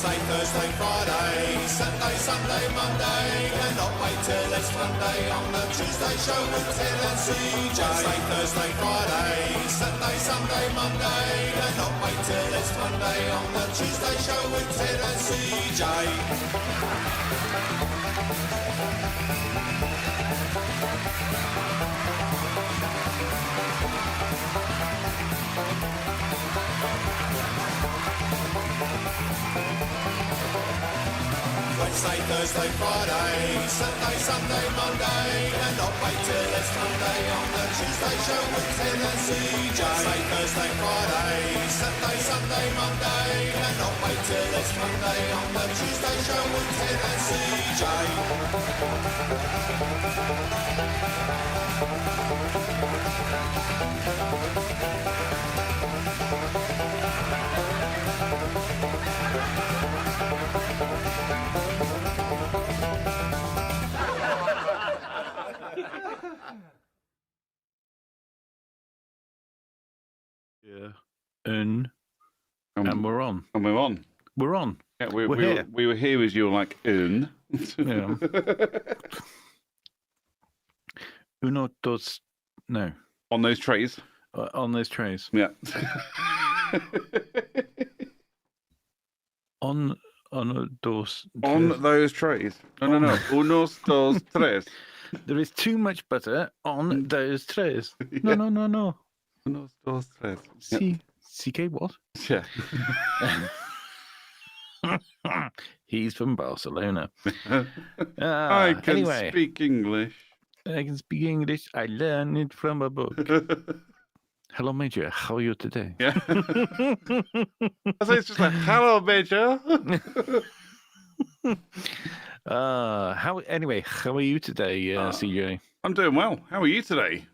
Wednesday, Thursday, Friday, Saturday, Sunday, Monday, and not wait till it's Monday on the Tuesday show with Ted and CJ. Wednesday, Thursday, Friday, Saturday, Sunday, Monday, and not wait till it's Monday on the Tuesday show with Ted and CJ. Wednesday, Thursday, Friday, Saturday, Sunday, Monday, and not wait till it's Monday on the Tuesday show with Ted and CJ. Wednesday, Thursday, Friday, Saturday, Sunday, Monday, and not wait till it's Monday on the Tuesday show with Ted and CJ. Yeah. And we're on. And we're on. We're on. Yeah, We're here. We were here as you were like, Yeah. Uno, dos, no. on those trays. On those trays. Yeah. On a dos. On those trays. No. Unos, dos, tres. There is too much butter on those trays. No. Unos, dos, tres. CK what? Yeah. He's from Barcelona. I can anyway, speak English. I can speak English. I learned it from a book. Hello, Major. How are you today? Yeah. So it's just like, hello, Major. How are you today, CJ? I'm doing well. How are you today?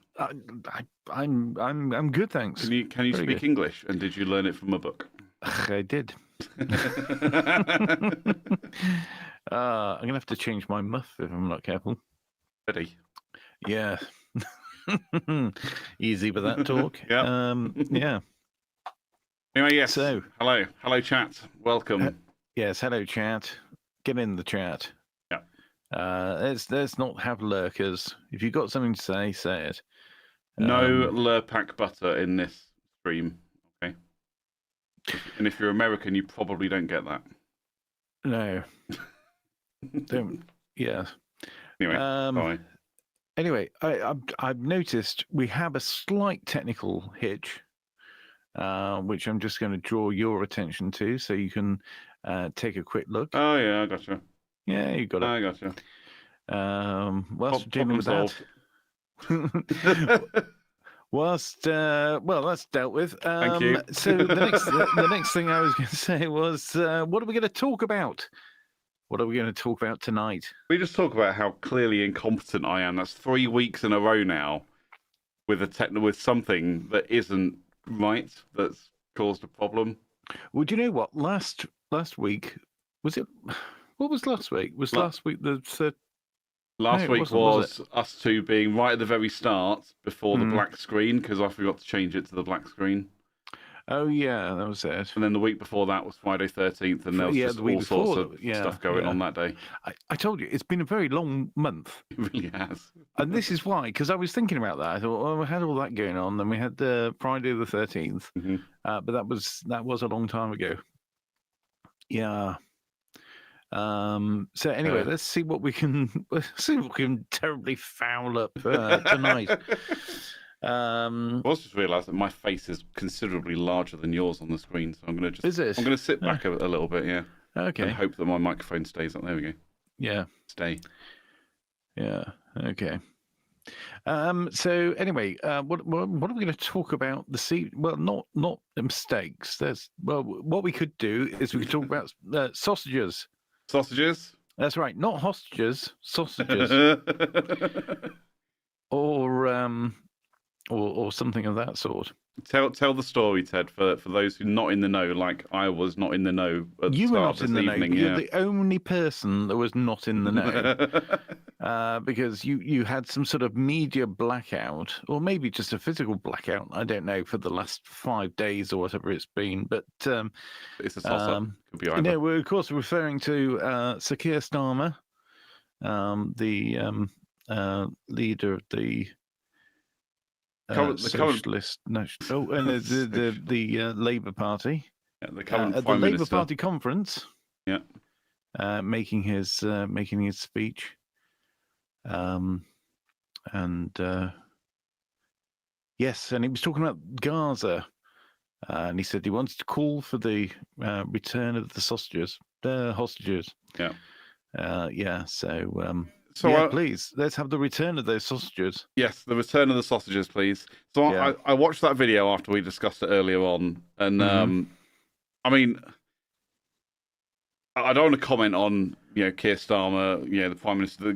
I'm good, thanks. Can you Very speak good. English? And did you learn it from a book? I did. I'm gonna have to change my muff if I'm not careful. Ready? Yeah. Easy with that talk. Yeah. Yeah. Anyway, yes. So, hello, chat. Welcome. yes, hello, chat. Get in the chat. Yeah. Let's not have lurkers. If you've got something to say, say it. No Lurpak butter in this stream. Okay. And if you're American, you probably don't get that. No. Don't. Yeah. Anyway, bye. Anyway, I've noticed we have a slight technical hitch, which I'm just going to draw your attention to, so you can take a quick look. Oh yeah, I gotcha. Yeah, you got it. I gotcha. Whilst we're dealing with that, well, that's dealt with. Thank you. So the next thing I was going to say was, what are we going to talk about? What are we going to talk about tonight? We just talk about how clearly incompetent I am. That's 3 weeks in a row now with with something that isn't right. That's caused a problem. Well, do you know what? Last week was it? What was last week? Was last week the third? Last No, it week wasn't, was was us two being right at the very start before the black screen because I forgot to change it to the black screen. Oh yeah, that was it. And then the week before that was Friday 13th, and there was just the week all sorts of before, stuff going on that day. I told you it's been a very long month, It really has. and this is why. Because I was thinking about that. I thought, well, we had all that going on, then we had the Friday the 13th, but that was a long time ago. Yeah. So anyway, let's see what we can terribly foul up tonight. I also just realised that my face is considerably larger than yours on the screen, so I'm going to Is it? I'm going to sit back a little bit, yeah. Okay. And hope that my microphone stays up. There we go. Yeah. Stay. Yeah. Okay. So anyway, what are we going to talk about this evening? Well, not the mistakes. What we could do is we could talk about sausages. Sausages? That's right, not hostages, sausages, or something of that sort. Tell the story, Ted, for those who are not in the know, like I was not in the know at the You were start not of in this the evening. know. Yeah. You're the only person that was not in the know. because you had some sort of media blackout, or maybe just a physical blackout. I don't know, for the last 5 days or whatever it's been. But It's a toss-up. Could be you either. know, we're of course referring to Sir Keir Starmer, the leader of the Socialist National, and the Labour Party. Yeah, the current at the Prime Labour Minister. Party conference. Yeah. Making his speech. Yes, and he was talking about Gaza, and he said he wants to call for the return of the hostages. Yeah. Yeah. So So please, let's have the return of those sausages. Yes, the return of the sausages, please. So Yeah. I watched that video after we discussed it earlier on, and I mean, I don't want to comment on Keir Starmer, the Prime Minister.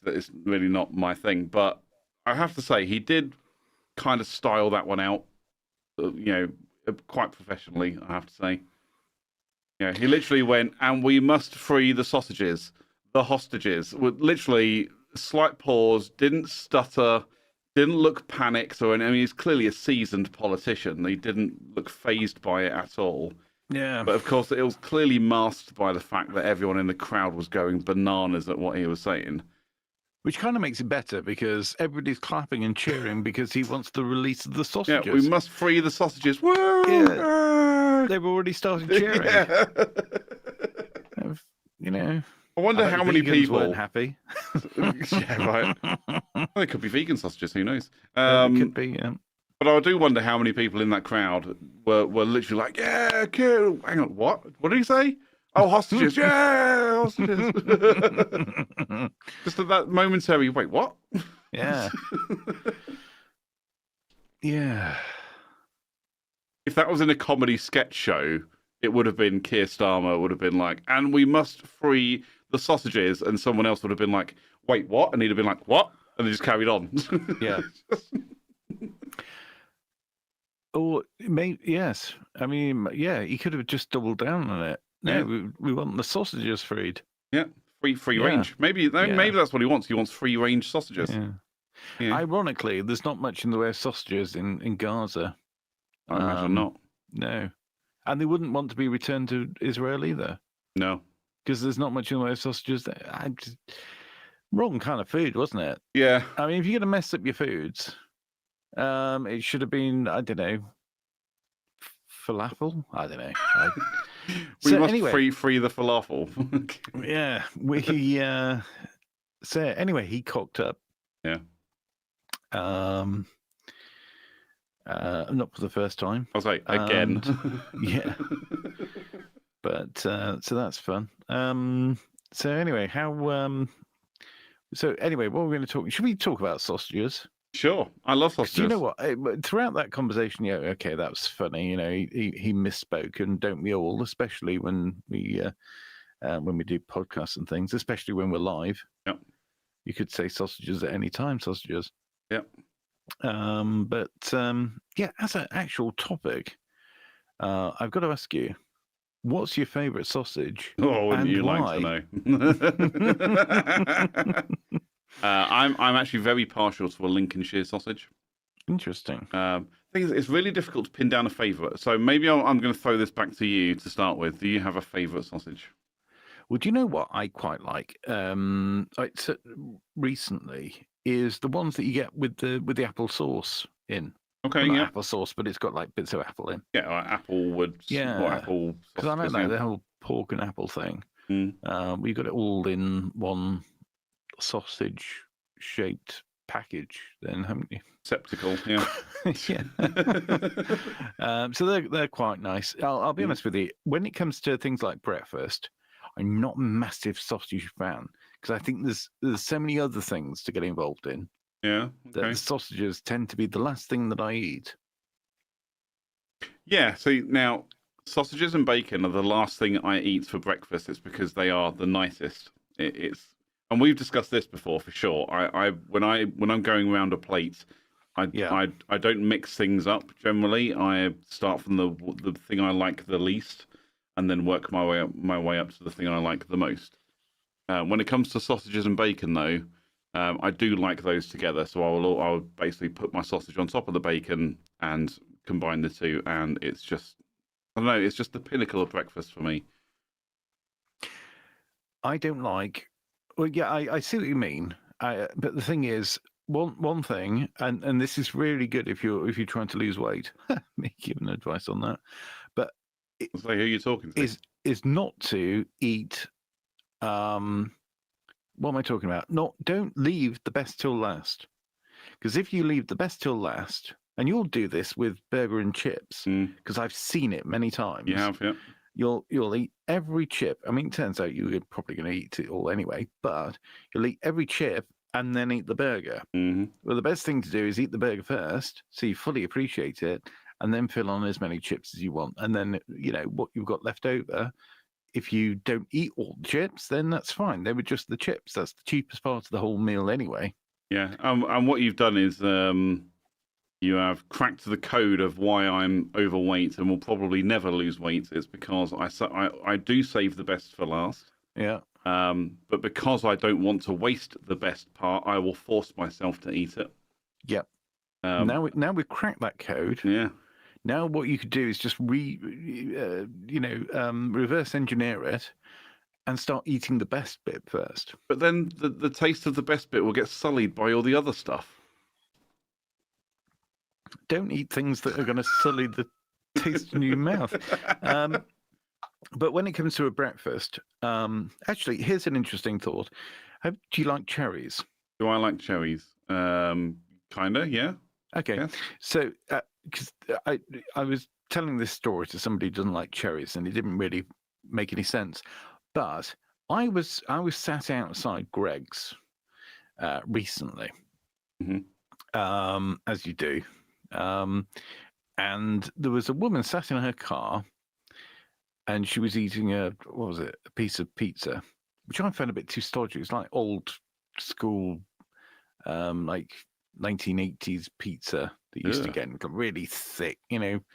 That is really not my thing, but I have to say he did kind of style that one out, quite professionally. I have to say, he literally went, "And we must free the sausages, the hostages." With literally slight pause, didn't stutter, didn't look panicked or anything. I mean, he's clearly a seasoned politician. He didn't look phased by it at all. Yeah. But of course, it was clearly masked by the fact that everyone in the crowd was going bananas at what he was saying. Which kind of makes it better because everybody's clapping and cheering because he wants the release of the sausages. Yeah, we must free the sausages. Woo! Yeah. They've already started cheering. Yeah. I wonder how many people weren't happy. Yeah, right. Well, they could be vegan sausages. Who knows? It could be. Yeah. But I do wonder how many people in that crowd were literally like, "Yeah, kill." Hang on, what? What did he say? Oh, hostages! Yeah, hostages. Just at that momentary. Wait, what? Yeah. Yeah. If that was in a comedy sketch show, it would have been Keir Starmer would have been like, "And we must free the sausages," and someone else would have been like, "Wait, what?" And he'd have been like, "What?" And they just carried on. Yeah. Or yes. I mean, yeah, he could have just doubled down on it. No, we want the sausages freed. Yeah, free range. Maybe that's what he wants. He wants free range sausages. Yeah. Yeah. Ironically, there's not much in the way of sausages in Gaza. I imagine not. No. And they wouldn't want to be returned to Israel either. No. Because there's not much in the way of sausages. Wrong kind of food, wasn't it? Yeah. I mean, if you're going to mess up your foods, it should have been, I don't know, falafel? I don't know. We must free the falafel. Yeah. So anyway, he cocked up. Yeah. Not for the first time. I was like, again. Yeah. But so that's fun. So anyway, what we're going to talk. Should we talk about sausages? Sure, I love sausages. Do you know what? Throughout that conversation, okay, that was funny. He misspoke, and don't we all? Especially when we do podcasts and things, especially when we're live. Yep. You could say sausages at any time. Sausages. Yep. But as an actual topic, I've got to ask you, what's your favourite sausage? Oh, wouldn't you why? like to know? I'm actually very partial to a Lincolnshire sausage. Interesting. Thing is, it's really difficult to pin down a favourite. So maybe I'm going to throw this back to you to start with. Do you have a favourite sausage? Well, do you know what I quite like? Recently is the ones that you get with the apple sauce in. Okay, well, not yeah. apple sauce, but it's got like bits of apple in. Yeah, like apple would. Yeah. Or apple. Because I don't know the whole pork and apple thing. We got it all in one sausage-shaped package, then, haven't you? Receptacle, yeah. Yeah. So they're quite nice. I'll be honest with you. When it comes to things like breakfast, I'm not a massive sausage fan because I think there's so many other things to get involved in. Yeah. That Okay. the sausages tend to be the last thing that I eat. Yeah. So now, sausages and bacon are the last thing I eat for breakfast. It's because they are the nicest. It's, and we've discussed this before for sure. When I'm going around a plate, I don't mix things up generally. I start from the thing I like the least, and then work my way up to the thing I like the most. When it comes to sausages and bacon, though, I do like those together, so I'll basically put my sausage on top of the bacon and combine the two, and it's just, I don't know, it's just the pinnacle of breakfast for me. I don't like. Well, yeah, I see what you mean. But the thing is, one thing, and this is really good if you're trying to lose weight. Me giving advice on that, but So who are you talking to? is not to eat. What am I talking about? Don't leave the best till last, because if you leave the best till last, and you'll do this with burger and chips, because I've seen it many times. You have, yeah. You'll eat every chip. I mean, it turns out you're probably going to eat it all anyway, but you'll eat every chip and then eat the burger. Mm-hmm. Well, the best thing to do is eat the burger first, so you fully appreciate it, and then fill on as many chips as you want. And then, what you've got left over, if you don't eat all the chips, then that's fine. They were just the chips. That's the cheapest part of the whole meal anyway. Yeah, and what you've done is you have cracked the code of why I'm overweight and will probably never lose weight. It's because I do save the best for last. Yeah. But because I don't want to waste the best part, I will force myself to eat it. Yep. Now we've cracked that code. Yeah. Now what you could do is just reverse engineer it and start eating the best bit first. But then the taste of the best bit will get sullied by all the other stuff. Don't eat things that are going to sully the taste in your mouth. But when it comes to a breakfast, actually, here's an interesting thought. Do you like cherries? Do I like cherries? Kinda, yeah. Okay. Yes. So, because I was telling this story to somebody who doesn't like cherries, and it didn't really make any sense. But I was sat outside Greg's recently, as you do. And there was a woman sat in her car, and she was eating a piece of pizza, which I found a bit too stodgy. It's like old school, like 1980s pizza that used to get really thick,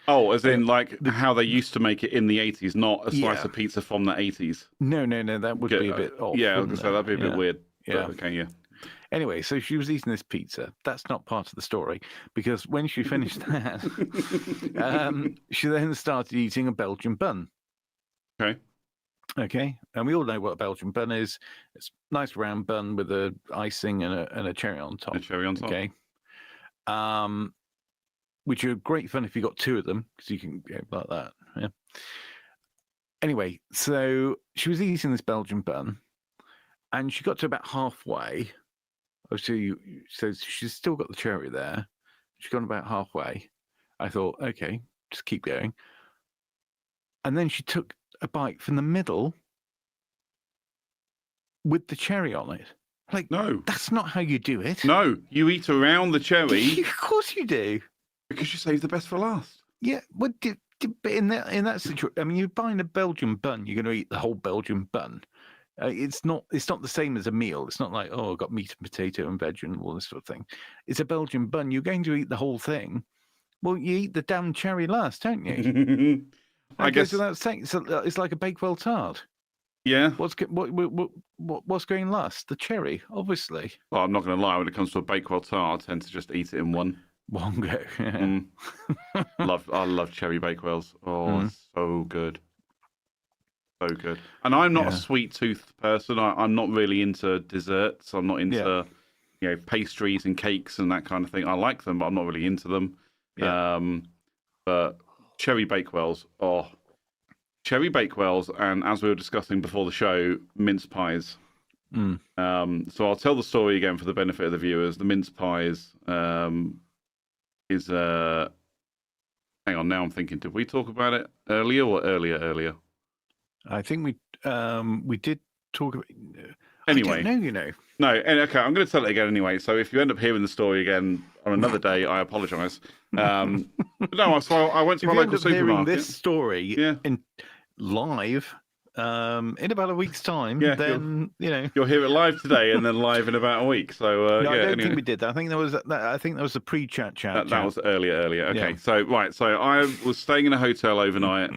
Oh, as in like how they used to make it in the 80s, not a slice of pizza from the 80s. No, that would be a bit off. Yeah, I was gonna say that'd be a bit weird. Yeah. Okay, yeah. Anyway, so she was eating this pizza. That's not part of the story, because when she finished that, she then started eating a Belgian bun. Okay, and we all know what a Belgian bun is. It's a nice round bun with a icing and a cherry on top. A cherry on top. Okay. Which are great fun if you got two of them, because you can go like that. Yeah. Anyway, so she was eating this Belgian bun, and she got to about halfway. So she's still got the cherry there. She's gone about halfway. I thought, okay, just keep going. And then she took a bite from the middle with the cherry on it. Like, no, that's not how you do it. No, you eat around the cherry. Of course you do. Because you save the best for last. Yeah, but in that situation, I mean, you're buying a Belgian bun. You're going to eat the whole Belgian bun. It's not the same as a meal. It's not like, I've got meat and potato and veg and all this sort of thing. It's a Belgian bun. You're going to eat the whole thing. Well, you eat the damn cherry last, don't you? I guess without saying, it's like a Bakewell tart. Yeah. What's going last? The cherry, obviously. Well, I'm not going to lie. When it comes to a Bakewell tart, I tend to just eat it in one go. Yeah. I love cherry Bakewells. Oh, it's so good. So good. And I'm not a sweet tooth person. I'm not really into desserts. I'm not into pastries and cakes and that kind of thing. I like them, but I'm not really into them. Yeah. But cherry Bakewells, cherry Bakewells, and as we were discussing before the show, mince pies. So I'll tell the story again for the benefit of the viewers. The mince pies is hang on, now I'm thinking, did we talk about it earlier or earlier? I think we did talk about. Anyway, I don't know, No, okay, I'm going to tell it again anyway. So if you end up hearing the story again on another day, I apologise. No, so I went to my local supermarket. Hearing this story in live in about a week's time, then you'll hear it live today and then live in about a week. So no, I don't think we did that. I think that was a pre-chat chat. That was earlier. Okay, so I was staying in a hotel overnight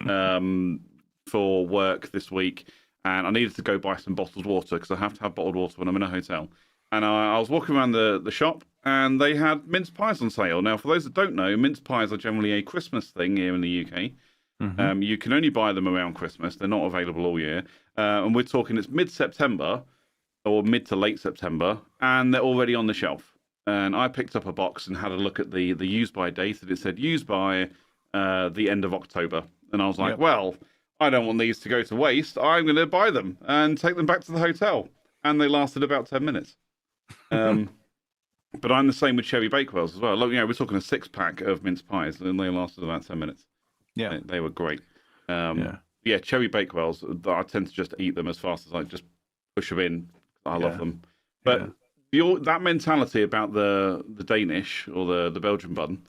for work this week, and I needed to go buy some bottled water because I have to have bottled water when I'm in a hotel. And I was walking around the shop, and they had mince pies on sale. Now, for those that don't know, mince pies are generally a Christmas thing here in the UK. You can only buy them around Christmas. They're not available all year. And we're talking it's mid-September or mid to late September, and they're already on the shelf. And I picked up a box and had a look at the use by date, and it said use by the end of October. And I was like, well, I don't want these to go to waste. I'm going to buy them and take them back to the hotel. And they lasted about 10 minutes. But I'm the same with cherry Bakewells as well. Look, we're talking a 6-pack of mince pies, and they lasted about 10 minutes. Yeah, they were great. Cherry Bakewells. I tend to just eat them as fast as I just push them in. I love them. But that mentality about the Danish or the Belgian bun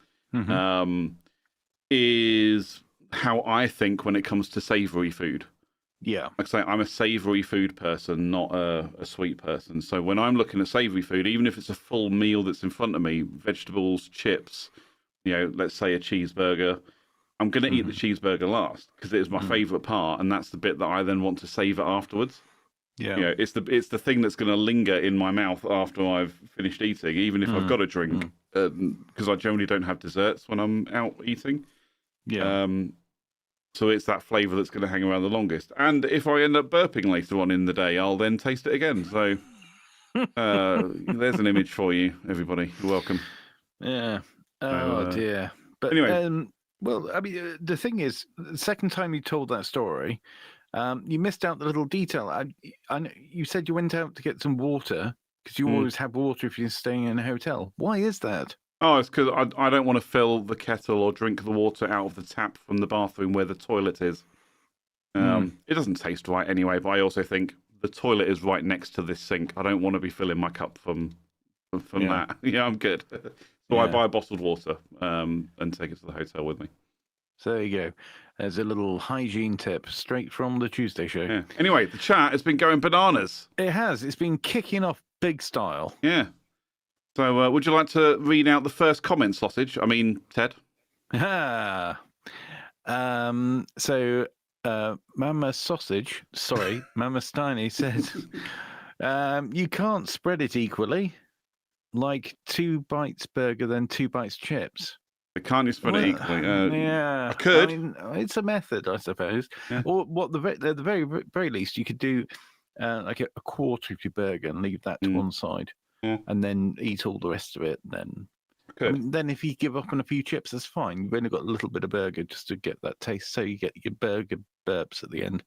is how I think when it comes to savoury food. Yeah. Like I say, I'm a savoury food person, not a sweet person. So when I'm looking at savoury food, even if it's a full meal that's in front of me, vegetables, chips, let's say a cheeseburger, I'm going to eat the cheeseburger last because it is my favourite part, and that's the bit that I then want to savour afterwards. Yeah. It's the thing that's going to linger in my mouth after I've finished eating, even if I've got a drink, because I generally don't have desserts when I'm out eating. Yeah. So it's that flavour that's going to hang around the longest. And if I end up burping later on in the day, I'll then taste it again. So there's an image for you, everybody. You're welcome. Yeah. Oh, dear. But anyway. Well, I mean, the thing is, the second time you told that story, you missed out the little detail. You said you went out to get some water because you always have water if you're staying in a hotel. Why is that? Oh, it's because I don't want to fill the kettle or drink the water out of the tap from the bathroom where the toilet is. It doesn't taste right anyway, but I also think the toilet is right next to this sink. I don't want to be filling my cup from that. Yeah, I'm good. So I buy bottled water and take it to the hotel with me. So there you go. There's a little hygiene tip straight from the Tuesday show. Yeah. Anyway, the chat has been going bananas. It has. It's been kicking off big style. Yeah. So would you like to read out the first comment, Sausage? I mean, Ted? Mama Sausage, Mama Steiny said, you can't spread it equally. Like 2 bites burger, then 2 bites chips. Can't you spread it equally? Yeah, I could. I mean, it's a method, I suppose. Yeah. Or what the very very least you could do, like a quarter of your burger and leave that to one side, and then eat all the rest of it. Then, I mean, then if you give up on a few chips, that's fine. You've only got a little bit of burger just to get that taste, so you get your burger burps at the end.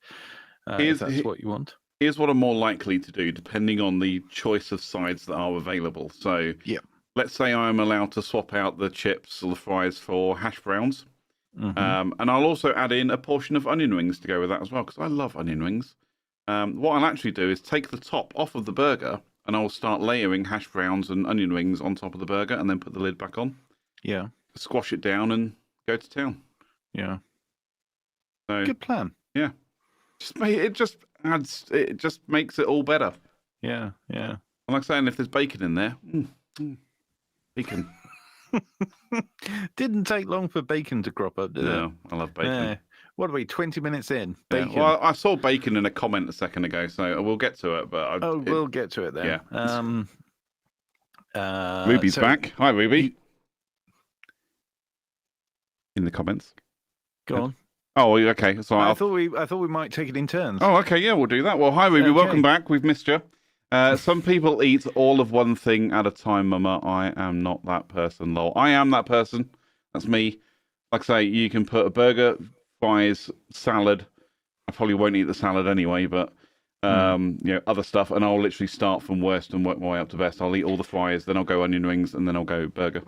If that's what you want. Here's what I'm more likely to do, depending on the choice of sides that are available. So, let's say I'm allowed to swap out the chips or the fries for hash browns. And I'll also add in a portion of onion rings to go with that as well, because I love onion rings. What I'll actually do is take the top off of the burger, and I'll start layering hash browns and onion rings on top of the burger, and then put the lid back on. Yeah. Squash it down and go to town. Yeah. So, good plan. Yeah. It just makes it all better. Yeah. And like saying, if there's bacon in there, bacon. Didn't take long for bacon to crop up, did it? No, I love bacon. What are we, 20 minutes in? Bacon. Well, I saw bacon in a comment a second ago, so we'll get to it. But we'll get to it then. Yeah. Ruby's back. Hi, Ruby. In the comments. Go on. Oh, okay. So I thought we might take it in turns. Oh, okay. Yeah, we'll do that. Well, hi, Ruby. Okay. Welcome back. We've missed you. Some people eat all of one thing at a time, Mama. I am not that person, lol. I am that person. That's me. Like I say, you can put a burger, fries, salad. I probably won't eat the salad anyway, but other stuff, and I'll literally start from worst and work my way up to best. I'll eat all the fries, then I'll go onion rings, and then I'll go burger.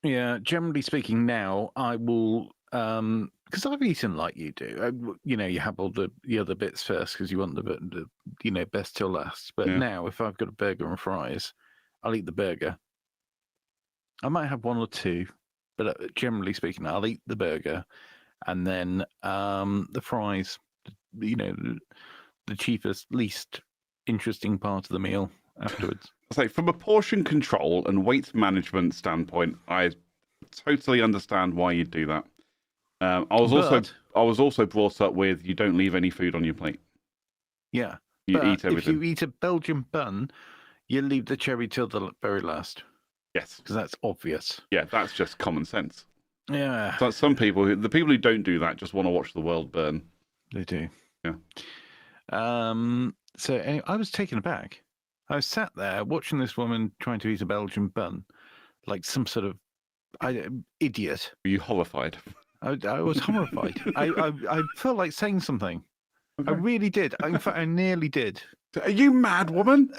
Yeah, generally speaking, now I will, because I've eaten like you do. You have all the other bits first because you want the best till last. But now, if I've got a burger and fries, I'll eat the burger. I might have one or two, but generally speaking, I'll eat the burger, and then the fries. The cheapest, least interesting part of the meal afterwards. So, from a portion control and weight management standpoint, I totally understand why you'd do that. I was also brought up with you don't leave any food on your plate. Yeah, you eat everything. If you eat a Belgian bun, You leave the cherry till the very last Yes. because that's obvious. Yeah, that's just common sense. Yeah, So some people, the people who don't do that, just want to watch the world burn. they do. Yeah. So anyway, I was taken aback. I was sat there watching this woman trying to eat a Belgian bun, like some sort of idiot. Were you horrified? I was horrified. I felt like saying something. I Okay. really did. In fact, I nearly did. Are you mad, woman?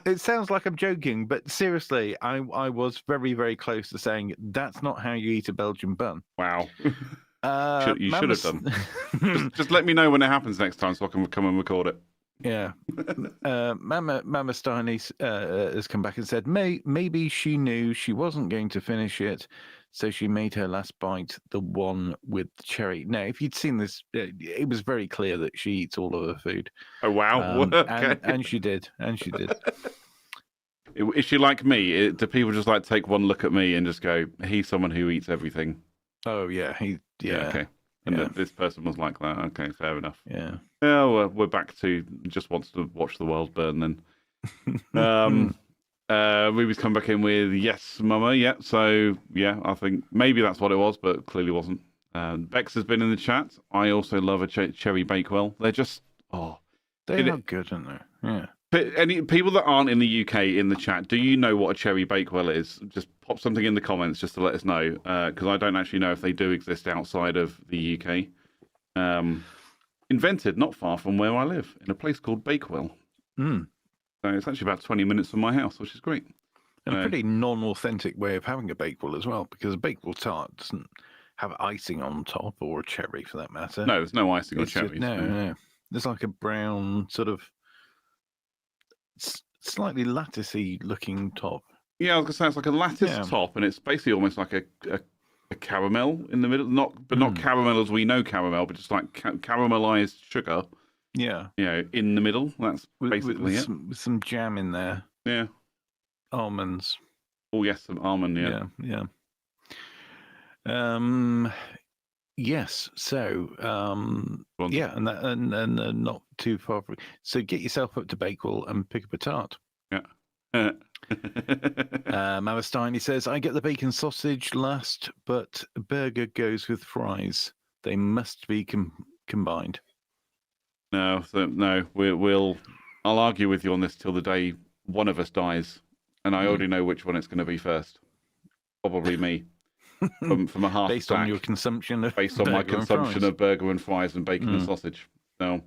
It sounds like I'm joking, but seriously, I was very, very close to saying that's not how you eat a Belgian bun. Wow. You should Mama have done. just let me know when it happens next time so I can come and record it. Yeah. Mama Steiny has come back and said maybe she knew she wasn't going to finish it, so she made her last bite the one with the cherry. Now, if you'd seen this, it was very clear that she eats all of her food. Oh, wow. Okay. And she did. And she did. Is she like me? Do people just like take one look at me and just go, he's someone who eats everything? Oh, yeah. Yeah. Okay. And Yeah. this person was like that. Okay, fair enough. Yeah. Yeah, well, we're back to just wants to watch the world burn then. Ruby's come back in with yes, mama. Yeah, so yeah, I think maybe that's what it was, but clearly wasn't. Bex has been in the chat. I also love a cherry Bakewell. They're just They are good, aren't they? Yeah. Any people that aren't in the UK in the chat, do you know what a cherry Bakewell is? Just pop something in the comments just to let us know, because I don't actually know if they do exist outside of the UK. Invented not far from where I live, in a place called Bakewell. Mm. So it's actually about 20 minutes from my house, which is great. And a pretty non-authentic way of having a Bakewell as well, because a Bakewell tart doesn't have icing on top, or a cherry for that matter. No, there's no icing on It's just- cherries. no. There's like a brown sort of slightly latticey looking top. Yeah, I was gonna say it's like a lattice top, and it's basically almost like a caramel in the middle. Not caramel as we know caramel, but just like caramelized sugar. Yeah. In the middle. That's basically it. With some jam in there. Yeah. Almonds. Oh yes, some almond. Yeah. Yes. So, yeah, and not too far from. So get yourself up to Bakewell and pick up a tart. Yeah. Mama Steiny says, I get the bacon sausage last, but burger goes with fries. They must be combined. No, I'll argue with you on this till the day one of us dies, and I already know which one it's going to be first. Probably me. From a half based stack, on your consumption of based on my consumption of burger and fries and bacon and sausage. No.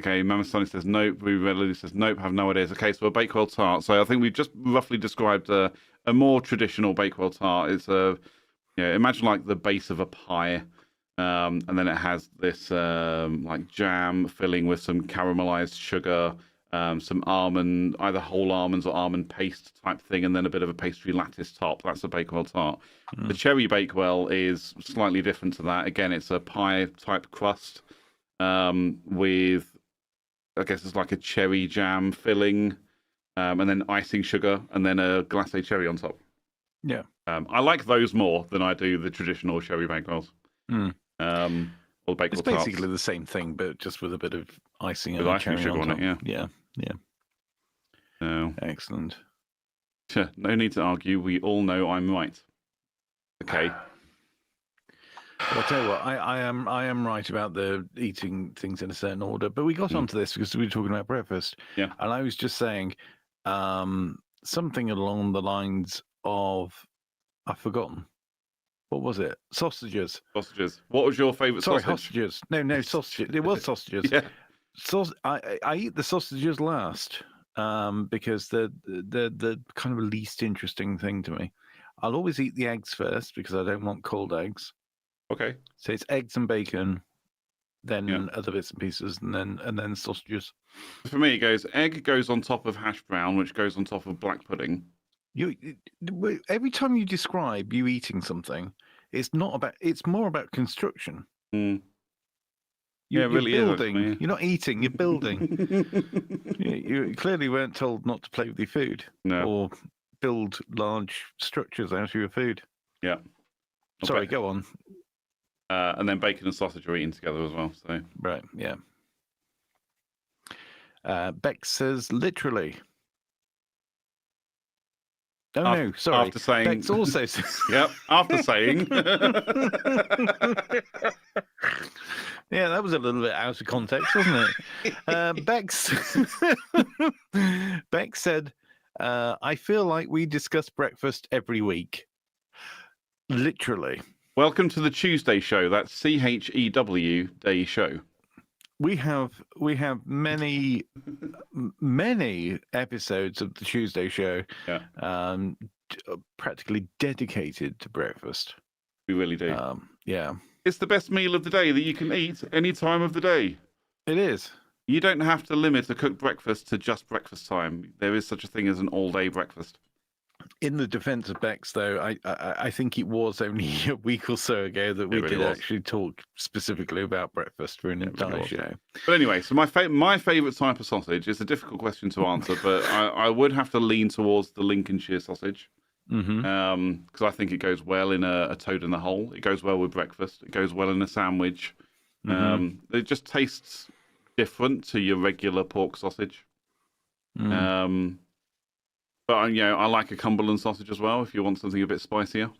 Okay, Mama Sonny says nope. Ruby says nope. Have no ideas. Okay, so a Bakewell tart. So I think we've just roughly described a more traditional Bakewell tart. It's imagine like the base of a pie, and then it has this like jam filling with some caramelized sugar. Some almond, either whole almonds or almond paste type thing, and then a bit of a pastry lattice top. That's a Bakewell tart. The cherry Bakewell is slightly different to that. Again, it's a pie type crust with, I guess it's like a cherry jam filling, and then icing sugar, and then a glacé cherry on top. Yeah. I like those more than I do the traditional cherry Bakewells. Or Bakewell It's basically tarts. the same thing, but just with a bit of icing With and icing cherry sugar on top. it, yeah. No. Excellent. No need to argue. We all know I'm right. Okay. Well, I'll tell you what, I am right about the eating things in a certain order, but we got onto this because we were talking about breakfast. Yeah. And I was just saying something along the lines of, I've forgotten. What was it? Sausages. Sausages. What was your favourite Sorry, sausage? sausages. No, sausages. It was sausages. Yeah. I eat the sausages last because they're the kind of least interesting thing to me. I'll always eat the eggs first because I don't want cold eggs. Okay. So it's eggs and bacon, then other bits and pieces, and then sausages. For me, egg goes on top of hash brown, which goes on top of black pudding. Every time you describe you eating something, it's more about construction. Mm. You're it really building. is. Actually. You're not eating. You're building. You clearly weren't told not to play with your food or build large structures out of your food. Yeah. Sorry, go on. And then bacon and sausage are eaten together as well. So Right. Yeah. Bex says literally. Oh no, sorry. After saying, Bex also says. yep. After saying, Yeah, that was a little bit out of context, wasn't it? Bex said, "I feel like we discuss breakfast every week." Literally. welcome to the Tuesday show. That's CHEW Day Show. We have many episodes of the Tuesday show, Yeah, practically dedicated to breakfast. we really do. Yeah, It's the best meal of the day that you can eat any time of the day. it is. You don't have to limit a cooked breakfast to just breakfast time. There is such a thing as an all-day breakfast. In the defense of Bex, though, I think it was only a week or so ago that we really did was. actually talk specifically about breakfast for an entire was. show. But anyway, so my favourite type of sausage is a difficult question to answer, but I would have to lean towards the Lincolnshire sausage because I think it goes well in a toad in the hole. It goes well with breakfast. It goes well in a sandwich. It just tastes different to your regular pork sausage. But I like a Cumberland sausage as well if you want something a bit spicier.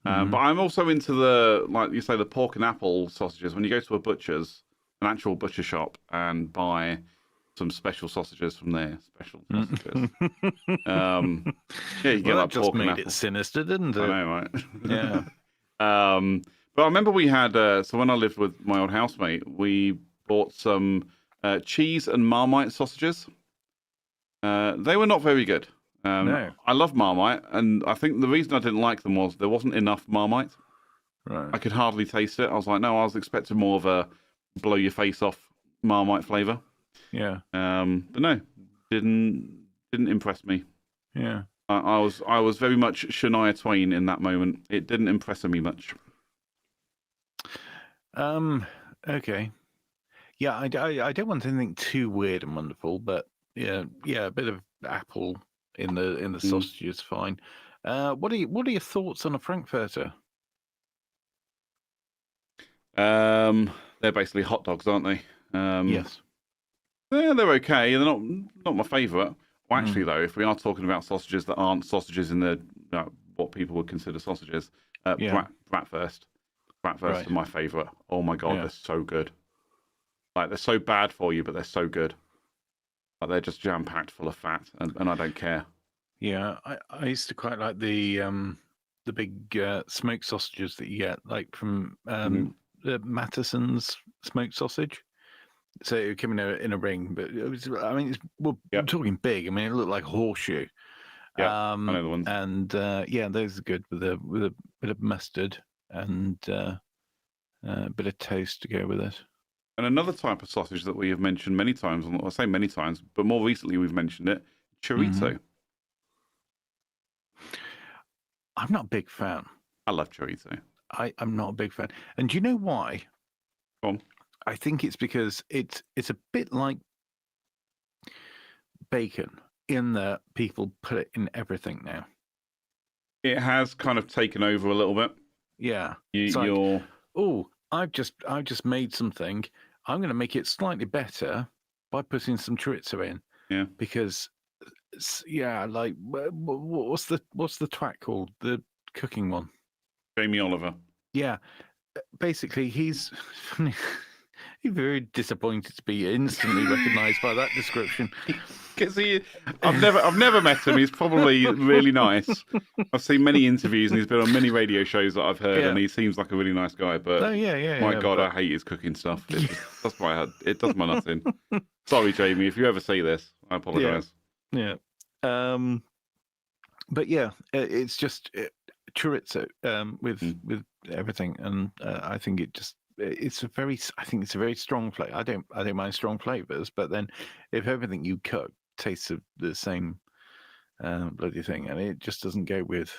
But I'm also into the pork and apple sausages. When you go to an actual butcher shop, and buy some special sausages from there. Special sausages. Yeah, you get That that just pork and made apple. it sinister, didn't it? I know, right? Yeah. But I remember we had, so when I lived with my old housemate, we bought some cheese and Marmite sausages. They were not very good. No. I love Marmite, and I think the reason I didn't like them was there wasn't enough Marmite. Right. I could hardly taste it. I was like, no, I was expecting more of a blow your face off Marmite flavour. Yeah. But no, didn't impress me. Yeah. I was very much Shania Twain in that moment. It didn't impress me much. Okay. Yeah, I don't want anything too weird and wonderful, but yeah, a bit of apple in the sausage is fine. What are your thoughts on a Frankfurter? They're basically hot dogs, aren't they? Yes. Yeah, they're okay. They're not my favourite. Well, actually, though, if we are talking about sausages that aren't sausages in the what people would consider sausages, Bratwurst are my favourite. Oh my god, they're so good. Like, they're so bad for you, but they're so good. Like, they're just jam packed full of fat, and I don't care. Yeah, I used to quite like the big smoked sausages that you get, like from the Mattison's smoked sausage. So it would come in a ring, but it was, I mean, we're talking big. I mean, it looked like a horseshoe. Yeah, I know the ones. And those are good with a bit of mustard and a bit of toast to go with it. And another type of sausage that we have mentioned many times, I say many times, but more recently we've mentioned it, chorizo. I'm not a big fan. I love chorizo. I'm not a big fan. And do you know why? Go on. I think it's because it's a bit like bacon in that people put it in everything now. It has kind of taken over a little bit. Yeah. I've just made something. I'm going to make it slightly better by putting some chorizo in. Yeah. Because like what's the twat called? The cooking one. Jamie Oliver. Yeah. Basically, he's very disappointed to be instantly recognised by that description. Because I've never met him. He's probably really nice. I've seen many interviews and he's been on many radio shows that I've heard, and he seems like a really nice guy. But my God, I hate his cooking stuff. It does my nuts in. Sorry, Jamie, if you ever see this, I apologise. Yeah. But yeah, it's just chorizo with everything, and I think it's a very strong flavor. I don't mind strong flavors, but then if everything you cook tastes of the same bloody thing, and it just doesn't go with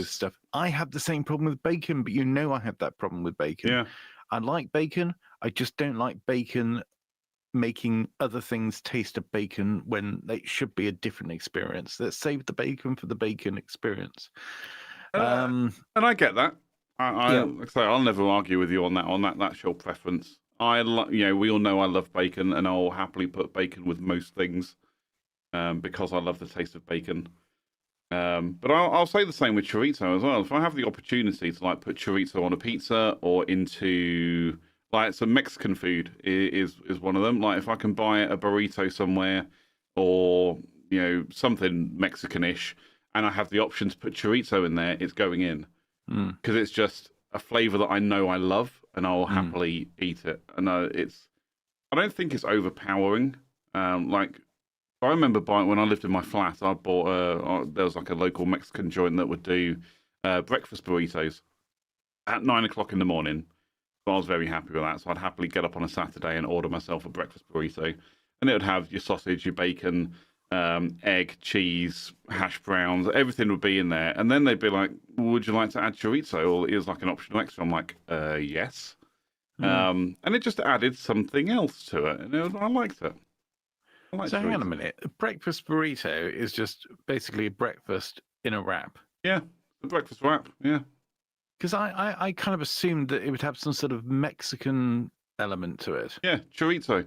stuff. I have the same problem with bacon, but I have that problem with bacon. Yeah. I like bacon. I just don't like bacon making other things taste of bacon when they should be a different experience. Let's save the bacon for the bacon experience. And I get that. Like I say, I'll never argue with you on that. That's your preference. We all know I love bacon, and I'll happily put bacon with most things, because I love the taste of bacon. But I'll say the same with chorizo as well. If I have the opportunity to like put chorizo on a pizza or into like some Mexican food is one of them. Like if I can buy a burrito somewhere or something Mexican-ish, and I have the option to put chorizo in there, it's going in because it's just a flavor that I know I love, and I'll happily eat it. And I don't think it's overpowering. I remember buying when I lived in my flat. I bought there was like a local Mexican joint that would do breakfast burritos at 9 o'clock in the morning. So I was very happy with that. So I'd happily get up on a Saturday and order myself a breakfast burrito, and it would have your sausage, your bacon, egg, cheese, hash browns, everything would be in there. And then they'd be like, "Would you like to add chorizo?" Or it was like an optional extra. I'm like, yes. And it just added something else to it, and I liked it. So hang on a minute. A breakfast burrito is just basically breakfast in a wrap. Yeah, a breakfast wrap. Yeah. Because I kind of assumed that it would have some sort of Mexican element to it. Yeah, chorizo.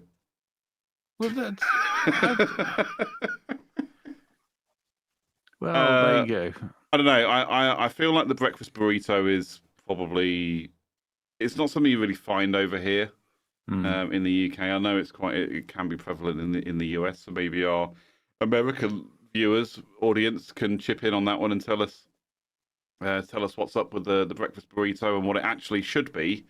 Well, that's... well, there you go. I don't know. I feel like the breakfast burrito is probably... It's not something you really find over here. In the UK, I know it can be prevalent in the US. So maybe our American audience can chip in on that one and tell us what's up with the breakfast burrito and what it actually should be.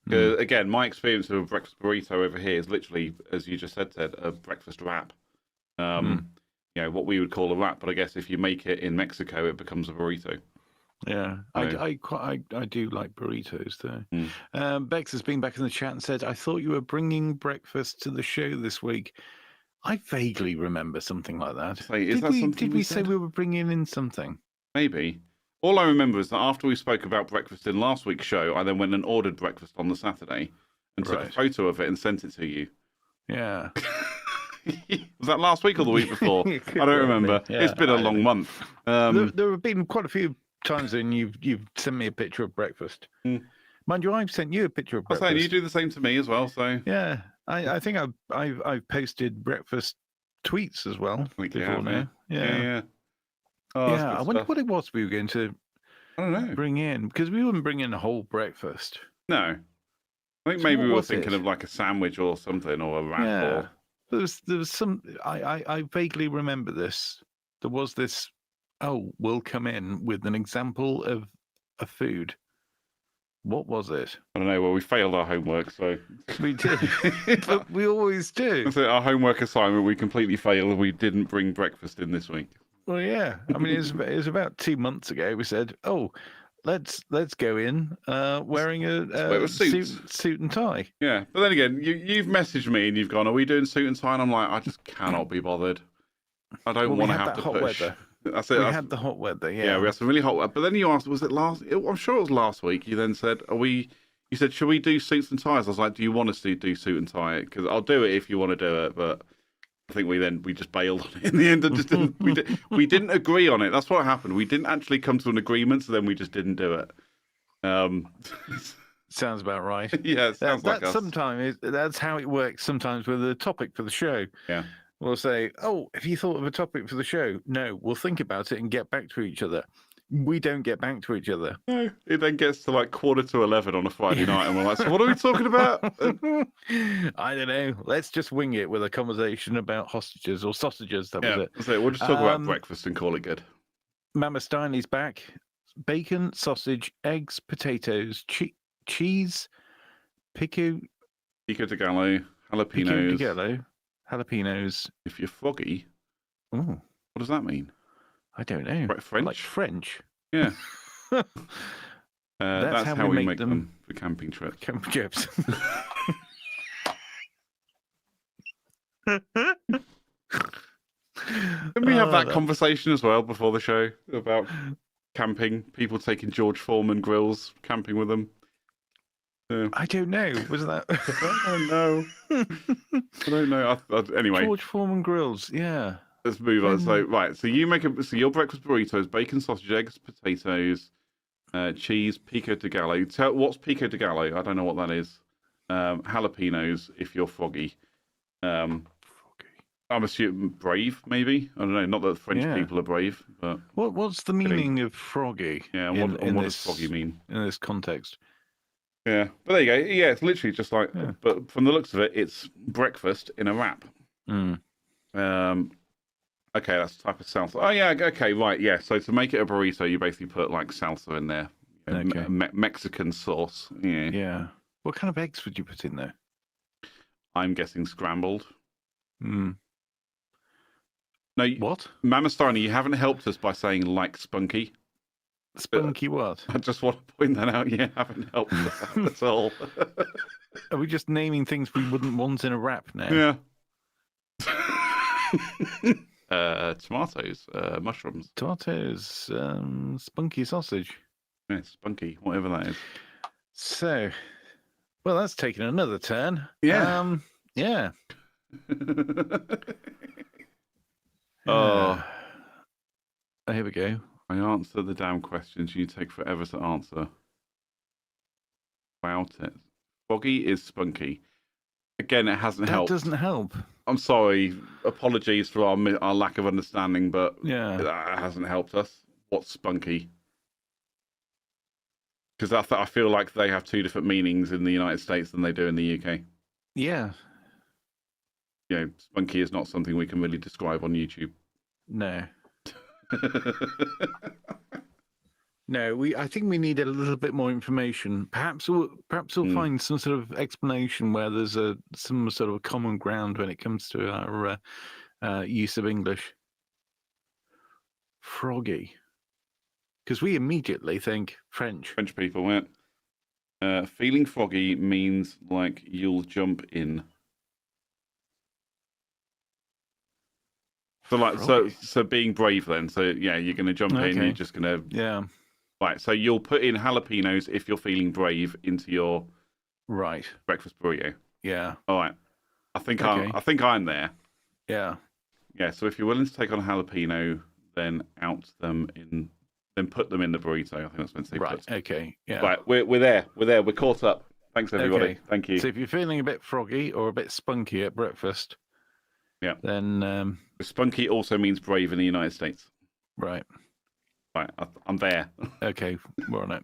Again, my experience of a breakfast burrito over here is literally, as you just said, Ted, a breakfast wrap. What we would call a wrap, but I guess if you make it in Mexico, it becomes a burrito. Yeah, I do like burritos though. Bex has been back in the chat and said, "I thought you were bringing breakfast to the show this week." I vaguely remember something like that. Did we say we were bringing in something? Maybe. All I remember is that after we spoke about breakfast in last week's show, I then went and ordered breakfast on the Saturday and took a photo of it and sent it to you. Yeah. Was that last week or the week before? I don't remember. Yeah, it's been a long month. There have been quite a few times when you've sent me a picture of breakfast. Mind you, I've sent you a picture of breakfast. I was saying, you do the same to me as well. So yeah, I think I've posted breakfast tweets as well before now. Yeah. Oh, yeah, I wonder what it was we were going to bring in, because we wouldn't bring in a whole breakfast. No, I think maybe we were thinking of like a sandwich or something, or a wrap. Yeah, there was some. I vaguely remember this. There was this. Oh, we'll come in with an example of a food. What was it? I don't know. Well, we failed our homework, so we did. But we always do. So our homework assignment, we completely failed. We didn't bring breakfast in this week. Well, yeah. I mean, it was about 2 months ago. We said, "Oh, let's go in wearing a suit and tie." Yeah, but then again, you've messaged me and you've gone, "Are we doing suit and tie?" And I'm like, I just cannot be bothered. I don't want to have to push. Weather. That's it. We had the hot weather, yeah. We had some really hot weather. But then you asked, was it last? I'm sure it was last week. You then said, You said, should we do suits and ties? I was like, do you want us to do suit and tie? Because I'll do it if you want to do it. But I think we just bailed on it in the end. And just didn't, we didn't agree on it. That's what happened. We didn't actually come to an agreement, so then we just didn't do it. Sounds about right. Yeah, it sounds like us. Sometimes that's how it works. Sometimes with a topic for the show. Yeah. We'll say, "Oh, have you thought of a topic for the show?" No, we'll think about it and get back to each other. We don't get back to each other. No, it then gets to like 11:15 on a Friday night, and we're like, "So what are we talking about?" I don't know. Let's just wing it with a conversation about hostages or sausages. That was it. So we'll just talk about breakfast and call it good. Mama Steinley's back. Bacon, sausage, eggs, potatoes, cheese, pico de gallo, jalapenos. Jalapenos. If you're foggy, what does that mean? I don't know. French? Like French. Yeah. That's how we make them for camping trips. Camping trips. Didn't we have that conversation as well before the show about camping? People taking George Foreman grills, camping with them. Yeah. I don't know. Was that? I don't know. I don't know. Anyway, George Foreman grills. Yeah. Let's move on. So your breakfast burritos: bacon, sausage, eggs, potatoes, cheese, pico de gallo. What's pico de gallo? I don't know what that is. Jalapenos if you're froggy. I'm assuming brave, maybe. I don't know. Not that French people are brave, but what's the meaning of froggy? Yeah, and what does froggy mean in this context? Yeah, but there you go. Yeah, it's literally just like. Yeah. But from the looks of it, it's breakfast in a wrap. Okay, that's the type of salsa. Oh yeah, okay, right, yeah. So to make it a burrito, you basically put like salsa in there, Mexican sauce. Yeah. Yeah. What kind of eggs would you put in there? I'm guessing scrambled. No. What? Mamastani, you haven't helped us by saying like spunky. Spunky what? I just want to point that out. You haven't helped us out at all. Are we just naming things we wouldn't want in a wrap now? Yeah. Tomatoes, mushrooms. Tomatoes, spunky sausage. Yeah, spunky, whatever that is. So, well, that's taken another turn. Yeah. Yeah. Oh. Here we go. I answer the damn questions you take forever to answer. Wow, foggy is spunky. Again, it hasn't helped. That doesn't help. I'm sorry. Apologies for our lack of understanding, but that hasn't helped us. What's spunky? Because I feel like they have two different meanings in the United States than they do in the UK. Yeah. You know, spunky is not something we can really describe on YouTube. No. No, I think we need a little bit more information. Perhaps we'll find some sort of explanation where there's some sort of common ground when it comes to our use of English. Froggy, because we immediately think French. French people, yeah. Feeling froggy means like you'll jump in. So like so being brave then. So yeah, you're going to jump in. You're just going to Right, so you'll put in jalapenos if you're feeling brave into your breakfast burrito. Yeah. All right. I think I'm there. Yeah. Yeah. So if you're willing to take on a jalapeno, then then put them in the burrito. I think that's meant to say right. Okay. Yeah. Right. We're there. We're caught up. Thanks everybody. Okay. Thank you. So if you're feeling a bit froggy or a bit spunky at breakfast, then spunky also means brave in the United States. Right. Right, I'm there. Okay, we're on it.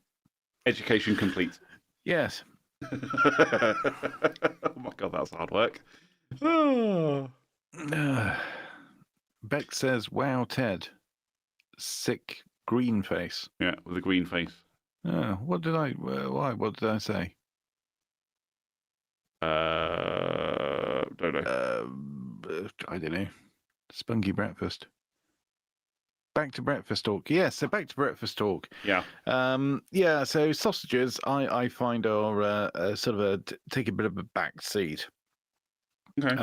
Education complete. Yes. Oh my God, that's hard work. Beck says, "Wow, Ted, sick green face." Yeah, with a green face. What did I? Why? What did I say? Don't know. I don't know. Spunky breakfast. Back to breakfast talk. Yeah, so back to breakfast talk. Yeah. Yeah, so sausages I find are sort of take a bit of a back seat. Okay.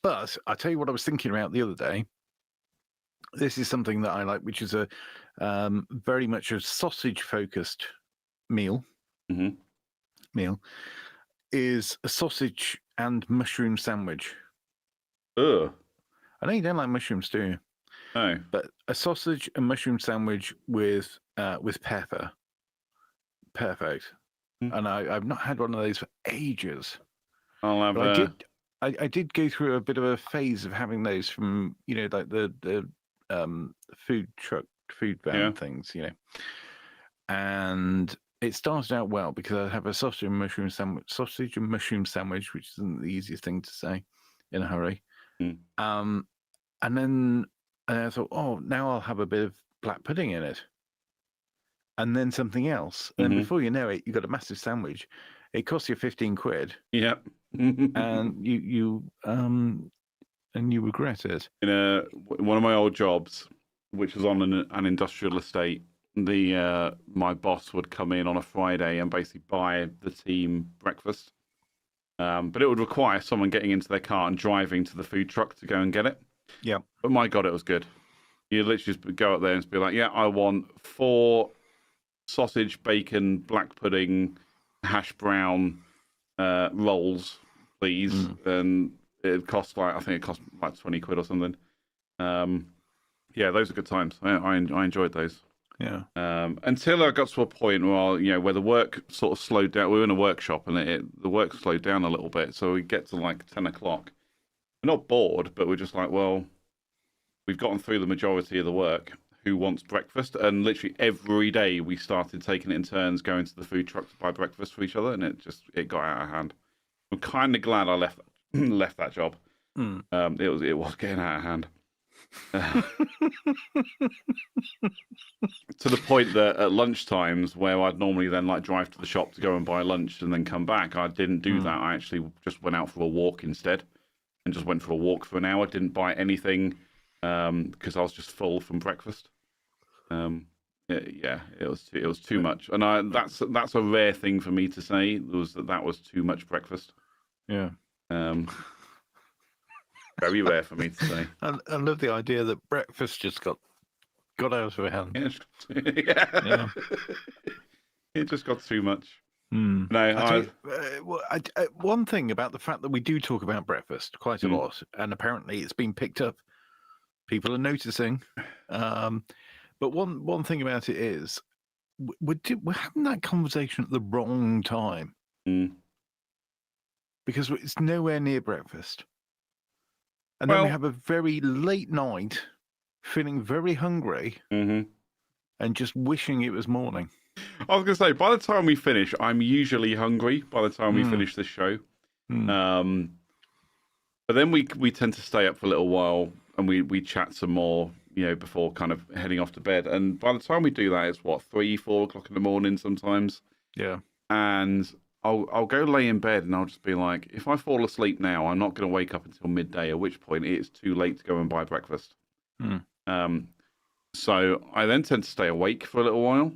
But I tell you what I was thinking about the other day. This is something that I like, which is a very much a sausage focused meal. Mm-hmm. Meal is a sausage and mushroom sandwich. Ugh. I know you don't like mushrooms, do you? No. But a sausage and mushroom sandwich with pepper. Perfect. And I've not had one of those for ages. I'll have I did go through a bit of a phase of having those from, like the food truck, food van things, And it started out well because I have a sausage and mushroom sandwich, which isn't the easiest thing to say in a hurry. And then I thought, oh, now I'll have a bit of black pudding in it. And then something else. And then before you know it, you've got a massive sandwich. It costs you 15 quid. Yep. And you regret it. In one of my old jobs, which was on an industrial estate, my boss would come in on a Friday and basically buy the team breakfast. But it would require someone getting into their car and driving to the food truck to go and get it. Yeah. But my God, it was good. You literally just go up there and be like, yeah, I want 4 sausage, bacon, black pudding, hash brown rolls, please. And it cost I think it cost like 20 quid or something. Yeah, those are good times. I enjoyed those. Yeah. Until I got to a point where, where the work sort of slowed down. We were in a workshop and the work slowed down a little bit. So we get to like 10 o'clock. We're not bored, but we're just like, well, we've gotten through the majority of the work. Who wants breakfast? And literally every day we started taking it in turns, going to the food truck to buy breakfast for each other. And it got out of hand. I'm kind of glad I left that job. It was getting out of hand. To the point that at lunch times, where I'd normally then like drive to the shop to go and buy lunch and then come back, I didn't do that. I actually just went out for a walk instead, and just went for a walk for an hour. Didn't buy anything because I was just full from breakfast. It was too much, and that's a rare thing for me to say. That was too much breakfast. Yeah. Very rare for me to say. I love the idea that breakfast just got out of hand. Yeah. It just got too much. No, one thing about the fact that we do talk about breakfast quite a lot, and apparently it's been picked up. People are noticing. But one thing about it is, we're having that conversation at the wrong time. Because it's nowhere near breakfast. And then we have a very late night, feeling very hungry, and just wishing it was morning. I was going to say, by the time we finish, I'm usually hungry by the time we finish this show. But then we tend to stay up for a little while, and we chat some more, before kind of heading off to bed. And by the time we do that, it's 3, 4 o'clock in the morning sometimes. Yeah. And I'll go lay in bed and I'll just be like, if I fall asleep now, I'm not going to wake up until midday, at which point it's too late to go and buy breakfast. So I then tend to stay awake for a little while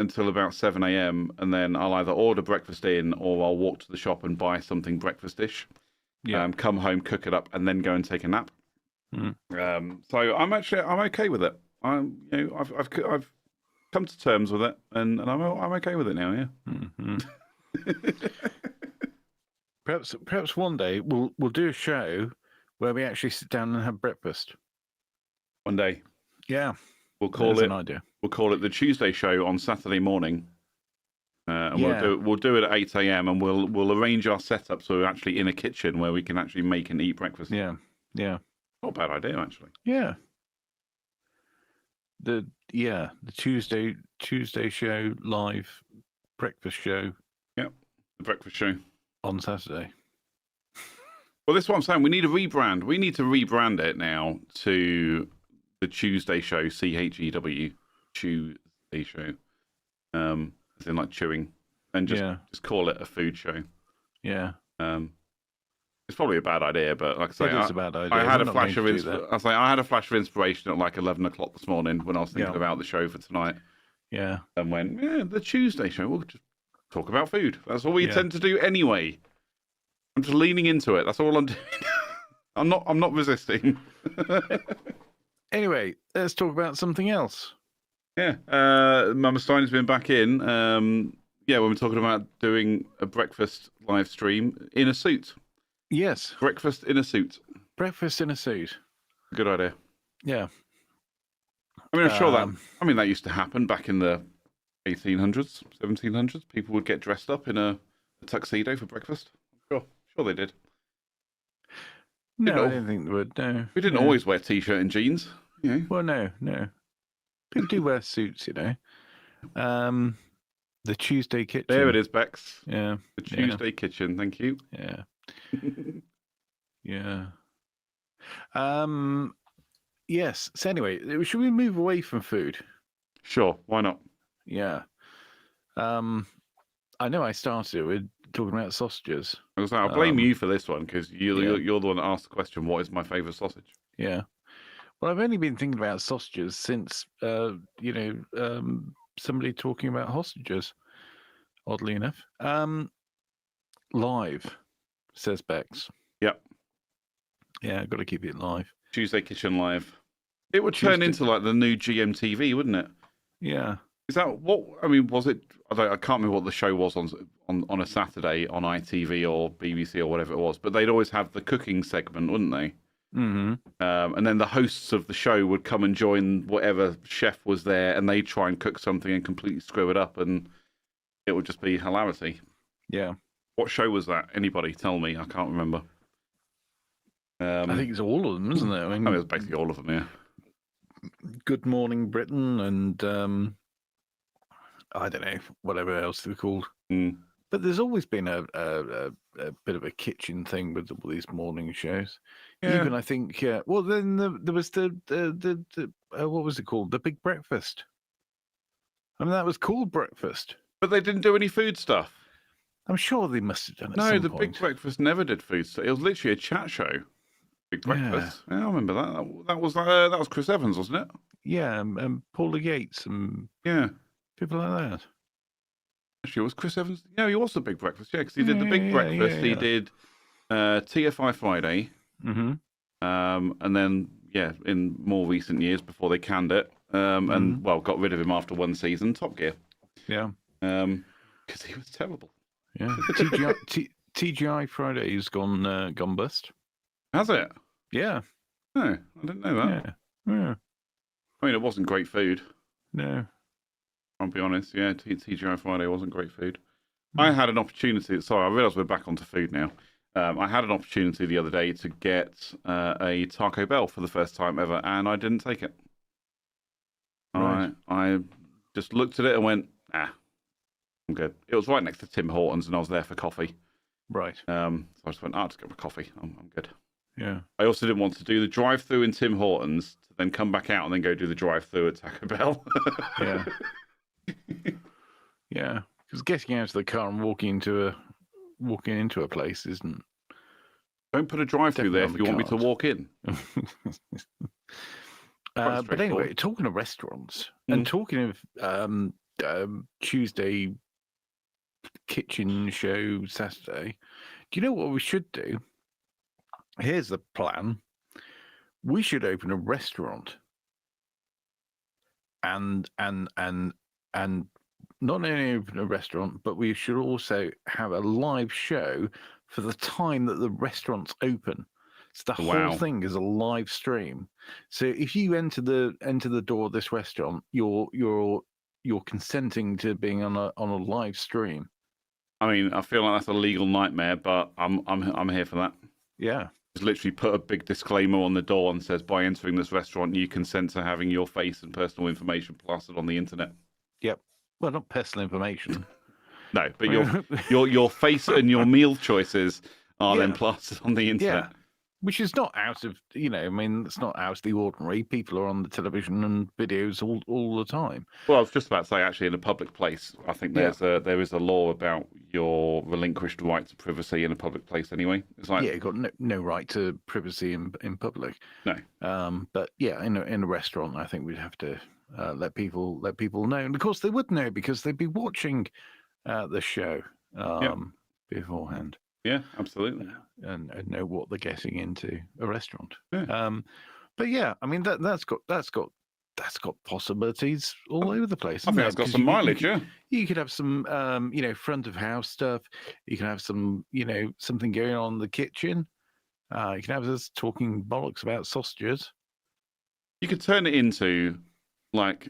until about 7 a.m. And then I'll either order breakfast in or I'll walk to the shop and buy something breakfast-ish. Yeah. Come home, cook it up, and then go and take a nap. So I'm okay with it. I've come to terms with it, and I'm okay with it now. Yeah. Perhaps one day we'll do a show where we actually sit down and have breakfast. One day. Yeah. We'll call it an idea. We'll call it the Tuesday show on Saturday morning. And we'll do it at 8 a.m. and we'll arrange our setup so we're actually in a kitchen where we can actually make and eat breakfast. Yeah. Not a bad idea, actually. Yeah. The Tuesday show live breakfast show. Yeah, the breakfast show on Saturday. Well, this is what I'm saying. We need a rebrand. We need to rebrand it now to the Tuesday show, CHEW, Tuesday show, as in like chewing, and just call it a food show. Yeah. It's probably a bad idea, but like I say, it is a bad idea. I had a flash of inspiration at like 11 o'clock this morning when I was thinking about the show for tonight. Yeah. And went, the Tuesday show, we'll just talk about food. That's all we tend to do anyway. I'm just leaning into it. That's all I'm doing. I'm not resisting. Anyway, let's talk about something else. Yeah. Mama Steiner's been back in. When we're talking about doing a breakfast live stream in a suit. Yes. Breakfast in a suit. Breakfast in a suit. Good idea. Yeah. I mean, I'm sure that used to happen back in the 1800s, 1700s. People would get dressed up in a tuxedo for breakfast. Sure they did. No, I didn't think they would. No. We didn't always wear t-shirt and jeans. Well, no. People do wear suits, The Tuesday kitchen. There it is, Bex. Yeah. The Tuesday kitchen. Thank you. Yeah. Yeah. Yes. So anyway, should we move away from food? Sure. Why not? Yeah. I know I started with talking about sausages. I'll blame you for this one because you're the one that asked the question, what is my favourite sausage? Yeah. Well, I've only been thinking about sausages since, somebody talking about hostages, oddly enough. Live, says Bex. Yep. Yeah, got to keep it live. Tuesday Kitchen Live. It would turn into like the new GMTV, wouldn't it? Yeah. Is that what? I mean, was it? I can't remember what the show was on a Saturday on ITV or BBC or whatever it was. But they'd always have the cooking segment, wouldn't they? Mm-hmm. And then the hosts of the show would come and join whatever chef was there, and they'd try and cook something and completely screw it up, and it would just be hilarity. Yeah. What show was that? Anybody tell me? I can't remember. I think it's all of them, isn't it? I mean, it was basically all of them, yeah. Good Morning Britain and I don't know, whatever else they're called. Mm. But there's always been a bit of a kitchen thing with all these morning shows. Yeah. Even I think, well, then there was the what was it called? The Big Breakfast. I mean, that was called Breakfast. But they didn't do any food stuff. I'm sure they must have done it. No, the Big Breakfast never did food stuff. It was literally a chat show. Big Breakfast. Yeah, I remember that. That was Chris Evans, wasn't it? Yeah, Paula Yates and people like that. Actually, was Chris Evans? Yeah, he was the Big Breakfast. Yeah, because he did the Big Breakfast. He did TFI Friday. Mm-hmm. And then, in more recent years before they canned it, and got rid of him after one season, Top Gear. Yeah. Because he was terrible. Yeah. TGI Friday's gone bust. Has it? Yeah. No, I didn't know that. Yeah. I mean, it wasn't great food. No. I'll be honest. Yeah, TGI Friday wasn't great food. I had an opportunity. Sorry, I realise we're back onto food now. I had an opportunity the other day to get a Taco Bell for the first time ever, and I didn't take it. Right. I just looked at it and went, I'm good. It was right next to Tim Hortons, and I was there for coffee. Right. So I just went, I'll just go for coffee. I'm good. Yeah. I also didn't want to do the drive-through in Tim Hortons to then come back out and then go do the drive-through at Taco Bell. Yeah. Yeah. Because getting out of the car and walking into a place isn't. Don't put a drive-through there if you want me to walk in. But anyway, talking of restaurants and talking of Tuesday kitchen show Saturday, do you know what we should do? Here's the plan. We should open a restaurant and not only open a restaurant, but we should also have a live show for the time that the restaurant's open. So the whole thing is a live stream. So if you enter the door of this restaurant, you're consenting to being on a live stream. I mean, I feel like that's a legal nightmare, but I'm here for that. Yeah. Just literally put a big disclaimer on the door and says, by entering this restaurant, you consent to having your face and personal information plastered on the internet. Yep. Well, not personal information. No, but your face and your meal choices are then plastered on the internet. Yeah. Which is not out of, I mean, it's not out of the ordinary. People are on the television and videos all the time. Well, I was just about to say, actually, in a public place, I think there is a law about your relinquished right to privacy in a public place anyway. It's like, you've got no right to privacy in public. No. But yeah, in a restaurant, I think we'd have to let people know. And of course, they would know because they'd be watching the show beforehand. Yeah, absolutely. And know what they're getting into a restaurant. Yeah. But yeah, I mean that's got possibilities all over the place. I think that's got some mileage. You could have some front of house stuff. You can have some something going on in the kitchen. You can have us talking bollocks about sausages. You could turn it into like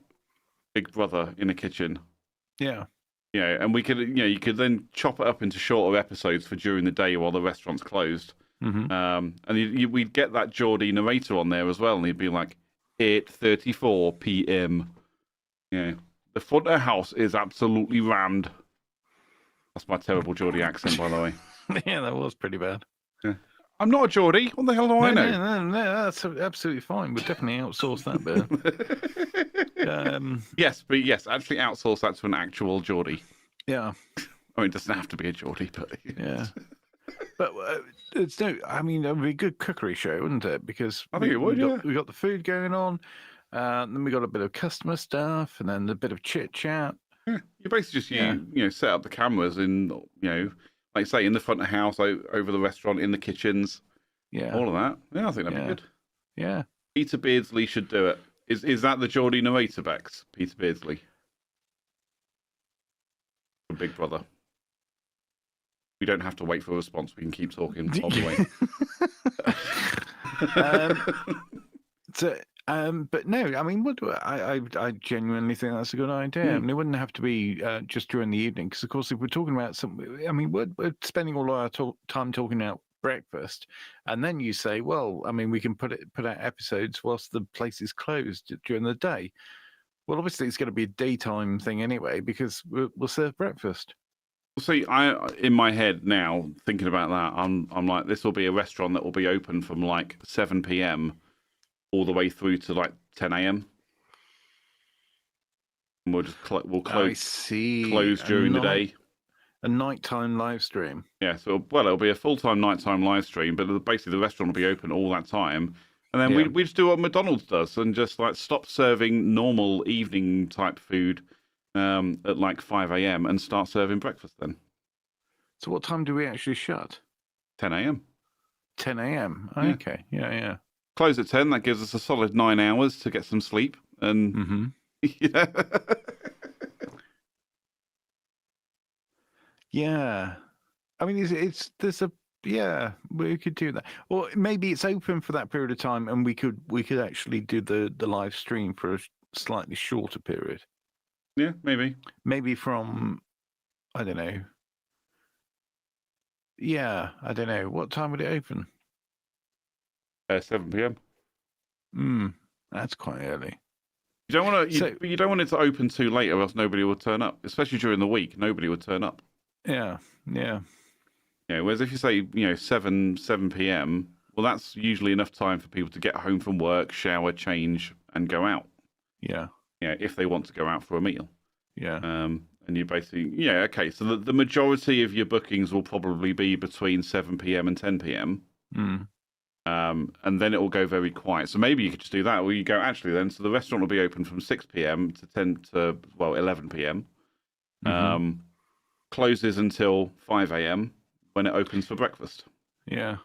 Big Brother in a kitchen. Yeah. And we could, you could then chop it up into shorter episodes for during the day while the restaurant's closed. Mm-hmm. And we'd get that Geordie narrator on there as well, and he'd be like, 8:34 p.m. Yeah, the front of the house is absolutely rammed. That's my terrible Geordie accent, by the way. Yeah, that was pretty bad. Yeah. I'm not a Geordie. What the hell do I know? No, that's absolutely fine. We'll definitely outsource that bit. Yes, actually outsource that to an actual Geordie. Yeah. I mean, it doesn't have to be a Geordie, but... Yeah. But it would be a good cookery show, wouldn't it? Because I think it would, we got the food going on, then we got a bit of customer stuff, and then a bit of chit-chat. Yeah. You basically just, set up the cameras in, like say, in the front of the house, over the restaurant, in the kitchens. Yeah. All of that. Yeah, I think that'd be good. Yeah. Peter Beardsley should do it. Is that the Geordie narrator, Bex? Peter Beardsley? Big Brother. We don't have to wait for a response. We can keep talking all the way. So, but no, I mean, I genuinely think that's a good idea. I mean, it wouldn't have to be just during the evening, because of course, if we're talking about I mean, we're spending all our time talking about breakfast, and then you say, well, I mean, we can put out episodes whilst the place is closed during the day. Well, obviously, it's going to be a daytime thing anyway, because we'll serve breakfast. See, in my head now, thinking about that, I'm like, this will be a restaurant that will be open from like 7 p.m. all the way through to like 10 a.m. And we'll just I see. close during the day. A nighttime live stream. Yeah, so it'll be a full-time nighttime live stream, but basically the restaurant will be open all that time. And then we just do what McDonald's does and just like stop serving normal evening type food at like 5 a.m. and start serving breakfast then. So what time do we actually shut? 10 a.m. 10 a.m. Yeah. Okay, yeah. Close at 10. That gives us a solid 9 hours to get some sleep. And yeah. Yeah. I mean, we could do that. Or maybe it's open for that period of time, and we could actually do the live stream for a slightly shorter period. Yeah, maybe. Maybe from, I don't know. Yeah, I don't know. What time would it open? 7 p.m. That's quite early. You don't want to. You don't want it to open too late, or else nobody will turn up. Especially during the week, nobody would turn up. Yeah. Whereas if you say 7 p.m., well, that's usually enough time for people to get home from work, shower, change, and go out. Yeah. If they want to go out for a meal. Yeah. And you basically, okay. So the majority of your bookings will probably be between 7 p.m. and 10 p.m. And then it will go very quiet. So maybe you could just do that, or you go actually then. So the restaurant will be open from 6 p.m. to 11 p.m. Closes until 5 a.m. when it opens for breakfast. Yeah.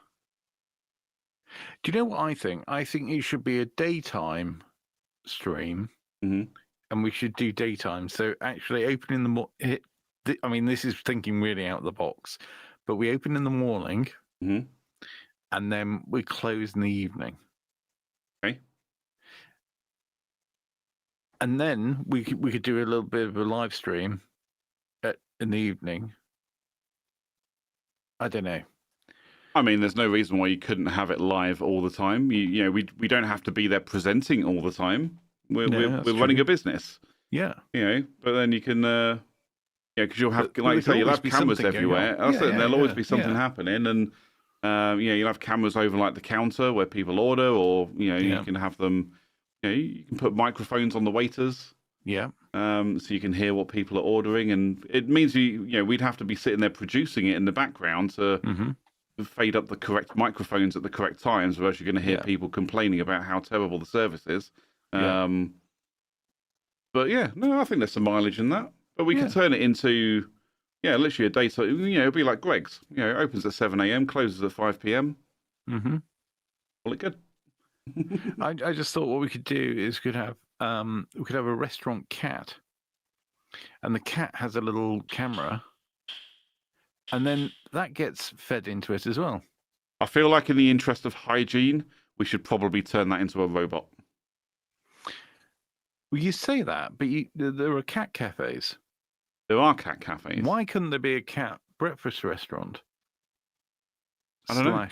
Do you know what I think? I think it should be a daytime stream, and we should do daytime. So actually, open in the morning. I mean, this is thinking really out of the box, but we open in the morning, and then we close in the evening. Okay. And then we could do a little bit of a live stream in the evening. I don't know. I mean, there's no reason why you couldn't have it live all the time. We don't have to be there presenting all the time. We're running a business. Yeah. But then you can, because you'll have, like you say, you'll have cameras everywhere. There'll always be something happening, and you'll have cameras over like the counter where people order, or you can have them. You can put microphones on the waiters. Yeah. So you can hear what people are ordering, and it means we'd have to be sitting there producing it in the background to fade up the correct microphones at the correct times, or else you're going to hear people complaining about how terrible the service is. But I think there's some mileage in that. But we can turn it into, literally a daytime. It'll be like Greg's. It opens at 7 a.m., closes at 5 p.m. Call it good. I just thought what we could do is we could have a restaurant cat, and the cat has a little camera, and then that gets fed into it as well. I feel like in the interest of hygiene, we should probably turn that into a robot. Well, you say that, but there are cat cafes. There are cat cafes. Why couldn't there be a cat breakfast restaurant? I don't know.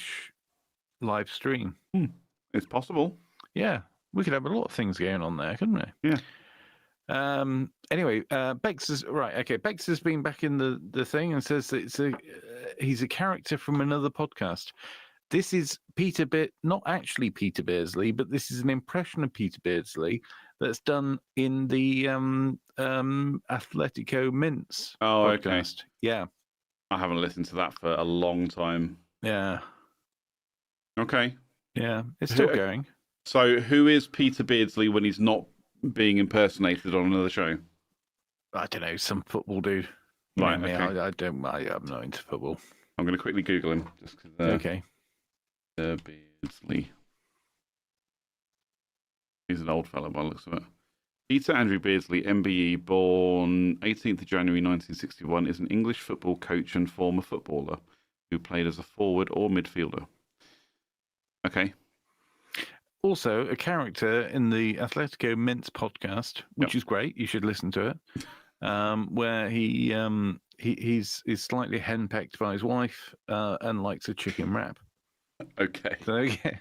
/ live stream. It's possible. Yeah, we could have a lot of things going on there, couldn't we? Yeah. Anyway, Bex is right. Okay, Bex has been back in the thing and says that he's a character from another podcast. This is not actually Peter Beardsley, but this is an impression of Peter Beardsley that's done in the Atletico Mince podcast. Okay. Yeah. I haven't listened to that for a long time. Yeah. Okay. Yeah, it's still going. So who is Peter Beardsley when he's not being impersonated on another show? I don't know, some football dude. Right, okay. I'm not into football. I'm going to quickly Google him. Just okay. Beardsley. He's an old fellow by the looks of it. Peter Andrew Beardsley, MBE, born 18th of January 1961, is an English football coach and former footballer who played as a forward or midfielder. Okay. also a character in the Atletico Mince podcast, which is great. You should listen to it. Where he's slightly henpecked by his wife and likes a chicken wrap. Okay. So yeah.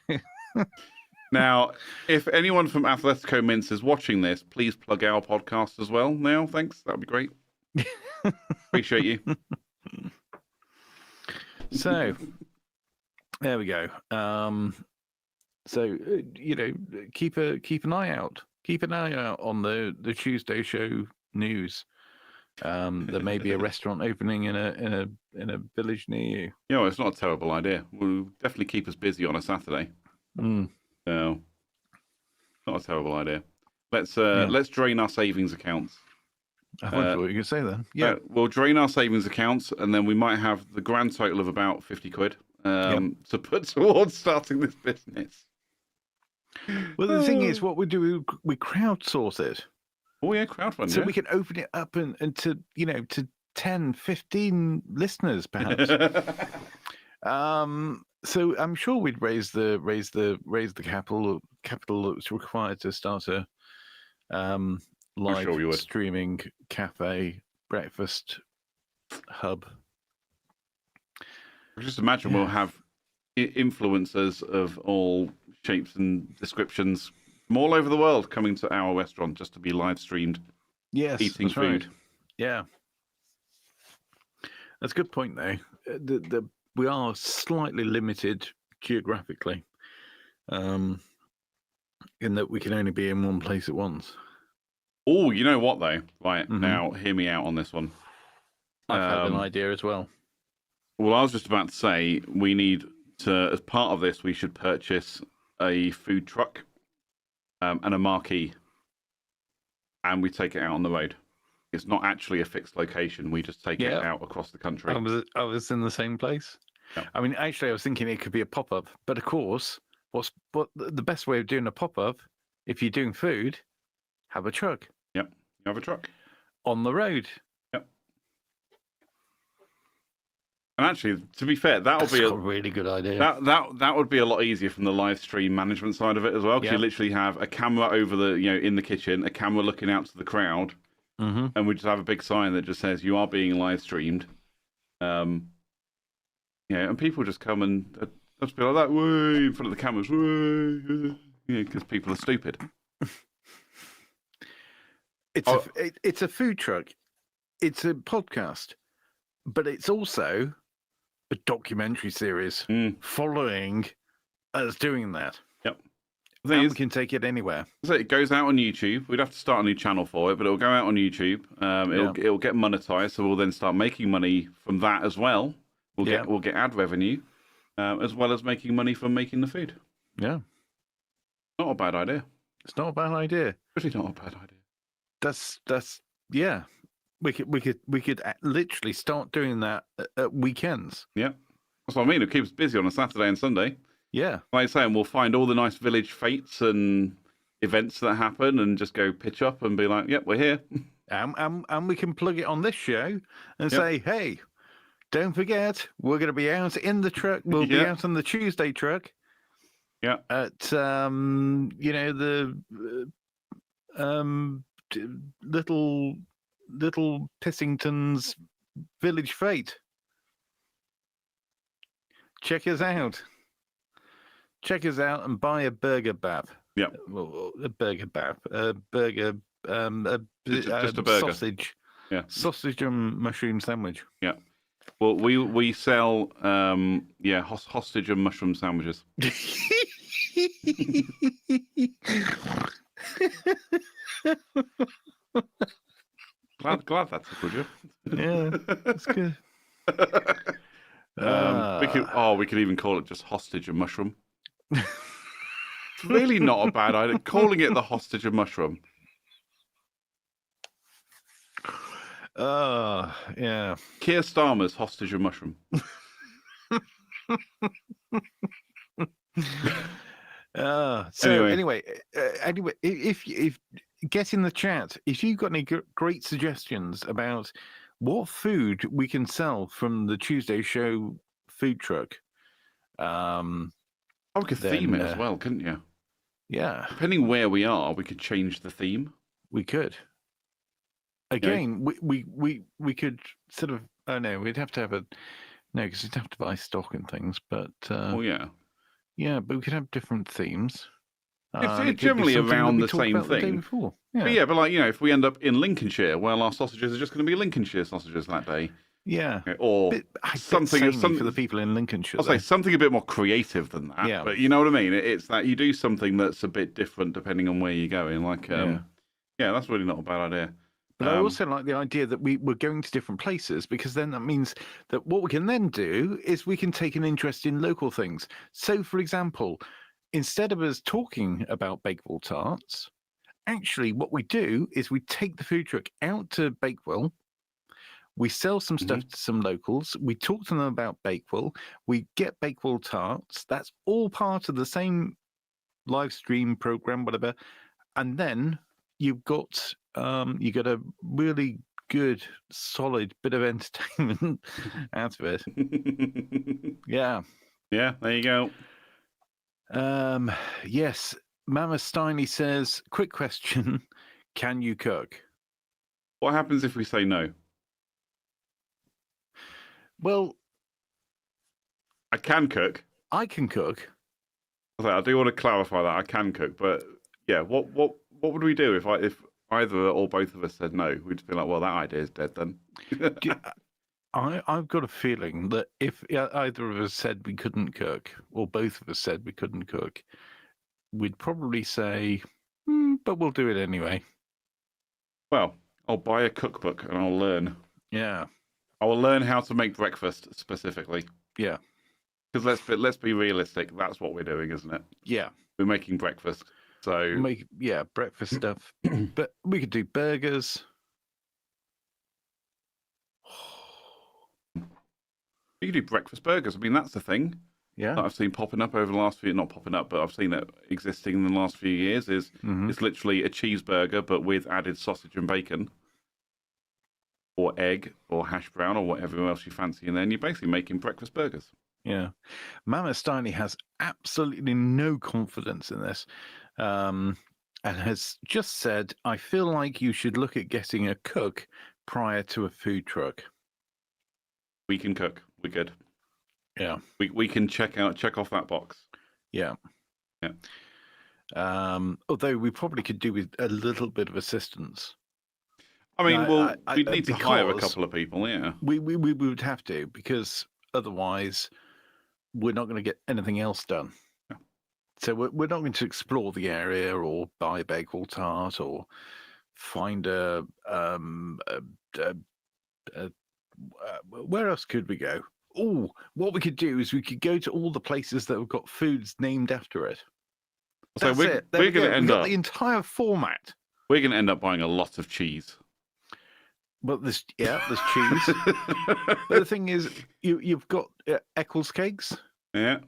Now, if anyone from Atletico Mince is watching this, please plug our podcast as well. Now, thanks. That'd be great. Appreciate you. So there we go. So keep an eye out. Keep an eye out on the Tuesday show news. There may be a restaurant opening in a village near you. You know, it's not a terrible idea. Will definitely keep us busy on a Saturday. So, not a terrible idea. Let's drain our savings accounts. I wonder what you could say then. Yeah, we'll drain our savings accounts, and then we might have the grand total of about 50 quid to put towards starting this business. Well, the thing is, what we do, we crowdsource it. Oh yeah, crowdfunding. So we can open it up and to to 10, 15 listeners perhaps. So I'm sure we'd raise the capital that's required to start a live streaming cafe breakfast hub. Just imagine we'll have influencers of all shapes and descriptions from all over the world coming to our restaurant just to be live streamed. Yes, eating food. Right. Yeah, that's a good point though. We are slightly limited geographically, in that we can only be in one place at once. Oh, you know what though? Right, now hear me out on this one. I've had an idea as well. Well, I was just about to say we need to, as part of this, we should purchase a food truck and a marquee, and we take it out on the road. It's not actually a fixed location. We just take it out across the country. I was in the same place. Yep. I mean, actually, I was thinking it could be a pop-up, but of course, what the best way of doing a pop-up, if you're doing food, have a truck. Yep, you have a truck on the road. Yep. And actually, to be fair, that'll be a really good idea. That would be a lot easier from the live stream management side of it as well, because you literally have a camera over the in the kitchen, a camera looking out to the crowd, and we just have a big sign that just says you are being live streamed. And people just come and just be like that, way in front of the cameras, way, because people are stupid. It's a food truck, it's a podcast, but it's also a documentary series following us doing that. Yep. And we can take it anywhere. So it goes out on YouTube. We'd have to start a new channel for it, but it'll go out on YouTube. It'll get monetized, so we'll then start making money from that as well. We'll get ad revenue, as well as making money from making the food. Yeah. Not a bad idea. It's not a bad idea. Really not a bad idea. That's we could literally start doing that at weekends. Yeah, that's what I mean. It keeps us busy on a Saturday and Sunday. Yeah, like I say, and we'll find all the nice village fetes and events that happen, and just go pitch up and be like, "Yep, we're here." And we can plug it on this show and say, "Hey, don't forget, we're going to be out in the truck. We'll be out on the Tuesday truck." Yeah, at little Pissington's village fete. Check us out and buy a burger bap. Yeah, well, a burger bap, a burger, just a burger sausage. Yeah, sausage and mushroom sandwich. Yeah. Well, we sell hostage and mushroom sandwiches. Glad that's a good job. Yeah, that's good. We could even call it just hostage and mushroom. It's really not a bad idea. Calling it the hostage and mushroom. Yeah. Keir Starmer's hostage and mushroom. Anyway, if get in the chat if you've got any great suggestions about what food we can sell from the Tuesday show food truck. We could theme it as well, couldn't you? Yeah, Depending where we are, we could change the theme. we could. Again, we could sort of. Oh no, we'd have to have a no, because we'd have to buy stock and things. But Oh yeah, yeah, but we could have different themes. it's And it could be generally something that around we the talk same about the day thing. before. But Yeah, but like if we end up in Lincolnshire, well, our sausages are just going to be Lincolnshire sausages that day. yeah. Or Bit something samey for the people in Lincolnshire. I'll say something a bit more creative than that. Yeah. But you know what I mean? It's that you do something that's a bit different depending on where you're going. Like, yeah, that's really not a bad idea. But I also like the idea that we're going to different places, because then that means that what we can then do is we can take an interest in local things. So, for example, instead of us talking about Bakewell tarts, actually what we do is we take the food truck out to Bakewell. We sell some stuff to some locals. We talk to them about Bakewell. We get Bakewell tarts. That's all part of the same live stream program, whatever. And then you've got a really good, solid bit of entertainment out of it. Yeah. Yeah, there you go. Yes. Mama Steiny says, quick question. Can you cook? What happens if we say no? Well, I can cook. I can cook. I do want to clarify that I can cook, but yeah, what would we do if either or both of us said no? We'd be like, well, that idea is dead then. I've got a feeling that if either of us said we couldn't cook, or both of us said we couldn't cook, we'd probably say, but we'll do it anyway. Well, I'll buy a cookbook and I'll learn. Yeah. I will learn how to make breakfast specifically. Yeah. Because let's be realistic. That's what we're doing, isn't it? Yeah. We're making breakfast. So breakfast stuff. But we could do burgers. You could do breakfast burgers. I mean, that's the thing. Yeah. That I've seen popping up over the last few, not popping up, but I've seen it existing in the last few years. It's literally a cheeseburger, but with added sausage and bacon, or egg, or hash brown, or whatever else you fancy, and then you're basically making breakfast burgers. Yeah. Mama Steiny has absolutely no confidence in this, and has just said, I feel like you should look at getting a cook prior to a food truck. We can cook. We're good. Yeah. We can check off that box. Yeah. Yeah. Although we probably could do with a little bit of assistance. I mean, we'd need to hire a couple of people, yeah. We would have to, because otherwise we're not going to get anything else done. Yeah. So we're not going to explore the area or buy a Bakewell tart or find where else could we go? Oh, what we could do is we could go to all the places that have got foods named after it. So we're going to end up the entire format. We're going to end up buying a lot of cheese. Well, there's cheese. But the thing is, you've got Eccles cakes. Yeah.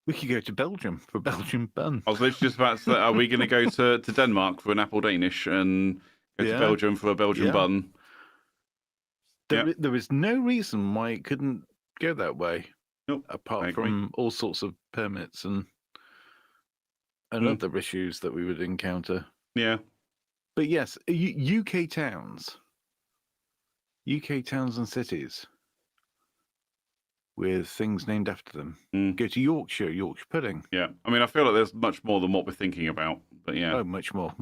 We could go to Belgium for Belgian bun. I was literally just about to say, are we going to go to Denmark for an apple Danish and go to Belgium for a Belgian bun? There is no reason why it couldn't go that way. Nope, apart from all sorts of permits and other issues that we would encounter. Yeah. But yes, UK towns and cities with things named after them. Go to Yorkshire pudding. Yeah. I mean, I feel like there's much more than what we're thinking about, but yeah. Oh, much more.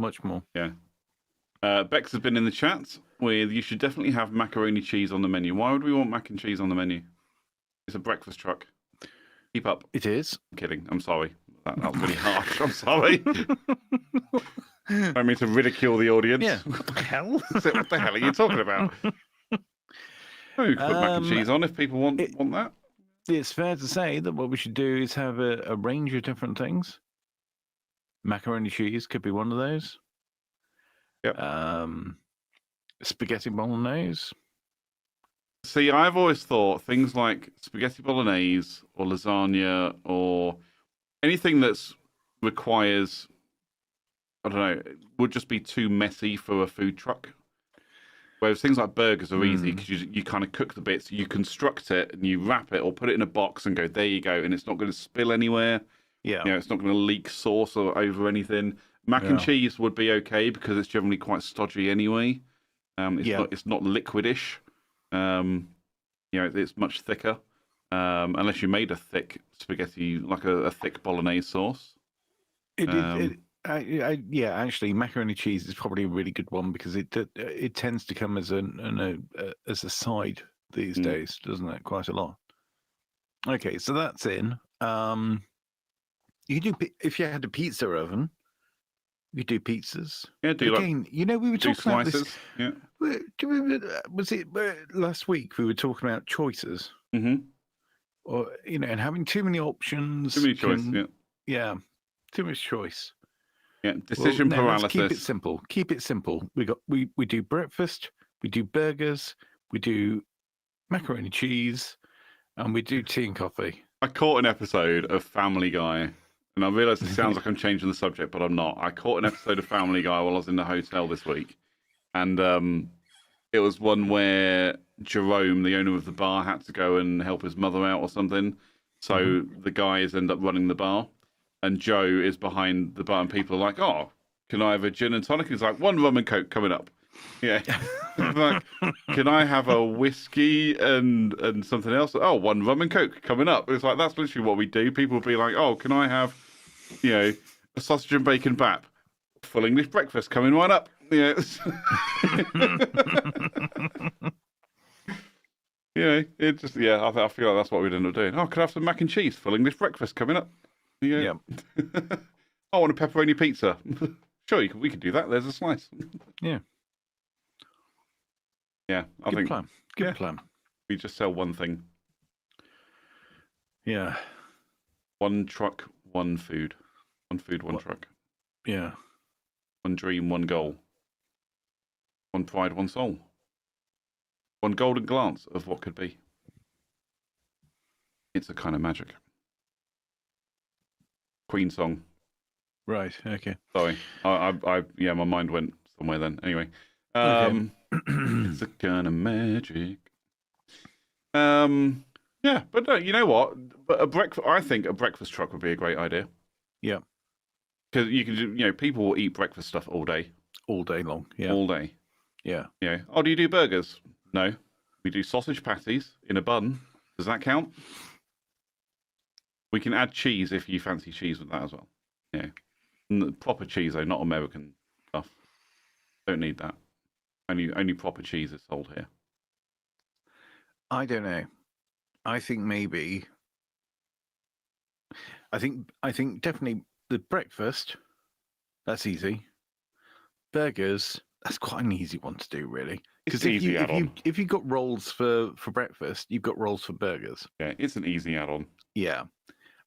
Yeah. Bex has been in the chat with, you should definitely have macaroni cheese on the menu. Why would we want mac and cheese on the menu? It's a breakfast truck. Keep up. It is. I'm kidding. I'm sorry. That was really harsh. I'm sorry. I don't mean to ridicule the audience. Yeah. What the hell? What the hell are you talking about? Oh, you can put mac and cheese on if people want that. It's fair to say that what we should do is have a range of different things. Macaroni cheese could be one of those. Yep. Spaghetti bolognese. See, I've always thought things like spaghetti bolognese or lasagna or anything that's requires, I don't know, would just be too messy for a food truck. Whereas things like burgers are easy because you kind of cook the bits, you construct it, and you wrap it or put it in a box and go, there you go, and it's not going to spill anywhere. Yeah. It's not going to leak sauce or over anything. Mac and cheese would be okay because it's generally quite stodgy anyway. It's not liquidish. It's much thicker. Unless you made a thick spaghetti, like a thick bolognese sauce. Actually, macaroni cheese is probably a really good one because it tends to come as as a side these days, doesn't it? Quite a lot. Okay, so that's in. You do if you had a pizza oven, you do pizzas. Yeah, we were talking about slices. this. Yeah. Was it last week we were talking about choices? Mm-hmm. Or and having too many options. Too many choices. Yeah, too much choice. Yeah, decision paralysis. Let's keep it simple. Keep it simple. We do breakfast, we do burgers, we do macaroni cheese, and we do tea and coffee. I caught an episode of Family Guy, and I realise it sounds like I'm changing the subject, but I'm not. I caught an episode of Family Guy while I was in the hotel this week, and it was one where Jerome, the owner of the bar, had to go and help his mother out or something. So the guys end up running the bar. And Joe is behind the bar, and people are like, "Oh, can I have a gin and tonic?" He's like, "1 rum and coke coming up." Yeah. Like, can I have a whiskey and something else? Oh, 1 rum and coke coming up. It's like that's literally what we do. People will be like, "Oh, can I have, a sausage and bacon bap, full English breakfast coming right up?" Yeah. It just I feel like that's what we'd end up doing. Oh, could I have some mac and cheese, full English breakfast coming up? Yeah. I want a pepperoni pizza. Sure, we could do that. There's a slice. Yeah. Yeah, I Good think. plan. Good plan. We just sell one thing. Yeah. 1 truck, 1 food. 1 food, 1 truck. Yeah. 1 dream, 1 goal. 1 pride, 1 soul. 1 golden glance of what could be. It's a kind of magic. Queen song. Right. Okay. Sorry. My mind went somewhere then. Anyway. It's a kind of magic. Yeah, but no, you know what? But I think a breakfast truck would be a great idea. Yeah. Because you can do, people will eat breakfast stuff all day. All day long. Yeah. All day. Yeah. Yeah. Oh, do you do burgers? No. We do sausage patties in a bun. Does that count? We can add cheese if you fancy cheese with that as well. Yeah. Proper cheese, though, not American stuff. Don't need that. Only proper cheese is sold here. I don't know. I think maybe. I think definitely the breakfast. That's easy. Burgers. That's quite an easy one to do, really. Because if you've got rolls for breakfast, you've got rolls for burgers. Yeah, it's an easy add-on. Yeah.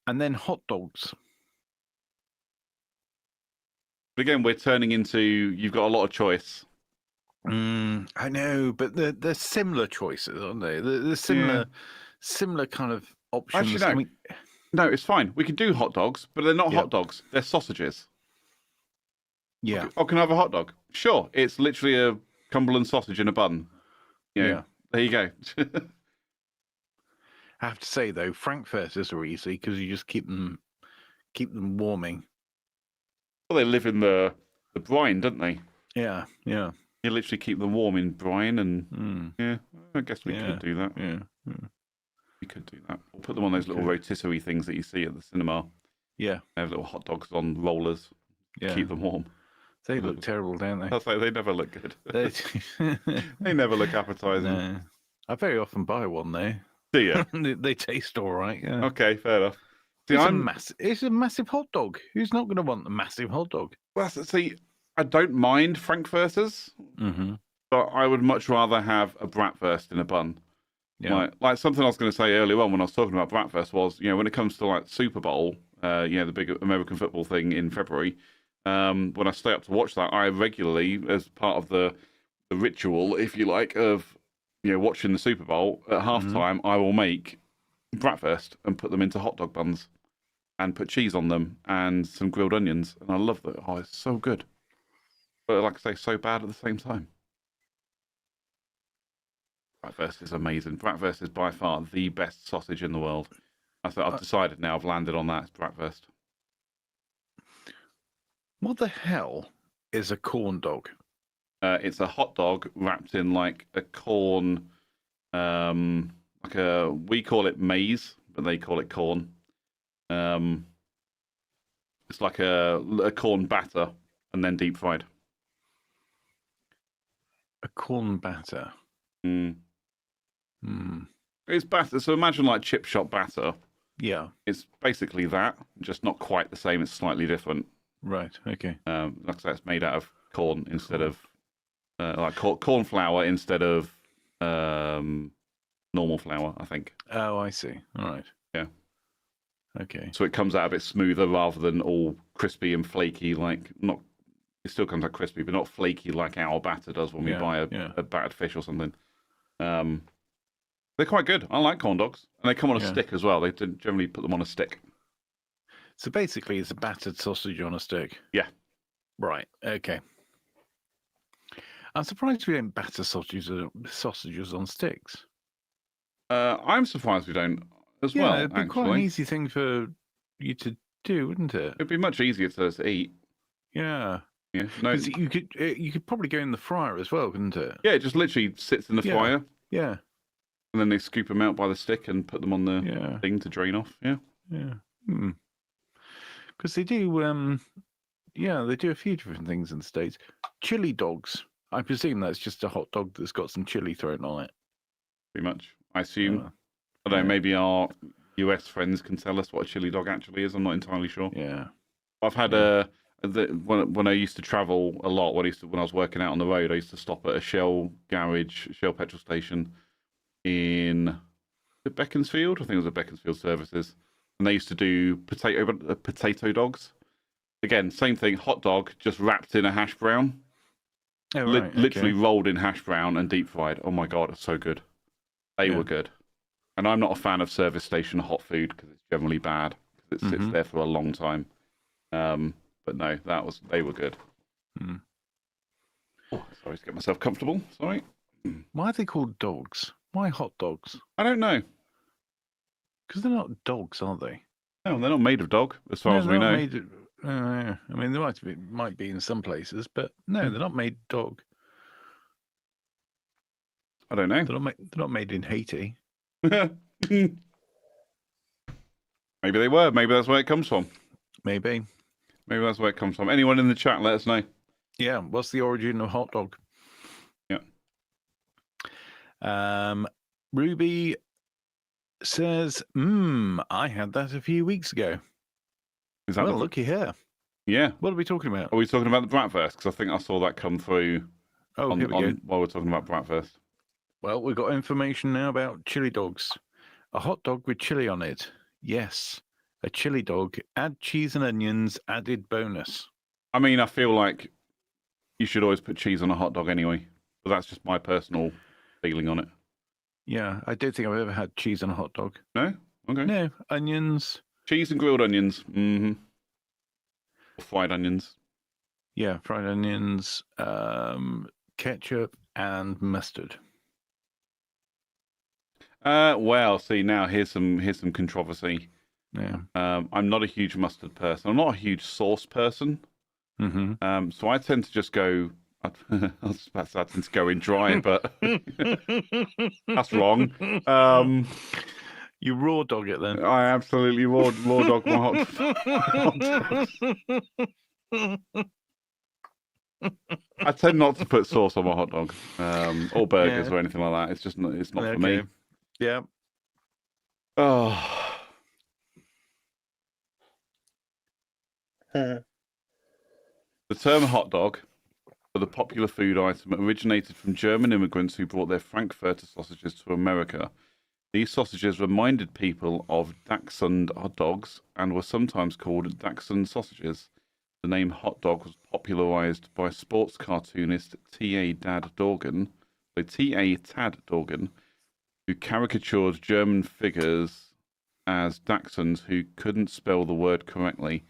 And then hot dogs. But again, we're turning into you've got a lot of choice. I know, but they're similar choices, aren't they? They're similar kind of options. Actually, no, it's fine. We can do hot dogs, but they're not hot dogs. They're sausages. Yeah. Oh, can I have a hot dog? Sure. It's literally a Cumberland sausage in a bun. Yeah. There you go. I have to say though, frankfurters are easy because you just keep them warming. Well, they live in the brine, don't they? Yeah, yeah. You literally keep them warm in brine, and I guess we could do that. Yeah, we could do that. We'll put them on those little rotisserie things that you see at the cinema. Yeah, they have little hot dogs on rollers. Yeah, keep them warm. They look terrible, don't they? That's like they never look good. They never look appetizing. No. I very often buy one though. Do you? They taste all right. Yeah. Okay, fair enough. See, it's a massive hot dog. Who's not going to want a massive hot dog? Well, see, I don't mind frankfurters, but I would much rather have a bratwurst in a bun. Yeah. Like something I was going to say earlier on when I was talking about bratwurst was, when it comes to like Super Bowl, the big American football thing in February, when I stay up to watch that, I regularly, as part of the ritual, if you like, of watching the Super Bowl at halftime, I will make bratwurst and put them into hot dog buns and put cheese on them and some grilled onions, and I love that. Oh, it's so good, but like I say, so bad at the same time. Bratwurst is amazing. Bratwurst is by far the best sausage in the world. I've decided now. I've landed on that. It's bratwurst. What the hell is a corn dog? It's a hot dog wrapped in like a corn, we call it maize, but they call it corn. It's like a corn batter and then deep fried. A corn batter. Mm. Hmm. It's batter. So imagine like chip shop batter. Yeah. It's basically that, just not quite the same. It's slightly different. Right. Okay. Like I say, it's made out of corn instead of like corn flour instead of normal flour, I think. Oh, I see. All right. Yeah. Okay. So it comes out a bit smoother rather than all crispy and flaky. Like not, it still comes out crispy, but not flaky like our batter does when we buy a battered fish or something. They're quite good. I like corn dogs, and they come on a stick as well. They generally put them on a stick. So basically, it's a battered sausage on a stick. Yeah. Right. Okay. I'm surprised we don't batter sausages on sticks. I'm surprised we don't as well. It'd be quite an easy thing for you to do, wouldn't it? It'd be much easier to eat. Yeah. Yeah. No. You could probably go in the fryer as well, couldn't it? Yeah, it just literally sits in the fryer. Yeah. And then they scoop them out by the stick and put them on the thing to drain off. Yeah. Yeah. Because they do. They do a few different things in the States. Chili dogs. I presume that's just a hot dog that's got some chili thrown on it. Pretty much. I assume. I don't know, maybe our US friends can tell us what a chili dog actually is. I'm not entirely sure. Yeah. I've had when I used to travel a lot, when I was working out on the road, I used to stop at a Shell garage, Shell petrol station in Beaconsfield. I think it was a Beaconsfield Services. And they used to do potato dogs. Again, same thing, hot dog, just wrapped in a hash brown. Oh, right. Literally rolled in hash brown and deep fried. Oh my God, it's so good. They were good. And I'm not a fan of service station hot food because it's generally bad. Because it sits there for a long time. But no, they were good. Mm. Oh, sorry to get myself comfortable. Sorry. Why are they called dogs? Why hot dogs? I don't know. Because they're not dogs, are they? No, they're not made of dog, as far as we know. I mean, they might be in some places, but no, they're not made dog. I don't know. They're not made in Haiti. Maybe they were. Maybe that's where it comes from. Maybe that's where it comes from. Anyone in the chat, let us know. Yeah. What's the origin of hot dog? Yeah. Ruby says, I had that a few weeks ago. Is that looky here. Yeah. What are we talking about? Are we talking about the bratwurst? Because I think I saw that come through here we go. while we're talking about bratwurst. Well, we've got information now about chili dogs. A hot dog with chili on it. Yes. A chili dog. Add cheese and onions. Added bonus. I mean, I feel like you should always put cheese on a hot dog anyway. But that's just my personal feeling on it. Yeah, I don't think I've ever had cheese on a hot dog. No? Okay. No, onions. Cheese and grilled onions. Mm-hmm. Or fried onions. Yeah, fried onions, ketchup, and mustard. Well, see now here's some controversy. Yeah. I'm not a huge mustard person. I'm not a huge sauce person. Mm-hmm. So I tend to just go. I was about to say I tend to go in dry, but that's wrong. You raw dog it then. I absolutely raw dog my hot dogs. I tend not to put sauce on my hot dog, or burgers or anything like that. It's just not. It's not for me. Yeah. Oh. The term hot dog for the popular food item originated from German immigrants who brought their Frankfurter sausages to America. These sausages reminded people of Dachshund hot dogs and were sometimes called Dachshund sausages. The name hot dog was popularized by sports cartoonist T.A. Tad Dorgan, who caricatured German figures as Dachshunds who couldn't spell the word correctly.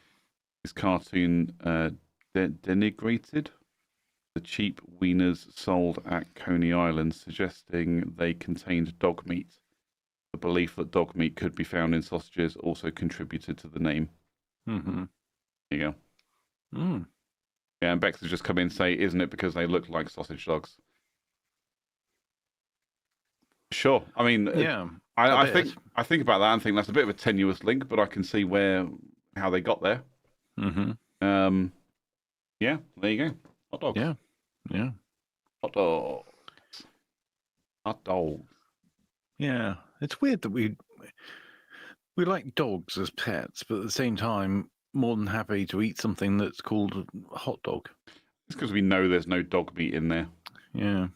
His cartoon denigrated the cheap wieners sold at Coney Island, suggesting they contained dog meat. The belief that dog meat could be found in sausages also contributed to the name. Mm-hmm. There you go. Mm. Yeah, and Bex has just come in and say, isn't it because they look like sausage dogs? Sure. I mean, Yeah. I think about that and think that's a bit of a tenuous link, but I can see how they got there. Mm-hmm. Yeah, there you go. Hot dogs. Yeah. Yeah. Hot dogs. Hot dogs. Yeah. It's weird that we like dogs as pets, but at the same time, more than happy to eat something that's called a hot dog. It's because we know there's no dog meat in there. Yeah.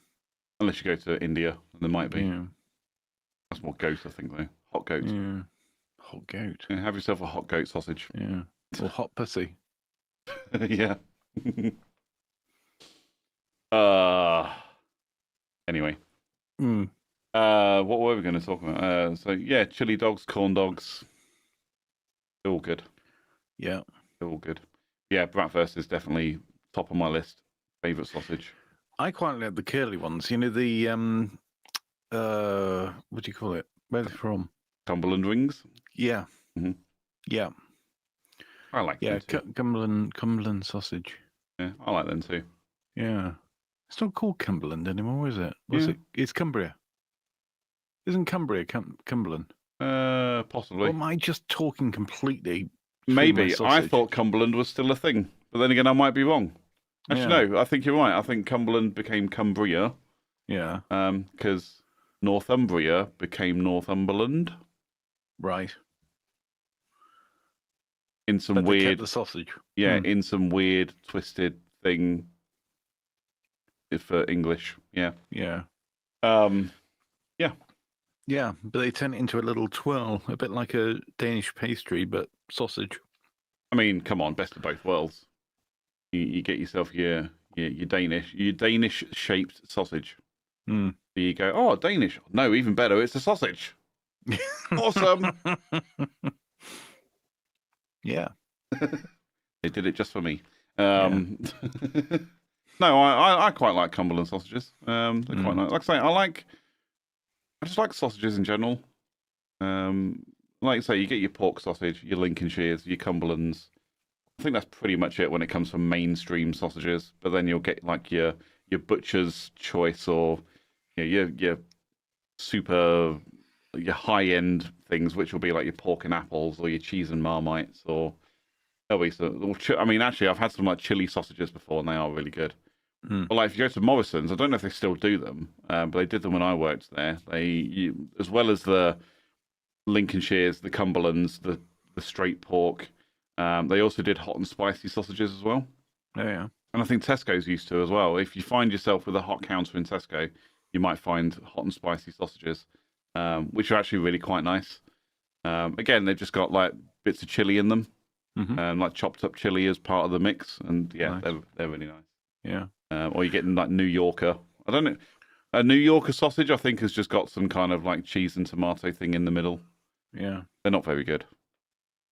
Unless you go to India, and there might be. Yeah. That's more goat, I think, though. Hot goat. Yeah. Hot goat. Yeah, have yourself a hot goat sausage. Yeah. Or hot pussy. Yeah. Anyway. Mm. What were we going to talk about? So yeah, chili dogs, corn dogs. They're all good. Yeah. They're all good. Yeah, bratwurst is definitely top of my list. Favorite sausage. I quite like the curly ones. You know, the what do you call it? Where are they from? Cumberland rings. Yeah. Mhm. Yeah. I like them too. Cumberland sausage. Yeah, I like them too. Yeah. It's not called Cumberland anymore, is it? What's it? It's Cumbria. Isn't Cumbria Cumberland? Possibly. Or am I just talking completely? Maybe. I thought Cumberland was still a thing, but then again, I might be wrong. Actually, no. I think you're right. I think Cumberland became Cumbria. Yeah. Because Northumbria became Northumberland. Right. In some But they kept weird, the sausage. yeah, in some weird twisted thing for English. Yeah. Yeah. Yeah. Yeah, but they turn it into a little twirl, a bit like a Danish pastry, but sausage. I mean, come on, best of both worlds. You get yourself your Danish shaped sausage. Mm. You go, oh, Danish. No, even better, it's a sausage. Awesome. Yeah. They did it just for me. No, I quite like Cumberland sausages. They're quite nice. Like I say, I just like sausages in general. Like I say, you get your pork sausage, your Lincolnshires, your Cumberlands. I think that's pretty much it when it comes from mainstream sausages. But then you'll get like your butcher's choice or your super your high end things, which will be like your pork and apples or your cheese and marmites or there'll be some. I mean, actually, I've had some like chili sausages before, and they are really good. But like if you go to Morrison's, I don't know if they still do them, but they did them when I worked there. As well as the Lincolnshires, the Cumberlands, the straight pork, they also did hot and spicy sausages as well. Oh, yeah. And I think Tesco's used to as well. If you find yourself with a hot counter in Tesco, you might find hot and spicy sausages, which are actually really quite nice. Again, they've just got like bits of chili in them, like chopped up chili as part of the mix, and yeah, nice. They're really nice. Yeah. Or you're getting like New Yorker. I don't know. A New Yorker sausage, I think, has just got some kind of like cheese and tomato thing in the middle. Yeah. They're not very good.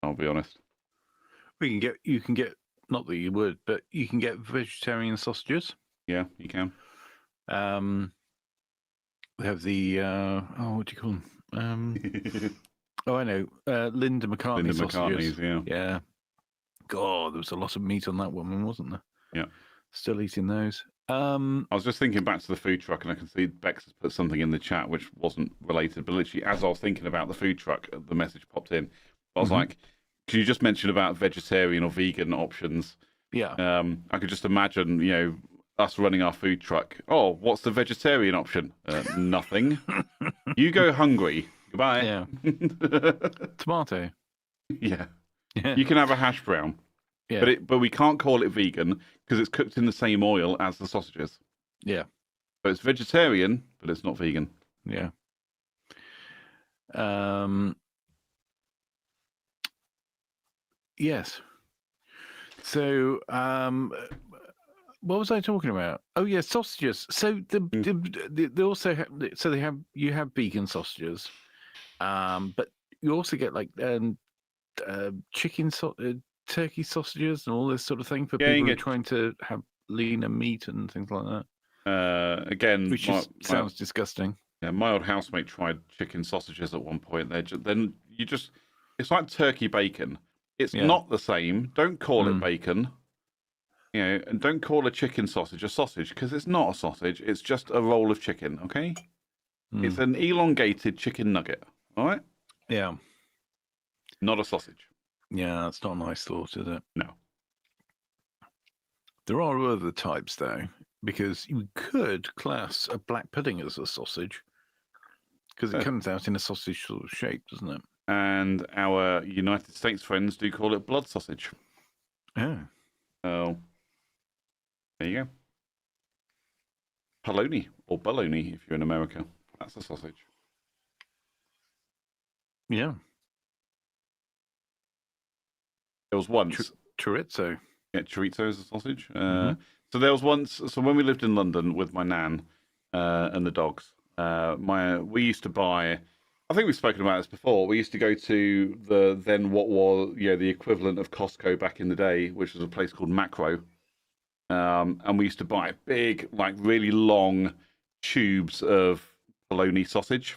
I'll be honest. You can get, not that you would, but you can get vegetarian sausages. Yeah, you can. We have the, what do you call them? Oh, I know. Linda McCartney sausages. McCartney's, yeah. Yeah. God, there was a lot of meat on that woman, wasn't there? Yeah. Still eating those. I was just thinking back to the food truck, and I can see Bex has put something in the chat which wasn't related, but literally as I was thinking about the food truck, the message popped in. I was like, can you just mention about vegetarian or vegan options? Yeah. I could just imagine, us running our food truck. Oh, what's the vegetarian option? Nothing. You go hungry. Goodbye. Yeah. Tomato. Yeah. You can have a hash brown. Yeah. But we can't call it vegan because it's cooked in the same oil as the sausages. Yeah. So it's vegetarian, but it's not vegan. Yeah. Yes. So, what was I talking about? Oh, yeah, sausages. So they also have, you have vegan sausages, but you also get like chicken turkey sausages and all this sort of thing for people who are trying to have leaner meat and things like that. Again, Which sounds disgusting. Yeah, my old housemate tried chicken sausages at one point. It's like turkey bacon. It's not the same. Don't call it bacon. And don't call a chicken sausage a sausage because it's not a sausage. It's just a roll of chicken. Okay, it's an elongated chicken nugget. All right. Yeah. Not a sausage. Yeah, that's not a nice thought, is it? No. There are other types though, because you could class a black pudding as a sausage. Because it comes out in a sausage sort of shape, doesn't it? And our United States friends do call it blood sausage. Oh. Oh. There you go. Polony or bologna if you're in America. That's a sausage. Yeah. There was once... Chorizo. Yeah, chorizo is a sausage. So there was once... So when we lived in London with my nan and the dogs, we used to buy... I think we've spoken about this before. We used to go to what was the equivalent of Costco back in the day, which was a place called Macro. And we used to buy big, like really long tubes of bologna sausage.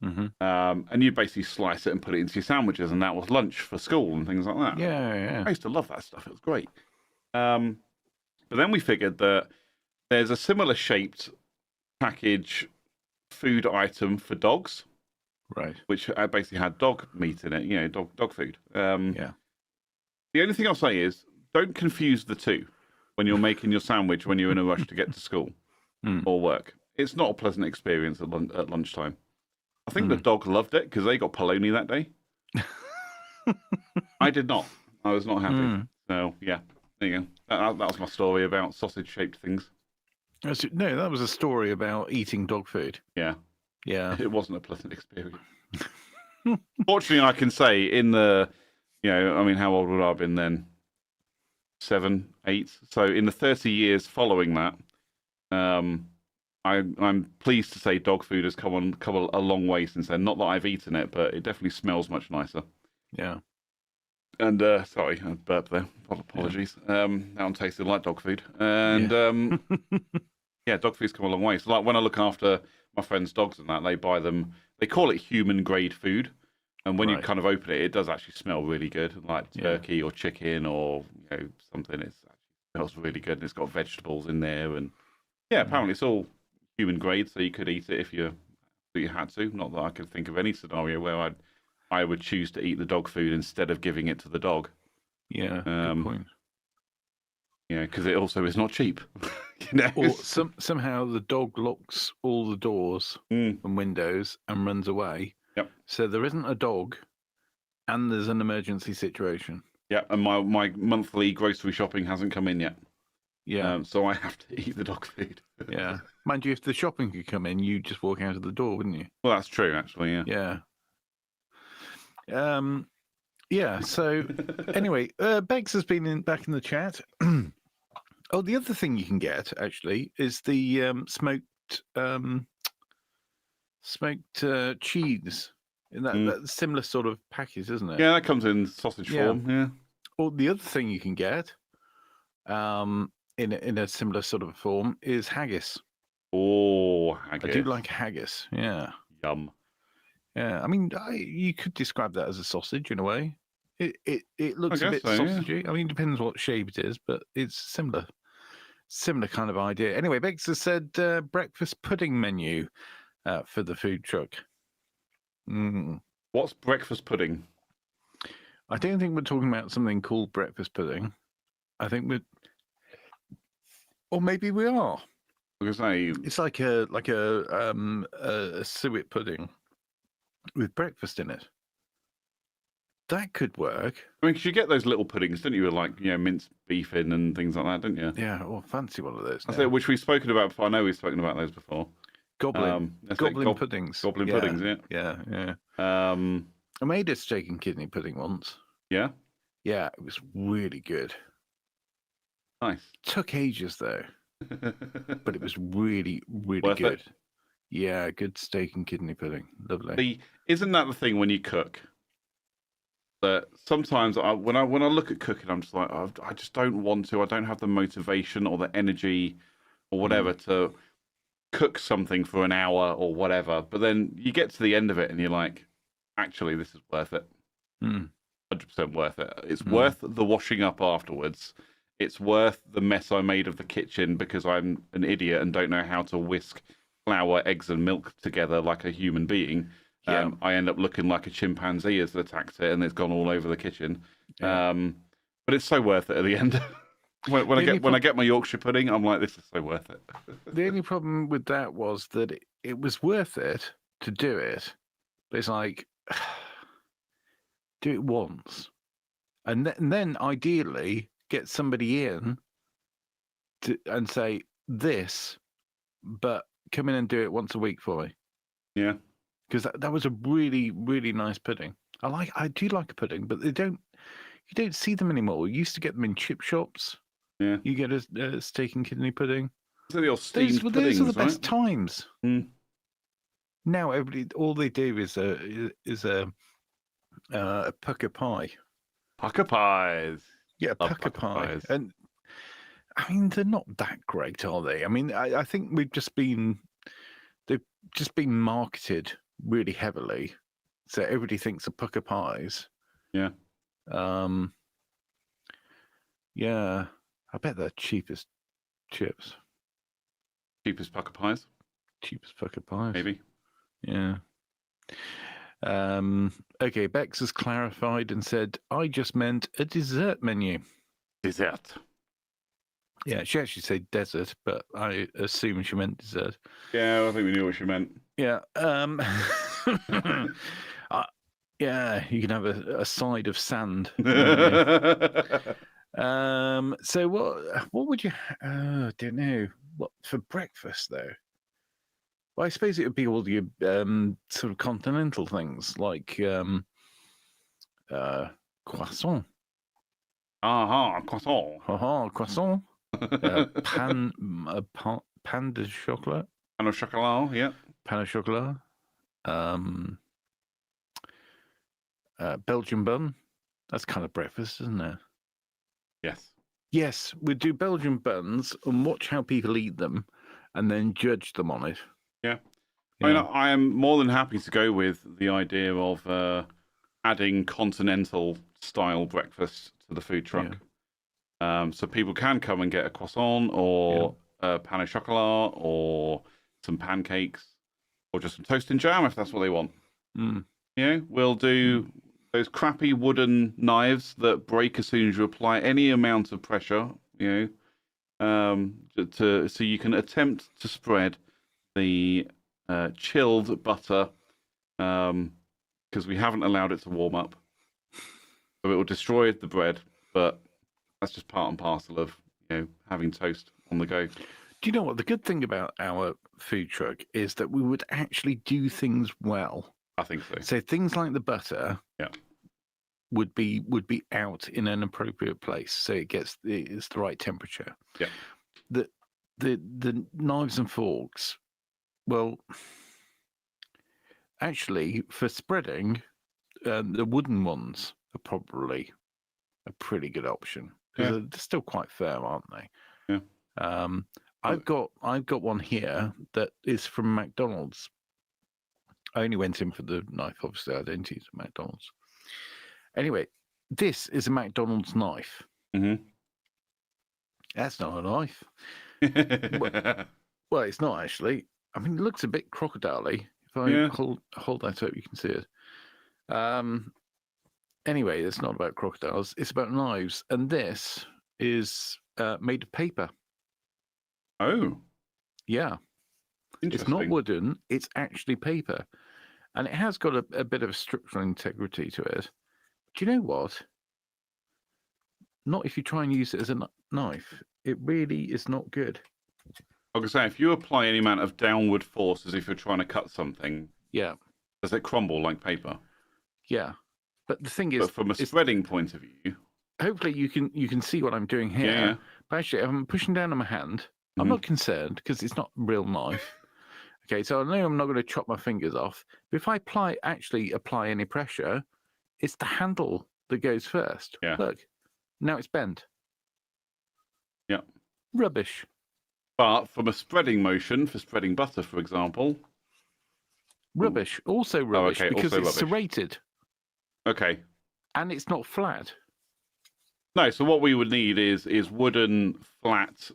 And you'd basically slice it and put it into your sandwiches, and that was lunch for school and things like that. Yeah. I used to love that stuff. It was great. But then we figured that there's a similar shaped package food item for dogs. Right. Which basically had dog meat in it, dog food. Yeah. The only thing I'll say is don't confuse the two when you're making your sandwich when you're in a rush to get to school or work. It's not a pleasant experience at lunchtime. I think the dog loved it because they got polony that day. I did not. I was not happy. So, yeah, there you go. That was my story about sausage-shaped things. No, that was a story about eating dog food. Yeah. Yeah. It wasn't a pleasant experience. Fortunately, I can say in the, how old would I have been then? 7, 8. So in the 30 years following that, I'm pleased to say dog food has come a long way since then. Not that I've eaten it, but it definitely smells much nicer. Yeah. And sorry, I burped there. Apologies. That one tasted like dog food. And yeah, dog food's come a long way. So like when I look after my friends' dogs and that, they buy them. They call it human grade food, and when you kind of open it, it does actually smell really good, like turkey or chicken or something. It smells really good, and it's got vegetables in there, and apparently it's all human grade, so you could eat it if you had to. Not that I could think of any scenario where I would choose to eat the dog food instead of giving it to the dog. Yeah, good point. Yeah, because it also is not cheap. Or somehow the dog locks all the doors and windows and runs away. Yep. So there isn't a dog, and there's an emergency situation. Yeah, and my monthly grocery shopping hasn't come in yet. Yeah. So I have to eat the dog food. Yeah. Mind you, if the shopping could come in, you'd just walk out of the door, wouldn't you? Well, that's true, actually. Yeah. Yeah. Yeah. So anyway, Bex has been back in the chat. Oh, the other thing you can get actually is the smoked cheese in that similar sort of package, isn't it? Yeah, that comes in sausage form. Yeah. Or the other thing you can get, in a similar sort of form, is haggis. Oh, haggis! I do like haggis. Yeah. Yum. Yeah, I mean, you could describe that as a sausage in a way. It looks a bit sausagey. Yeah. I mean, it depends what shape it is, but it's similar kind of idea. Anyway, Bex has said breakfast pudding menu for the food truck. What's breakfast pudding? I don't think we're talking about something called breakfast pudding. I think or maybe we are. Because it's like a suet pudding with breakfast in it. That could work. I mean, because you get those little puddings, don't you, with like minced beef in and things like that, don't you? Yeah, fancy one of those. That's it, which we've spoken about before. I know we've spoken about those before. Goblin puddings. Goblin puddings, yeah. Yeah. I made a steak and kidney pudding once. Yeah? Yeah, it was really good. Nice. Took ages though, but it was really, really Worth good. It? Yeah, good steak and kidney pudding. Lovely. Isn't that the thing when you cook? that sometimes when I look at cooking, I'm just like, I just don't want to. I don't have the motivation or the energy or whatever to cook something for an hour or whatever. But then you get to the end of it and you're like, actually, this is worth it. 100% worth it. It's worth the washing up afterwards. It's worth the mess I made of the kitchen because I'm an idiot and don't know how to whisk flour, eggs, and milk together like a human being. Yeah. I end up looking like a chimpanzee as attacked it, and it's gone all over the kitchen. Yeah. But it's so worth it at the end. when I get my Yorkshire pudding, I'm like, this is so worth it. The only problem with that was that it was worth it to do it, but it's like do it once, and then ideally get somebody in and say this, but come in and do it once a week for me. Yeah. Because that was a really, really nice pudding. I do like a pudding, but you don't see them anymore. You used to get them in chip shops. Yeah. You get a steak and kidney pudding. So the old steamed Those are the puddings, best right? times. Mm. Now all they do is a pucker pie. Pucker pies. Yeah, Love pucker pucker pie. pies. And I mean, they're not that great, are they? I mean, I think they've just been marketed really heavily, so everybody thinks of pucker pies. Yeah. Yeah, I bet they're cheapest chips. Cheapest pucker pies, Cheapest pucker pies. maybe. Yeah. Okay, Bex has clarified and said, I just meant a dessert menu. Dessert. Yeah, she actually said desert, but I assume she meant dessert. Yeah, I think we knew what she meant. Yeah. Yeah, you can have a side of sand. So what would you? I don't know. What for breakfast though? Well, I suppose it would be all your sort of continental things like croissant. Croissant. Croissant. Pan de chocolat. Pan au chocolat, yeah. Pan au chocolat. Belgian bun. That's kind of breakfast, isn't it? Yes. Yes, we'd do Belgian buns and watch how people eat them and then judge them on it. Yeah. Yeah. I mean, I am more than happy to go with the idea of adding continental style breakfast to the food truck. Yeah. So people can come and get a croissant or a pan au chocolat or some pancakes or just some toast and jam if that's what they want. Mm. You know, we'll do those crappy wooden knives that break as soon as you apply any amount of pressure, you know, so you can attempt to spread the chilled butter because we haven't allowed it to warm up. So it will destroy the bread, but that's just part and parcel of, you know, having toast on the go. Do you know what? The good thing about our food truck is that we would actually do things well. I think so. So things like the butter, yeah, would be out in an appropriate place, so it's the right temperature. Yeah. The knives and forks, well, actually, for spreading, the wooden ones are probably a pretty good option because they're still quite firm, aren't they? Yeah. I've got one here that is from McDonald's. I only went in for the knife, obviously. I don't use a McDonald's. Anyway, this is a McDonald's knife. Mm-hmm. That's not a knife. Well, it's not actually. I mean, it looks a bit crocodile-y. If I hold that up, you can see it. Anyway, it's not about crocodiles. It's about knives. And this is made of paper. Oh. Yeah. It's not wooden. It's actually paper. And it has got a bit of structural integrity to it. Do you know what? Not if you try and use it as a knife. It really is not good. I was going to say, if you apply any amount of downward force as if you're trying to cut something, does it crumble like paper? Yeah. But the thing is... But from a spreading point of view... Hopefully you can see what I'm doing here. Yeah. But actually, I'm pushing down on my hand. Mm-hmm. I'm not concerned because it's not a real knife. Okay, so I know I'm not going to chop my fingers off. But if I apply any pressure, It's the handle that goes first. Yeah. Look, now it's bent. Yeah. Rubbish. But from a spreading motion for spreading butter, for example. Rubbish. Also rubbish okay, because also it's rubbish. serrated Okay. and it's not flat. No, so what we would need is wooden flat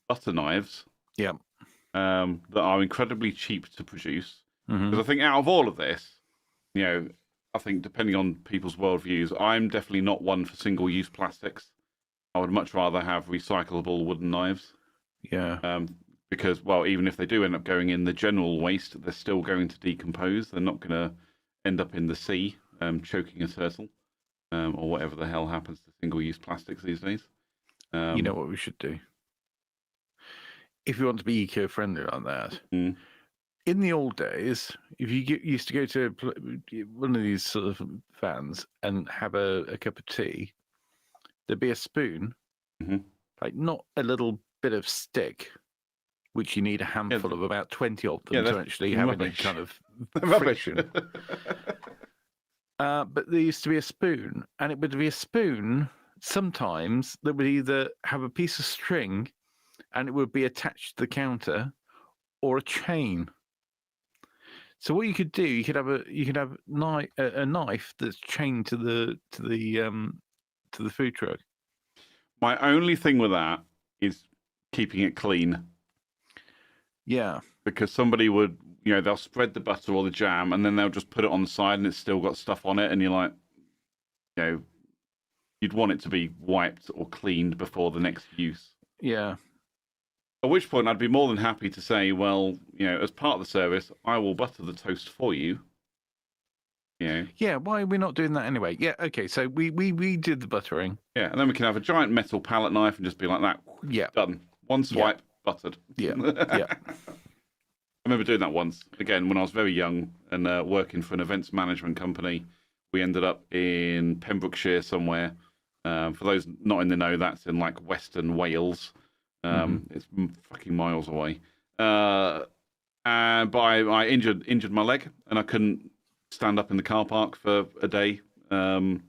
butter knives. Yeah. That are incredibly cheap to produce. Mhm. Because I think out of all of this, you know, I think depending on people's worldviews, I'm definitely not one for single-use plastics. I would much rather have recyclable wooden knives. Yeah. Because, well, even if they do end up going in the general waste, they're still going to decompose. They're not going to end up in the sea, choking a turtle, or whatever the hell happens to single-use plastics these days. You know what we should do? If you want to be eco-friendly like that, Mm. in the old days, if you used to go to one of these sort of vans and have a cup of tea, there'd be a spoon, Mhm. like not a little bit of stick, which you need a handful of about 20 of them to actually have any rubbish. kind of Rubbish. friction. But there used to be a spoon, and it would be a spoon sometimes that would either have a piece of string and it would be attached to the counter, or a chain. So what you could do, you could have a knife that's chained to the food truck. My only thing with that is keeping it clean. Yeah. Because somebody would, you know, they'll spread the butter or the jam and then they'll just put it on the side and it's still got stuff on it. And you're like, you know, you'd want it to be wiped or cleaned before the next use. Yeah. At which point I'd be more than happy to say, well, you know, as part of the service, I will butter the toast for you. You know? Yeah, why are we not doing that anyway? Yeah, okay, so we did the buttering. Yeah, and then we can have a giant metal palette knife and just be like that. Yeah. Done. One swipe, buttered. Yeah, yeah. I remember doing that once, again, when I was very young and working for an events management company. We ended up in Pembrokeshire somewhere. For those not in the know, that's in like Western Wales. It's fucking miles away. But I injured my leg and I couldn't stand up in the car park for a day, a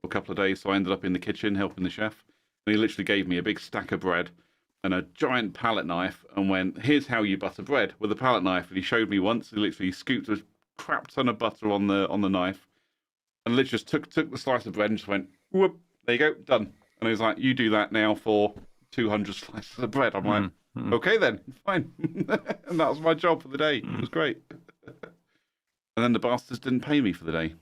couple of days. So I ended up in the kitchen helping the chef. And he literally gave me a big stack of bread and a giant palette knife and went, "Here's how you butter bread with a palette knife." And he showed me once. He literally scooped a crap ton of butter on the knife and literally just took the slice of bread and just went, "Whoop, there you go, done." And he was like, "You do that now for 200 slices of bread." I'm like, okay then, fine. And that was my job for the day. It was great. And then the bastards didn't pay me for the day.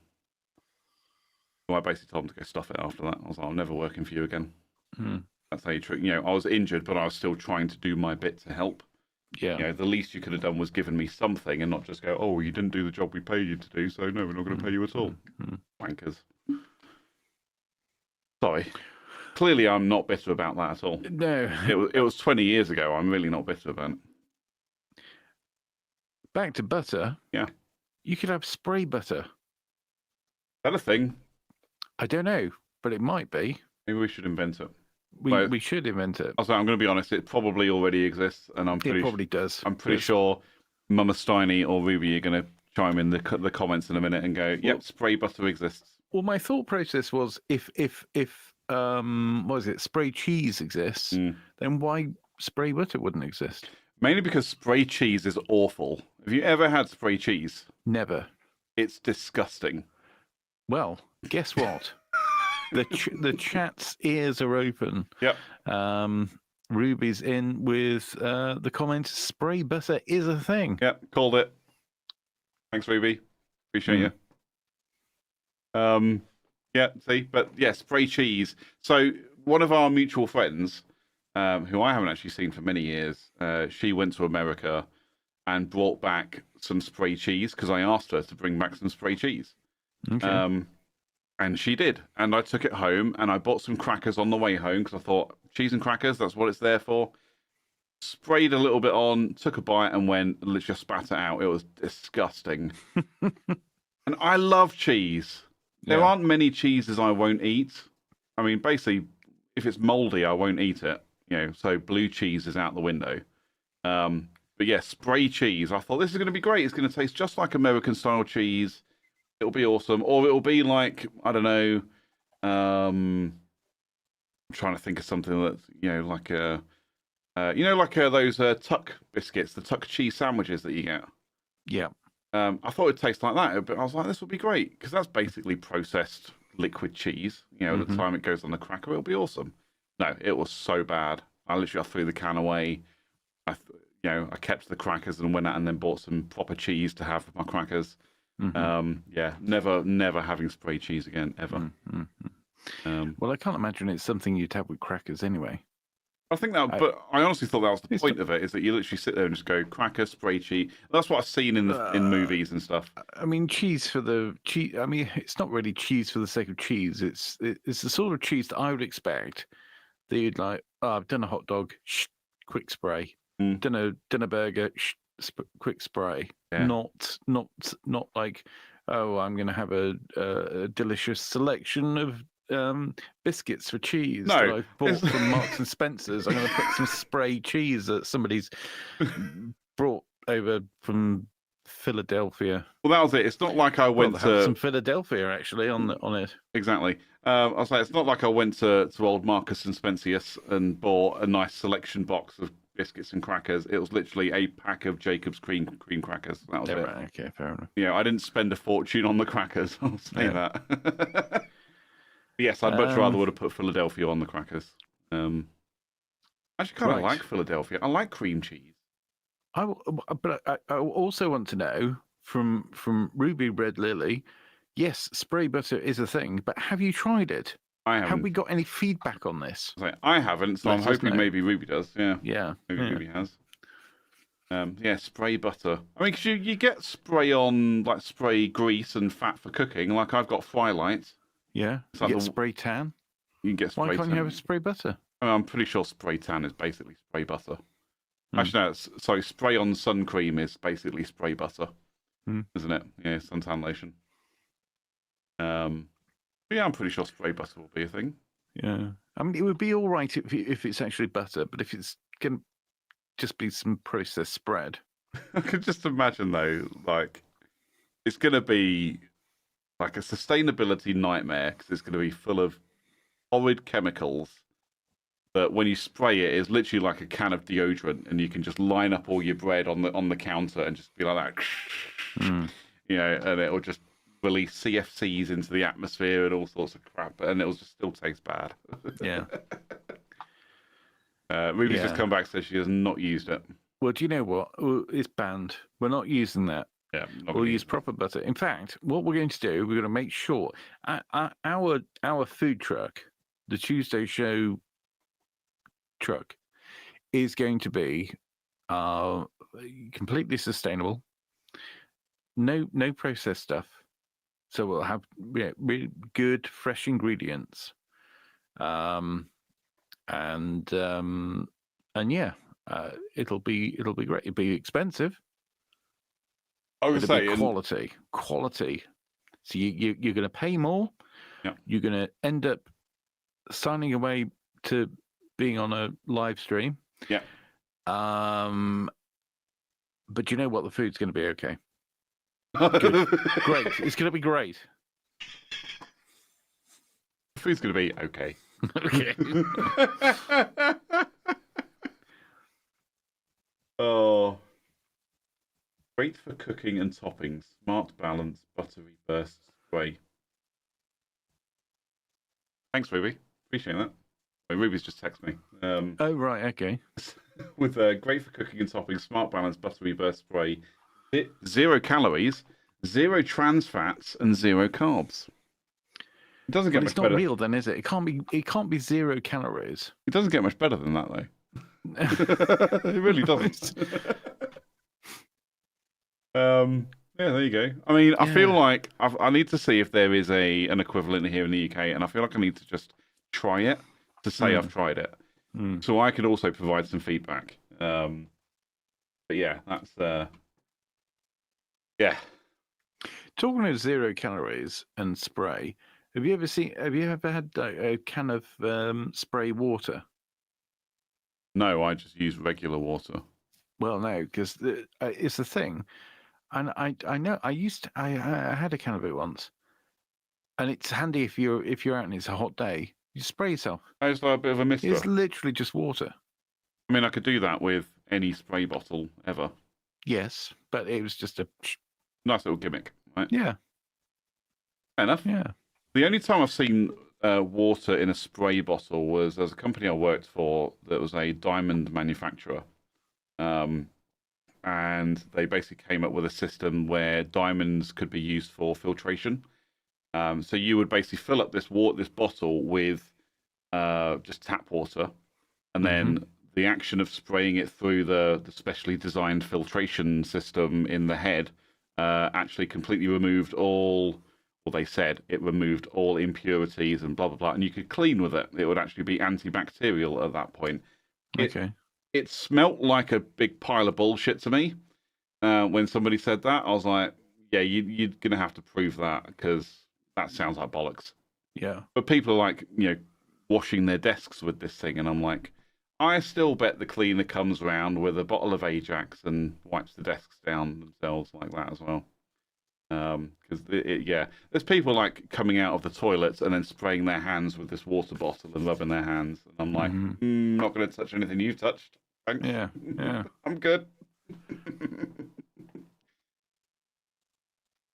So I basically told them to go stuff it after that. I was like, "I'm never working for you again." That's how you treat. You know, I was injured, but I was still trying to do my bit to help. Yeah. You know, the least you could have done was given me something and not just go, "Oh, you didn't do the job we paid you to do, so no, we're not going to pay you at all." Wankers. Sorry. Clearly, I'm not bitter about that at all. No. It was 20 years ago. I'm really not bitter about it. Back to butter. Yeah. You could have spray butter. Is that a thing? I don't know, but it might be. Maybe we should invent it. We should invent it. Also, I'm going to be honest. It probably already exists, and It probably does. I'm pretty sure Mama Steiny or Ruby are going to chime in the comments in a minute and go, "Yep, spray butter exists." Well, my thought process was if what is it, spray cheese exists, then why spray butter wouldn't exist? Mainly because spray cheese is awful. Have you ever had spray cheese? Never. It's disgusting. Well, guess what? the chat's ears are open. Yep. Ruby's in with the comment: spray butter is a thing. Yep, called it. Thanks, Ruby. Appreciate you. Yeah, see, but yeah, spray cheese. So one of our mutual friends, who I haven't actually seen for many years, she went to America and brought back some spray cheese because I asked her to bring back some spray cheese. Okay. And she did. And I took it home and I bought some crackers on the way home because I thought, cheese and crackers, that's what it's there for. Sprayed a little bit on, took a bite and went, just spat it out. It was disgusting. And I love cheese. There aren't many cheeses I won't eat. I mean, basically, if it's moldy, I won't eat it. You know, so blue cheese is out the window. But yeah, spray cheese. I thought this is going to be great. It's going to taste just like American style cheese. it'll be awesome. Or it'll be like, I don't know, I'm trying to think of something that's, like those Tuck biscuits, the Tuck cheese sandwiches that you get. Yeah. I thought it'd taste like that, but I was like, this would be great because that's basically processed liquid cheese. At the time it goes on the cracker, it'll be awesome. No, it was so bad. I threw the can away. I kept the crackers and went out and then bought some proper cheese to have with my crackers. Never having spray cheese again, ever. Well, I can't imagine it's something you'd have with crackers anyway. I think that, but I honestly thought that was the point of it, is that you literally sit there and just go cracker, spray cheese. That's what I've seen in movies and stuff. I mean, cheese for the cheese. I mean, it's not really cheese for the sake of cheese. It's the sort of cheese that I would expect that you'd like. Oh, I've done a hot dog, quick spray. Done a burger, quick spray. Yeah. Not like, oh, I'm going to have a delicious selection of biscuits for cheese that I bought from Marks and Spencer's. I'm going to put some spray cheese that somebody's brought over from Philadelphia. Well, that was it. It's not like I went to some Philadelphia actually on it. Exactly. I was like, it's not like I went to old Marcus and Spencer's and bought a nice selection box of biscuits and crackers. It was literally a pack of Jacob's cream crackers. That was it. Right, okay, fair enough. I didn't spend a fortune on the crackers. I'll say that. Yes, I'd much rather would have put Philadelphia on the crackers. I actually kind of like Philadelphia. I like cream cheese. But I also want to know from Ruby Red Lily. Yes, spray butter is a thing, but have you tried it? I haven't. Have we got any feedback on this? I haven't, so I'm hoping maybe Ruby does. Yeah. Yeah. Maybe Ruby has. Spray butter. I mean, 'cause you get spray on, like spray grease and fat for cooking. Like I've got Frylight. Yeah. You get spray tan. You can get spray tan. Why can't you have a spray butter? I'm pretty sure spray tan is basically spray butter. Actually, no. Sorry, spray on sun cream is basically spray butter, isn't it? Yeah, suntan lotion. But yeah, I'm pretty sure spray butter will be a thing. Yeah, I mean, it would be all right if it's actually butter, but if it's going to just be some processed spread. I could just imagine though, like it's going to be like a sustainability nightmare because it's going to be full of horrid chemicals that when you spray it is literally like a can of deodorant, and you can just line up all your bread on the counter and just be like that, and it will just release CFCs into the atmosphere and all sorts of crap, and it'll just still taste bad. Yeah. Ruby's just come back and says she has not used it. Well, do you know what? It's banned. We're not using that. Yeah, we'll use proper butter. In fact, what we're going to do, we're going to make sure our food truck, the Tuesday Show truck, is going to be completely sustainable. No processed stuff. So we'll have really good, fresh ingredients, and it'll be great. It'll be expensive. I would say quality. So you're going to pay more. Yeah. You're going to end up signing away to being on a live stream. Yeah. But you know what? The food's going to be okay. Good. Great. It's going to be great. The food's going to be okay. Okay. Oh. Great for cooking and toppings. Smart balance, buttery burst spray. Thanks, Ruby. Appreciate that. Oh, Ruby's just texted me. Oh, right. Okay. With great for cooking and toppings, smart balance, buttery burst spray. 0 calories, 0 trans fats, and 0 carbs. It doesn't get much better. It's not real, then, is it? It can't be 0 calories. It doesn't get much better than that, though. It really doesn't. Yeah, there you go. I mean, I feel like I need to see if there is an equivalent here in the UK, and I feel like I need to just try it to say I've tried it, so I could also provide some feedback. But yeah, that's yeah. Talking of 0 calories and spray, have you ever had a can of spray water? No, I just use regular water. Well, no, because it's the thing. And I know I had a can of it once, and it's handy if you're out and it's a hot day. You spray yourself. It's like a bit of a mister. It's literally just water. I mean, I could do that with any spray bottle ever. Yes, but it was just a Nice little gimmick, right? yeah. Fair enough. Yeah. The only time I've seen water in a spray bottle was there's a company I worked for that was a diamond manufacturer. And they basically came up with a system where diamonds could be used for filtration. So you would basically fill up this bottle with just tap water, and then the action of spraying it through the specially designed filtration system in the head actually completely removed all. Well, they said it removed all impurities and blah blah blah, and you could clean with it. It would actually be antibacterial at that point. Okay. It smelt like a big pile of bullshit to me when somebody said that. I was like, yeah, you're going to have to prove that because that sounds like bollocks. Yeah. But people are like, washing their desks with this thing. And I'm like, I still bet the cleaner comes around with a bottle of Ajax and wipes the desks down themselves like that as well. Because there's people like coming out of the toilets and then spraying their hands with this water bottle and rubbing their hands. And I'm like, not going to touch anything you've touched. Thanks. Yeah. Yeah. I'm good.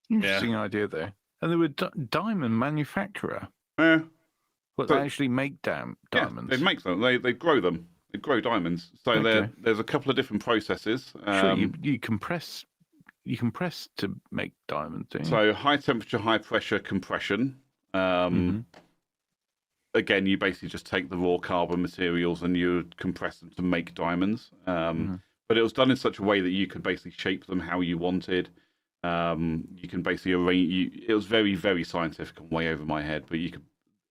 Interesting idea though. And they were diamond manufacturer. Yeah. But So- they actually make diamonds. They make them. They grow them. They grow diamonds. So Okay. there's a couple of different processes. Sure, you compress to make diamonds, don't you? So high temperature, high pressure compression. Again, you basically just take the raw carbon materials and you compress them to make diamonds. But it was done in such a way that you could basically shape them how you wanted. You can basically arrange. It was very, very scientific and way over my head, but you could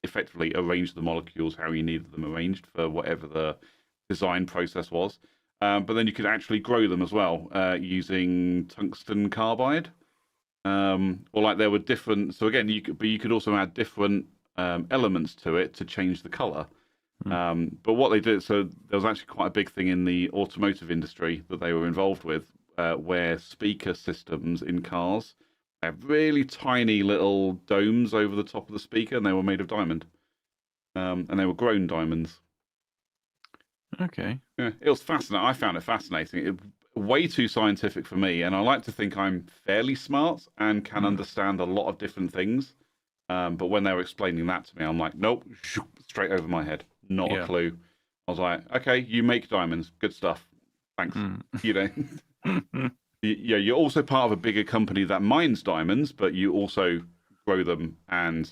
effectively arrange the molecules how you needed them arranged for whatever the design process was. But then you could actually grow them as well using tungsten carbide. Or like there were different. So again, you could also add different elements to it to change the color. But what they did, so there was actually quite a big thing in the automotive industry that they were involved with, where speaker systems in cars have really tiny little domes over the top of the speaker, and they were made of diamond, and they were grown diamonds. Okay. Yeah, it was fascinating. I found it fascinating. Way too scientific for me, and I like to think I'm fairly smart and can understand a lot of different things. But when they were explaining that to me, I'm like, nope, straight over my head. Not a clue. I was like, okay, you make diamonds. Good stuff. Thanks. You're also part of a bigger company that mines diamonds, but you also grow them and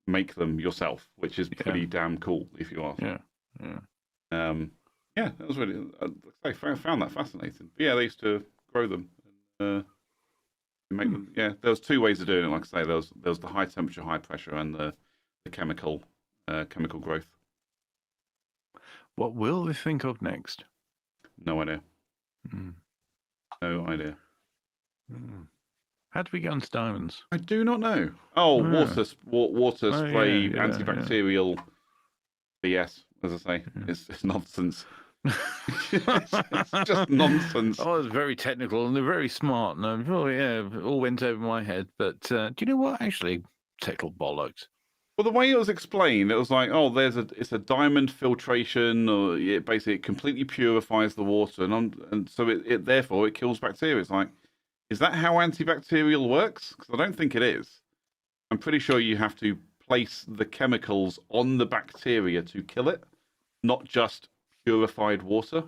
make them yourself, which is pretty damn cool, if you ask. Yeah, that was really. I found that fascinating. But yeah, they used to grow them. Make them. Yeah, there was two ways of doing it. Like I say, there was the high temperature, high pressure, and the chemical growth. What will they think of next? No idea. No idea. How do we get onto diamonds? I do not know. Oh, water spray, yeah, antibacterial BS. As I say, it's nonsense. it's just nonsense. Oh, it's very technical and they're very smart. And it all went over my head. But do you know what? Actually, total bollocks. Well, the way it was explained, it was like, oh, it's a diamond filtration, or it basically completely purifies the water, and so it therefore it kills bacteria. It's like, is that how antibacterial works? Because I don't think it is. I'm pretty sure you have to place the chemicals on the bacteria to kill it, not just purified water.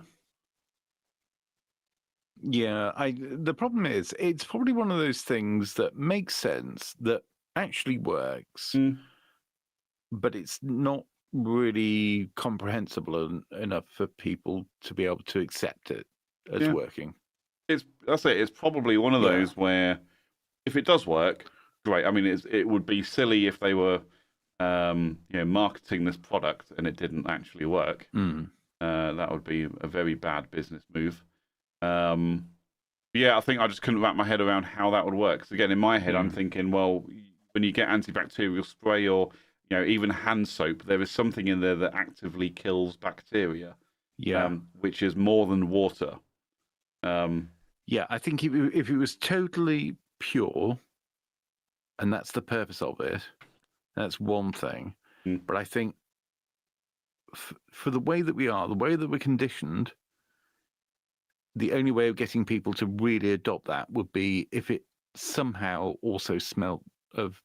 Yeah, the problem is it's probably one of those things that makes sense, that actually works, but it's not really comprehensible enough for people to be able to accept it as working. That's it. It's probably one of those where if it does work, great. I mean, it would be silly if they were marketing this product and it didn't actually work. That would be a very bad business move. I think I just couldn't wrap my head around how that would work. So again, in my head, I'm thinking, well, when you get antibacterial spray or even hand soap, there is something in there that actively kills bacteria. Which is more than water. Yeah, I think if it was totally pure, and that's the purpose of it, that's one thing. Mm. But I think for the way that we are, the way that we're conditioned, the only way of getting people to really adopt that would be if it somehow also smelled of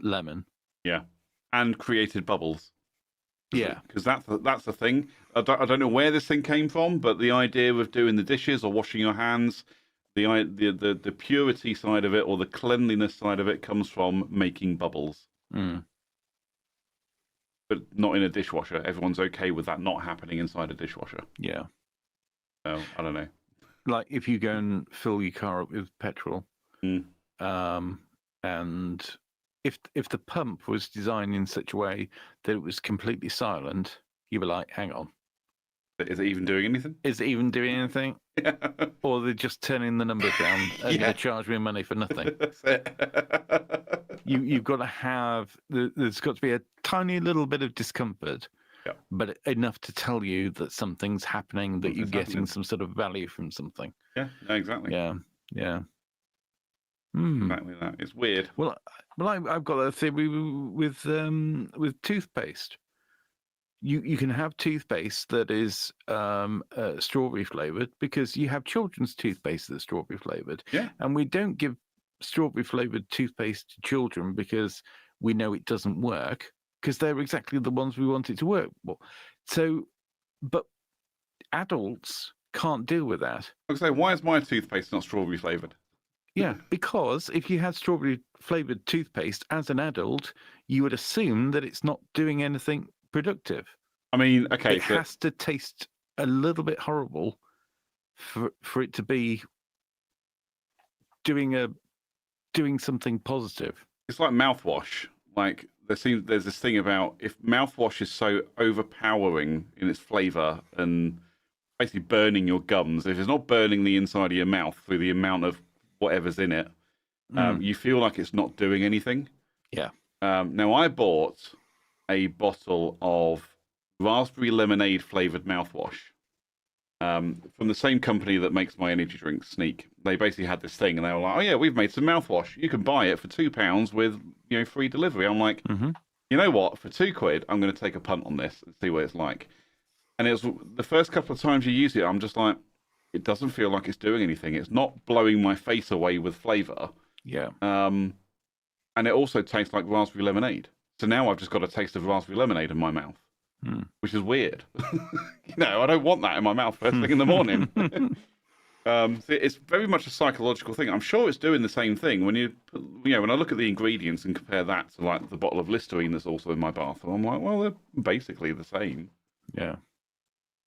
lemon. Yeah, and created bubbles. Yeah, because that's the thing. I don't know where this thing came from, but the idea of doing the dishes or washing your hands, the purity side of it or the cleanliness side of it comes from making bubbles. Mm. But not in a dishwasher. Everyone's okay with that not happening inside a dishwasher. Yeah. So I don't know. Like if you go and fill your car up with petrol, Mm. and if the pump was designed in such a way that it was completely silent, you'd be like, hang on. Is it even doing anything? Is it even doing anything? Yeah. Or they're just turning the numbers down and Yeah. they charge me money for nothing. That's it. You've got to have, there's got to be a tiny little bit of discomfort, Yeah. but enough to tell you that something's happening, that you're Something's getting happening. some sort of value from something. Yeah, no, exactly. Yeah, yeah. Hmm. Exactly that. It's weird. Well, I've got a theory with toothpaste. You can have toothpaste that is strawberry flavored because you have children's toothpaste that's strawberry flavored. Yeah. And we don't give strawberry flavored toothpaste to children because we know it doesn't work because they're exactly the ones we want it to work for. So, but adults can't deal with that. I was say, why is my toothpaste not strawberry flavored? Yeah, because if you had strawberry flavored toothpaste as an adult, you would assume that it's not doing anything productive. I mean, okay, It has to taste a little bit horrible for it to be doing something positive. it's like mouthwash. Like there's this thing about if mouthwash is so overpowering in its flavor and basically burning your gums, if it's not burning the inside of your mouth through the amount of whatever's in it, you feel like it's not doing anything. Yeah. Now I bought a bottle of raspberry lemonade flavored mouthwash from the same company that makes my energy drink, Sneak. They basically had this thing, and they were like, "Oh yeah, we've made some mouthwash. You can buy it for £2 with free delivery." I'm like, you know what? For £2, I'm going to take a punt on this and see what it's like. And it was the first couple of times you use it, I'm just like, it doesn't feel like it's doing anything. It's not blowing my face away with flavor. Yeah. And it also tastes like raspberry lemonade. So now I've just got a taste of raspberry lemonade in my mouth, which is weird. I don't want that in my mouth first thing in the morning. So it's very much a psychological thing. I'm sure it's doing the same thing when when I look at the ingredients and compare that to like the bottle of Listerine that's also in my bathroom. I'm like, well, they're basically the same. Yeah.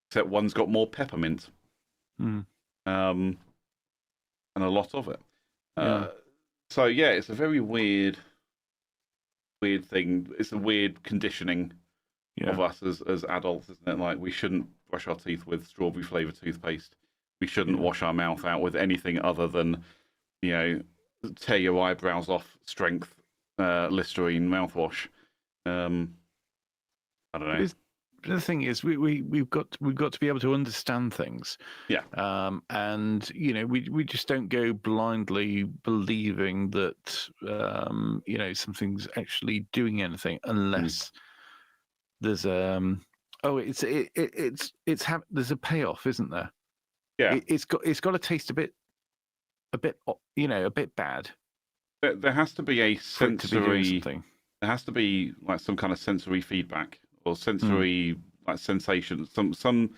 Except one's got more peppermint, and a lot of it. So yeah, it's a very weird thing. It's a weird conditioning of us as adults, isn't it? Like we shouldn't brush our teeth with strawberry flavored toothpaste. We shouldn't wash our mouth out with anything other than, tear your eyebrows off strength Listerine mouthwash. I don't know. The thing is, we've got to be able to understand things. Yeah. And we just don't go blindly believing that something's actually doing anything unless there's there's a payoff, isn't there? Yeah. It's got to taste a bit bad. There has to be a for it to be doing sensory. something. There has to be like some kind of sensory feedback or sensory like sensation, something,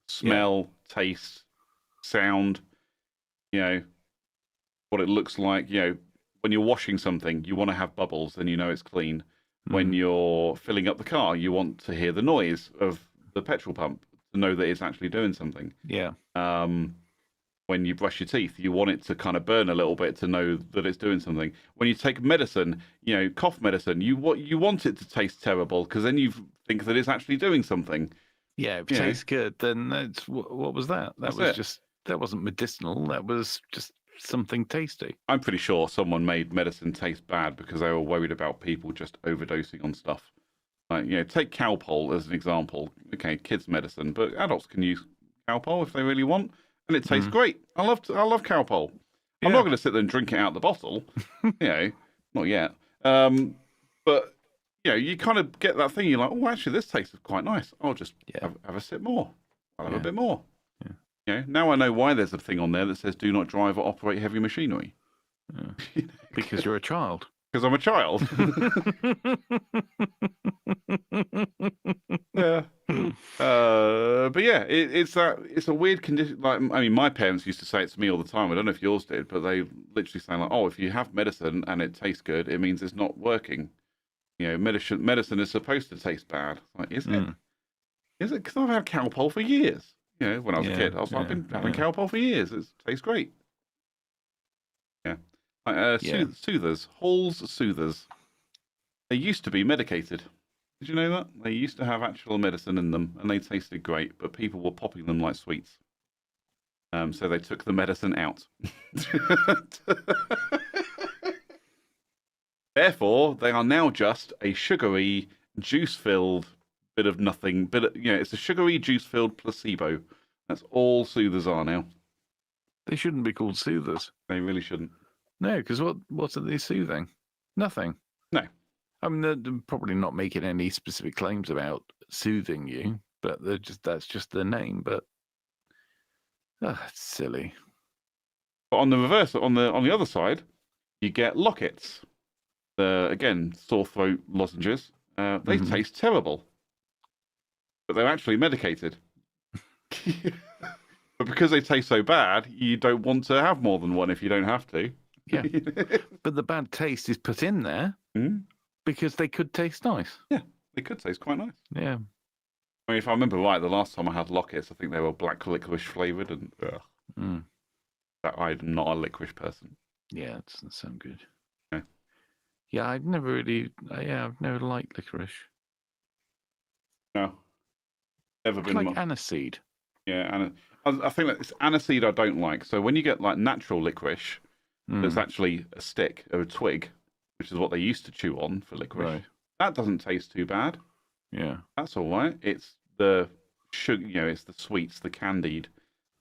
smell, taste, sound. What it looks like. When you're washing something, you want to have bubbles, and it's clean. When you're filling up the car, you want to hear the noise of the petrol pump to know that it's actually doing something. Yeah. When you brush your teeth, you want it to kind of burn a little bit to know that it's doing something. When you take medicine, cough medicine, you want it to taste terrible because then you think that it's actually doing something. Yeah, if it tastes good, then that's what was that? That wasn't medicinal. That was just something tasty. I'm pretty sure someone made medicine taste bad because they were worried about people just overdosing on stuff. Like, take Calpol as an example. Okay, kids' medicine, but adults can use Calpol if they really want. and it tastes great. I love Cowpole. I'm not going to sit there and drink it out the bottle, not yet. But you kind of get that thing. You're like, oh, actually, this tastes quite nice. I'll just have a sip more. I'll have a bit more. Yeah. Now I know why there's a thing on there that says "Do not drive or operate heavy machinery." Yeah. Because you're a child. Because I'm a child. Yeah. But yeah, it's a weird condition. Like, I mean, my parents used to say it to me all the time. I don't know if yours did, but they literally say like, "Oh, if you have medicine and it tastes good, it means it's not working." Medicine is supposed to taste bad. Like, is it? Is it? Because I've had Cowpole for years. When I was a kid, I've been having Cowpole for years. It tastes great. Yeah. Soothers, Hall's Soothers. They used to be medicated. Did you know that? They used to have actual medicine in them, and they tasted great, but people were popping them like sweets. So they took the medicine out. Therefore, they are now just a sugary, juice-filled bit of nothing. It's a sugary, juice-filled placebo. That's all Soothers are now. They shouldn't be called Soothers. They really shouldn't. No, because what are they soothing? Nothing. No. I mean, they're probably not making any specific claims about soothing you, but that's just their name. But it's silly. But on the reverse, on the other side, you get Lockets. Again, sore throat lozenges. They taste terrible, but they're actually medicated. But because they taste so bad, you don't want to have more than one if you don't have to. Yeah. But the bad taste is put in there because they could taste nice. Yeah, they could taste quite nice. Yeah. I mean, if I remember right, the last time I had Lockets, I think they were black licorice flavoured, and I'm not a licorice person. Yeah, it doesn't sound good. No. Yeah, I've never liked licorice. No. Never been like aniseed. Yeah, and I think that it's aniseed I don't like. So when you get like natural licorice, there's actually a stick or a twig, which is what they used to chew on for licorice. Right. That doesn't taste too bad. Yeah. That's all right. It's the sugar, it's the sweets, the candied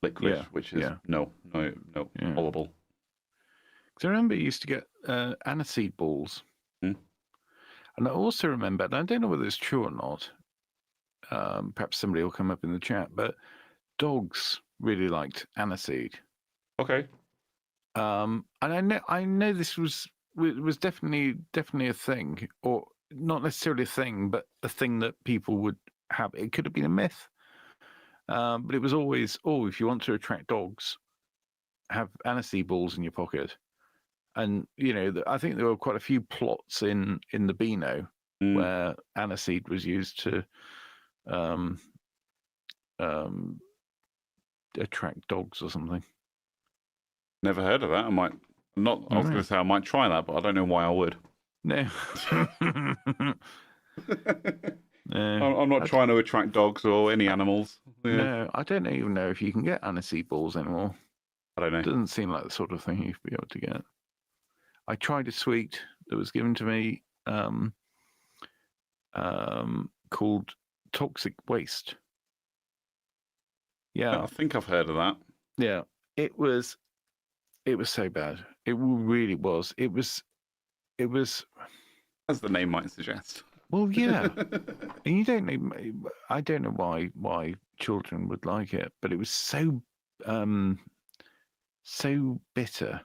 licorice, which is no, horrible. Because I remember you used to get aniseed balls. And I also remember, and I don't know whether it's true or not, perhaps somebody will come up in the chat, but dogs really liked aniseed. Okay. And I know this was definitely a thing, or not necessarily a thing, but a thing that people would have. It could have been a myth, but it was always, if you want to attract dogs, have aniseed balls in your pocket. And I think there were quite a few plots in the Beano where aniseed was used to attract dogs or something. Never heard of that. I was going to say I might try that, but I don't know why I would. No. I'm not trying to attract dogs or any animals. Yeah. No, I don't even know if you can get aniseed balls anymore. I don't know. It doesn't seem like the sort of thing you'd be able to get. I tried a sweet that was given to me called Toxic Waste. Yeah. I think I've heard of that. Yeah. It was so bad. It really was. It was as the name might suggest. Well, yeah. And you don't know, I don't know why children would like it, but it was so bitter.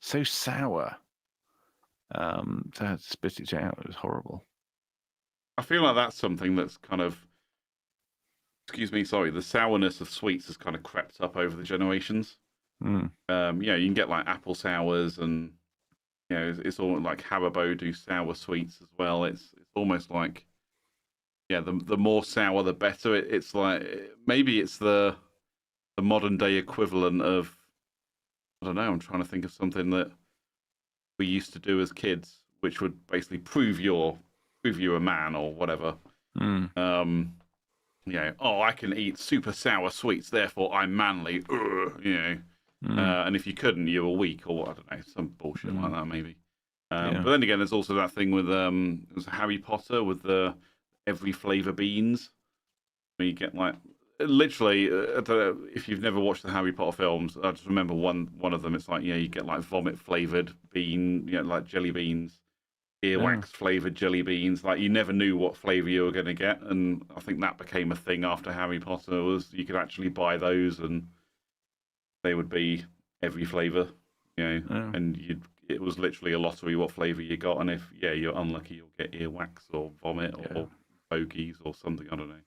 So sour. So I had to spit it out. It was horrible. I feel like that's something that's kind of, the sourness of sweets has kind of crept up over the generations. You can get like apple sours, and it's all like Haribo do sour sweets as well. It's almost like, the more sour the better. It's like maybe it's the modern day equivalent of, I don't know. I'm trying to think of something that we used to do as kids, which would basically prove you're a man or whatever. I can eat super sour sweets, therefore I'm manly. And if you couldn't, you were weak, or I don't know, some bullshit like that maybe. But then again, there's also that thing with it was Harry Potter with the every flavor beans. Where you get like literally, I don't know if you've never watched the Harry Potter films. I just remember one of them. It's like you get like vomit flavored bean, like jelly beans, earwax flavored jelly beans. Like you never knew what flavor you were going to get, and I think that became a thing after Harry Potter. Was you could actually buy those, and they would be every flavor, and it was literally a lottery what flavor you got, and if you're unlucky, you'll get earwax or vomit or bogies or something. I don't know.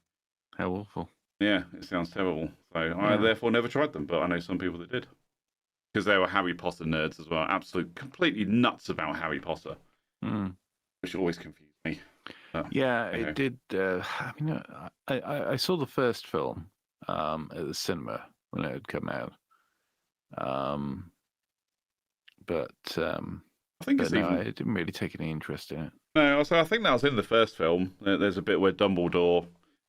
How awful. Yeah, it sounds terrible. So I therefore never tried them, but I know some people that did. Because they were Harry Potter nerds as well. Completely nuts about Harry Potter. Which always confused me. But, it did. I saw the first film at the cinema when it had come out. But I think it's I didn't really take any interest in it. No, so I think that was in the first film. There's a bit where Dumbledore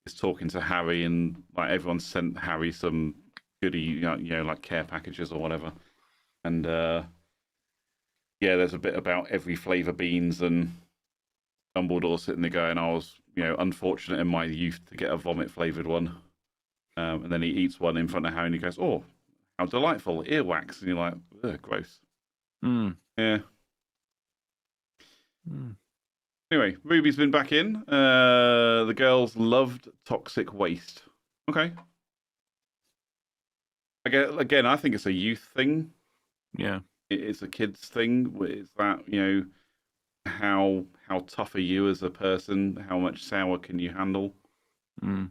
is talking to Harry, and like everyone sent Harry some goodie, like care packages or whatever. And there's a bit about every flavour beans, and Dumbledore sitting there going, I was, unfortunate in my youth to get a vomit flavoured one. And then he eats one in front of Harry and he goes, oh, how delightful, earwax. And you're like, ugh, gross. Yeah. Anyway, Ruby's been back in. The girls loved toxic waste. Okay. Again, I think it's a youth thing. Yeah. It's a kid's thing. It's that, how tough are you as a person? How much sour can you handle? What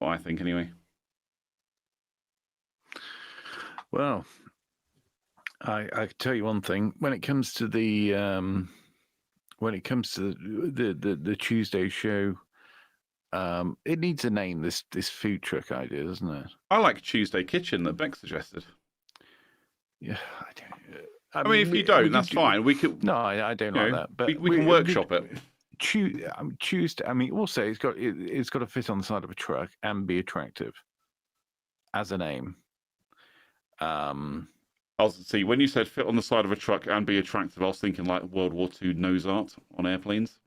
I think anyway. Well, I can tell you one thing. When it comes to the Tuesday show, it needs a name. This food truck idea, doesn't it? I like Tuesday Kitchen that Beck suggested. Yeah, I mean, if you don't, that's fine. We could. No, I don't like that. But we can workshop it. Tuesday. I mean, also it's got to fit on the side of a truck and be attractive as a name. See, when you said fit on the side of a truck and be attractive, I was thinking like World War II nose art on airplanes.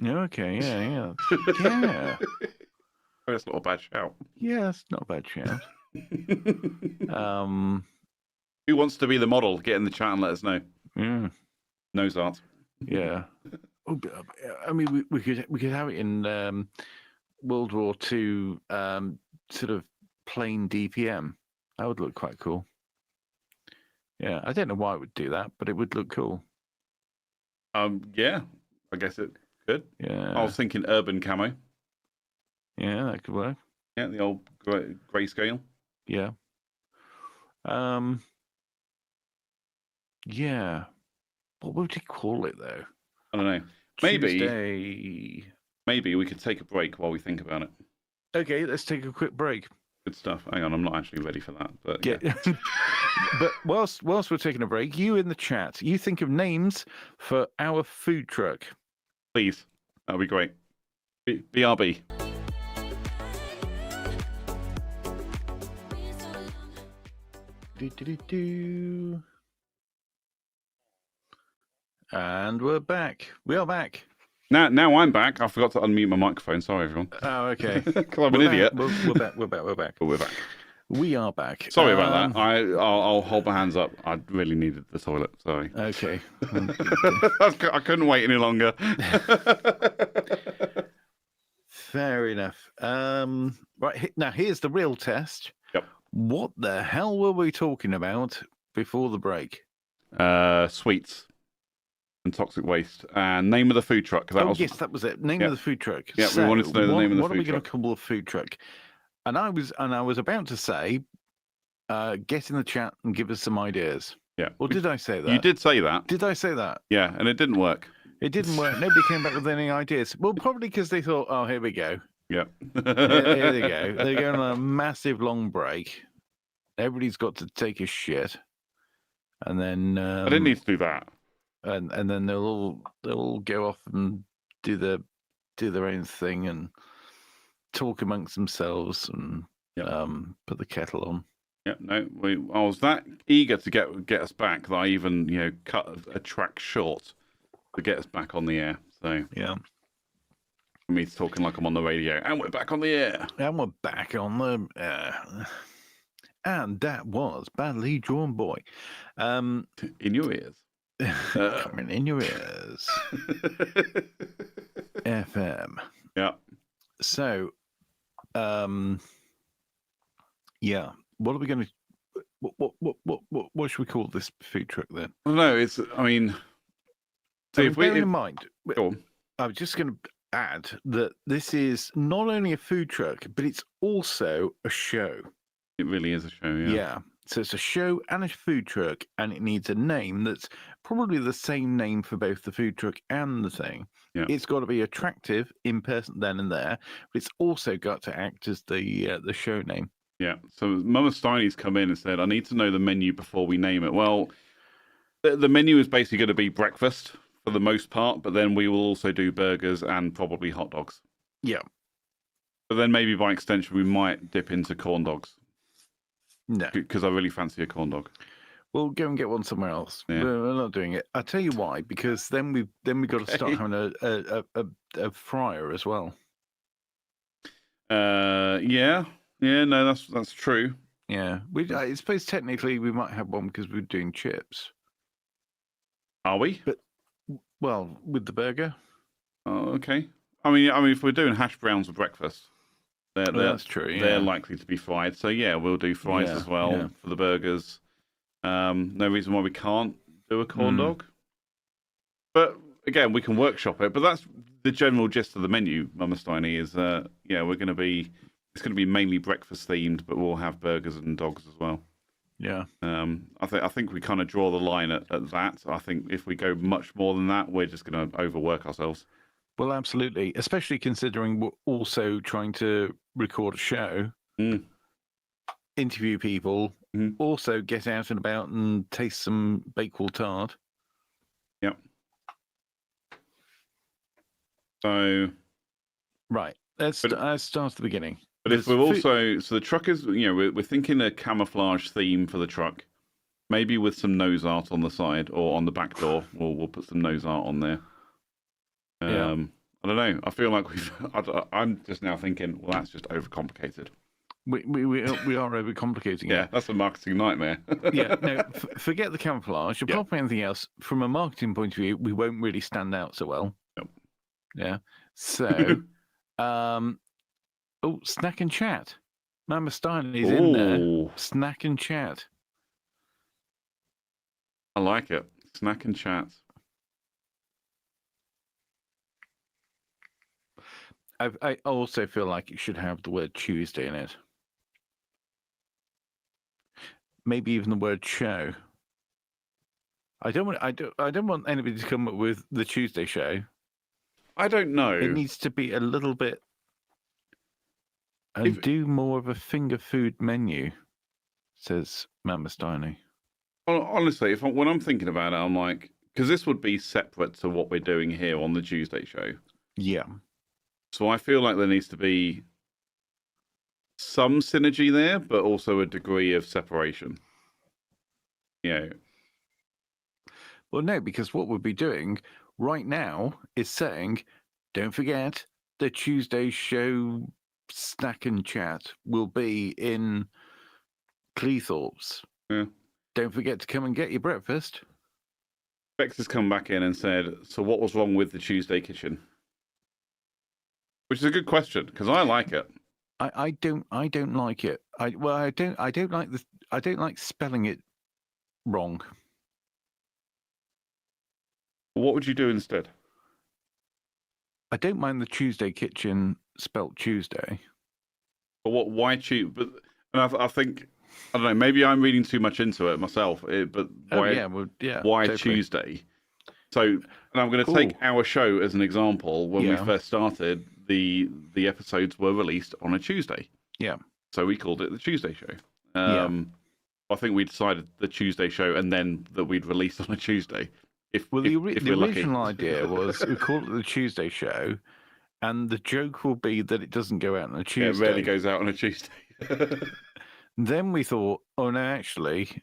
Okay, yeah. Yeah. That's not a bad shout. Yeah, that's not a bad shout. Who wants to be the model? Get in the chat and let us know. Yeah. Nose art. Yeah. I mean, we could have it in World War II, sort of plain DPM. That would look quite cool. Yeah, I don't know why it would do that, but it would look cool. Yeah, I guess it could. Yeah. I was thinking urban camo. Yeah, that could work. Yeah, the old grayscale. Yeah. Yeah. What would you call it though? I don't know. Tuesday. Maybe we could take a break while we think about it. Okay, let's take a quick break. Good stuff. Hang on, I'm not actually ready for that. But yeah. But whilst we're taking a break, you in the chat, you think of names for our food truck. Please, that'd be great. BRB. And we're back. We are back. Now I'm back. I forgot to unmute my microphone. Sorry, everyone. Oh, okay. Because I'm an idiot. We're back. But we're back. We are back. Sorry about that. I'll hold my hands up. I really needed the toilet. Sorry. Okay. I couldn't wait any longer. Fair enough. Right, now here's the real test. Yep. What the hell were we talking about before the break? Sweets and toxic waste. And name of the food truck. Yes, that was it. Name of the food truck. Yeah, so, we wanted to know the name of the food truck. What are we going to call the food truck? And I was about to say, get in the chat and give us some ideas. Yeah. Or did I say that? You did say that. Did I say that? Yeah, and it didn't work. It didn't work. Nobody came back with any ideas. Well, probably because they thought, oh, here we go. Yeah. Here they go. They're going on a massive long break. Everybody's got to take a shit. And then I didn't need to do that. And then they'll all go off and do their own thing and talk amongst themselves and put the kettle on. Yeah, no, I was that eager to get us back that I even cut a track short to get us back on the air. So yeah. Me talking like I'm on the radio, and we're back on the air. And we're back on the. And that was Badly Drawn Boy. In your ears. Coming in your ears. FM. Yeah. So, yeah. What are we going to? What should we call this food truck then? Well, no, it's. I mean, So bearing in mind, go on. I was just going to add that this is not only a food truck, but it's also a show. It really is a show. Yeah. Yeah. So it's a show and a food truck, and it needs a name that's probably the same name for both the food truck and the thing. Yeah. It's got to be attractive in person then and there, but it's also got to act as the show name. Yeah. So Mama Steiny's come in and said, "I need to know the menu before we name it." Well, the menu is basically going to be breakfast for the most part, but then we will also do burgers and probably hot dogs. Yeah. But then maybe by extension we might dip into corn dogs. No. Because I really fancy a corn dog. We'll go and get one somewhere else. Yeah. We're not doing it. I'll tell you why. Because then we've got to start having a fryer as well. Yeah. No, that's true. Yeah. I suppose technically we might have one because we're doing chips. Are we? But well, with the burger. Oh, okay. I mean, if we're doing hash browns for breakfast, that's true. Yeah. They're likely to be fried. So yeah, we'll do fries as well for the burgers. No reason why we can't do a corn dog. But again, we can workshop it. But that's the general gist of the menu, Mama Steiny, is it's going to be mainly breakfast themed, but we'll have burgers and dogs as well. Yeah. I think we kind of draw the line at that. I think if we go much more than that, we're just going to overwork ourselves. Well, absolutely, especially considering we're also trying to record a show, interview people, also get out and about and taste some Bakewell tart. Yep. So, right, let's start at the beginning. But if we're also, so the truck is, we're thinking a camouflage theme for the truck, maybe with some nose art on the side or on the back door. We'll put some nose art on there. I don't know. I feel like I'm just now thinking, well, that's just overcomplicated. We are overcomplicating it. Yeah, that's a marketing nightmare. Yeah, no, forget the camouflage. Apart from anything else, from a marketing point of view, we won't really stand out so well. Yep. Yeah. So, snack and chat. Mama Stein is in there. Snack and chat. I like it. Snack and chat. I also feel like it should have the word Tuesday in it. Maybe even the word show. I don't want anybody to come up with the Tuesday show. I don't know. It needs to be a little bit and do more of a finger food menu, says Mama Steiny. Honestly, when I'm thinking about it, I'm like, because this would be separate to what we're doing here on the Tuesday show. Yeah. So I feel like there needs to be some synergy there, but also a degree of separation. Well, no, because what we'll be doing right now is saying, don't forget the Tuesday show snack and chat will be in Cleethorpes. Yeah. Don't forget to come and get your breakfast. Bex has come back in and said, so what was wrong with the Tuesday kitchen? Which is a good question because I like it. I don't like it. I don't like spelling it wrong. What would you do instead? I don't mind the Tuesday kitchen spelt Tuesday. But why choose? But I think I don't know. Maybe I'm reading too much into it myself. But why? Why totally. Tuesday? So, and I'm going to take our show as an example. When we first started, the episodes were released on a Tuesday. Yeah. So we called it the Tuesday show. I think we decided the Tuesday show, and then that we'd release on a Tuesday. The original idea was we call it the Tuesday show, and the joke will be that it doesn't go out on a Tuesday. Yeah, it rarely goes out on a Tuesday. Then we thought, oh no, actually,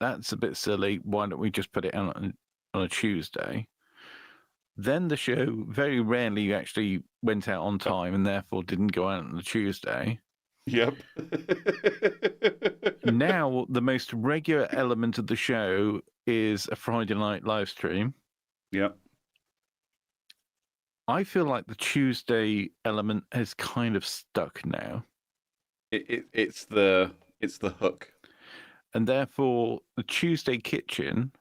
that's a bit silly. Why don't we just put it out on a Tuesday? Then the show very rarely actually went out on time and therefore didn't go out on a Tuesday. Yep. Now the most regular element of the show is a Friday night live stream. Yep. I feel like the Tuesday element has kind of stuck now. It's the hook. And therefore the Tuesday Kitchen,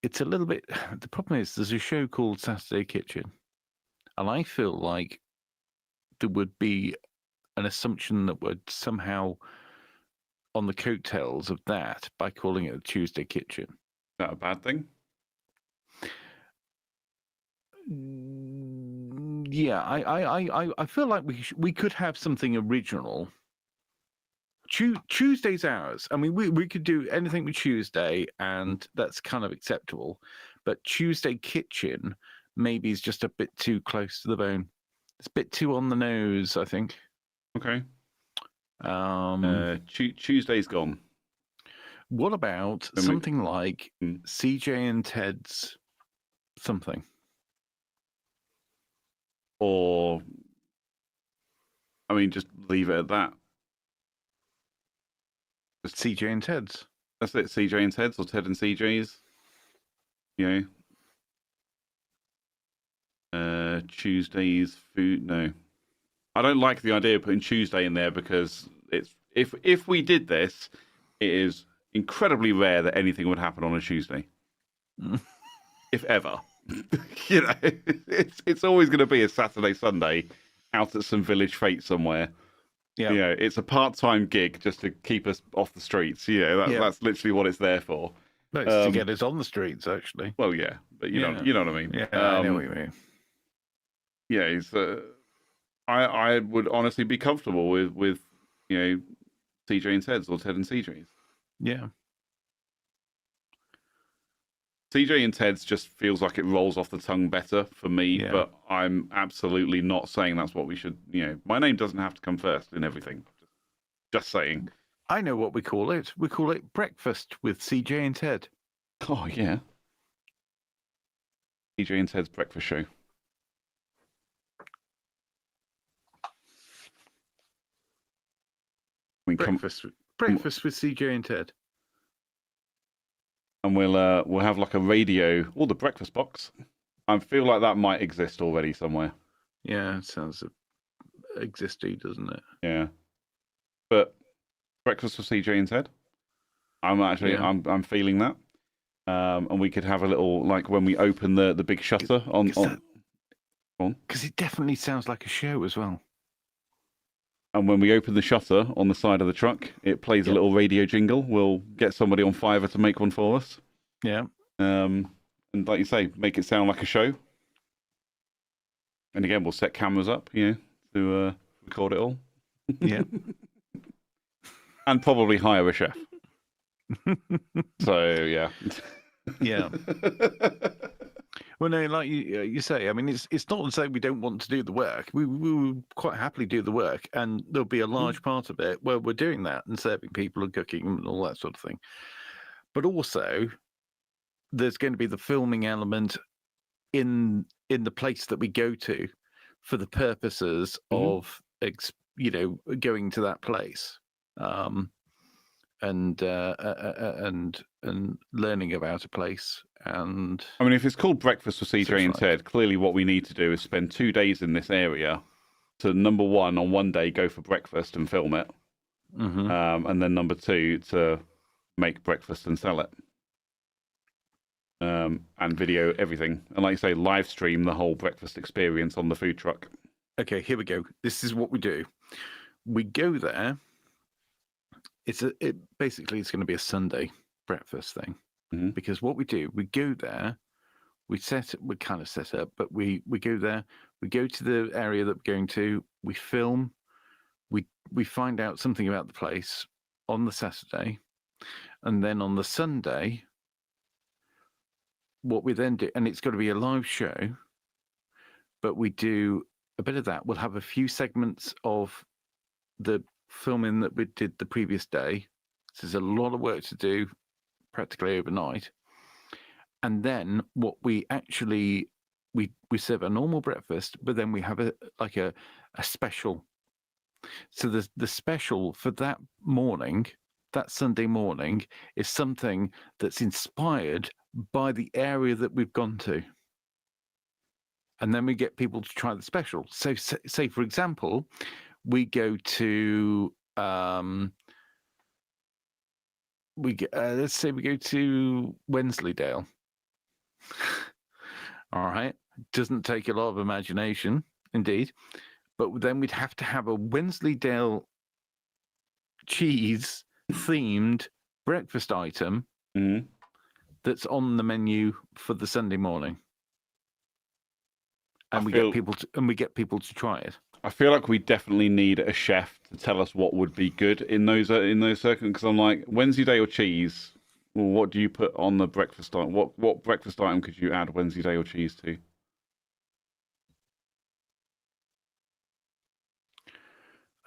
it's a little bit, the problem is there's a show called Saturday Kitchen. And I feel like there would be an assumption that would somehow on the coattails of that by calling it a Tuesday Kitchen. Is that a bad thing? Yeah, I feel like we could have something original. Tuesday's ours. I mean, we could do anything with Tuesday, and that's kind of acceptable. But Tuesday Kitchen maybe is just a bit too close to the bone. It's a bit too on the nose, I think. Okay. Tuesday's gone. What about something like CJ and Ted's something? Or, I mean, just leave it at that. Just CJ and Ted's. That's it. CJ and Ted's, or Ted and CJ's. You know. Tuesday's food. No, I don't like the idea of putting Tuesday in there because it's if we did this, it is incredibly rare that anything would happen on a Tuesday, if ever. You know, it's always going to be a Saturday, Sunday out at some village fete somewhere. Yeah, you know, it's a part-time gig just to keep us off the streets. You know, that's literally what it's there for. No, it's to get us on the streets, actually. Well, yeah, but you know what I mean. Yeah, I know what you mean. Yeah, it's. I would honestly be comfortable with you know, CJ and Ted's or Ted and CJ's. Yeah. CJ and Ted's just feels like it rolls off the tongue better for me, but I'm absolutely not saying that's what we should, you know, my name doesn't have to come first in everything. Just saying. I know what we call it. We call it Breakfast with CJ and Ted. Oh, yeah. CJ and Ted's breakfast show. Breakfast with CJ and Ted. And we'll have like a radio or the breakfast box. I feel like that might exist already somewhere. Yeah, it sounds existy, doesn't it? Yeah. But breakfast with CJ and Ted. I'm feeling that. And we could have a little, like when we open the big shutter on. Because it definitely sounds like a show as well. And when we open the shutter on the side of the truck, it plays a little radio jingle. We'll get somebody on Fiverr to make one for us. Yeah. And like you say, make it sound like a show. And again, we'll set cameras up, you know, to record it all. Yeah. And probably hire a chef. So, yeah. Yeah. Well, no, like you say, I mean, it's not to say we don't want to do the work. We would quite happily do the work, and there'll be a large part of it where we're doing that and serving people and cooking and all that sort of thing. But also, there's going to be the filming element in the place that we go to for the purposes of going to that place. And learning about a place. And I mean, if it's called Breakfast with CJ and Ted, clearly what we need to do is spend 2 days in this area to, number one, on one day go for breakfast and film it, and then number two, to make breakfast and sell it, and video everything, and like you say, live stream the whole breakfast experience on the food truck. Okay, here we go. This is what we do. We go there. Basically it's going to be a Sunday breakfast thing, because what we do, we go there, we kind of set up, but we go there, we go to the area that we're going to, we film, we find out something about the place on the Saturday, and then on the Sunday, what we then do, and it's got to be a live show, but we do a bit of that. We'll have a few segments of the filming that we did the previous day. So there's a lot of work to do practically overnight. And then what we actually we serve a normal breakfast, but then we have a special. So the special for that morning, that Sunday morning, is something that's inspired by the area that we've gone to. And then we get people to try the special. So say for example, we go to let's say we go to Wensleydale. All right, doesn't take a lot of imagination, indeed, but then we'd have to have a Wensleydale cheese themed breakfast item that's on the menu for the Sunday morning, and we get people to try it. I feel like we definitely need a chef to tell us what would be good in those circumstances. Because I'm like, Wensleydale cheese. Well, what do you put on the breakfast item? What breakfast item could you add Wensleydale cheese to?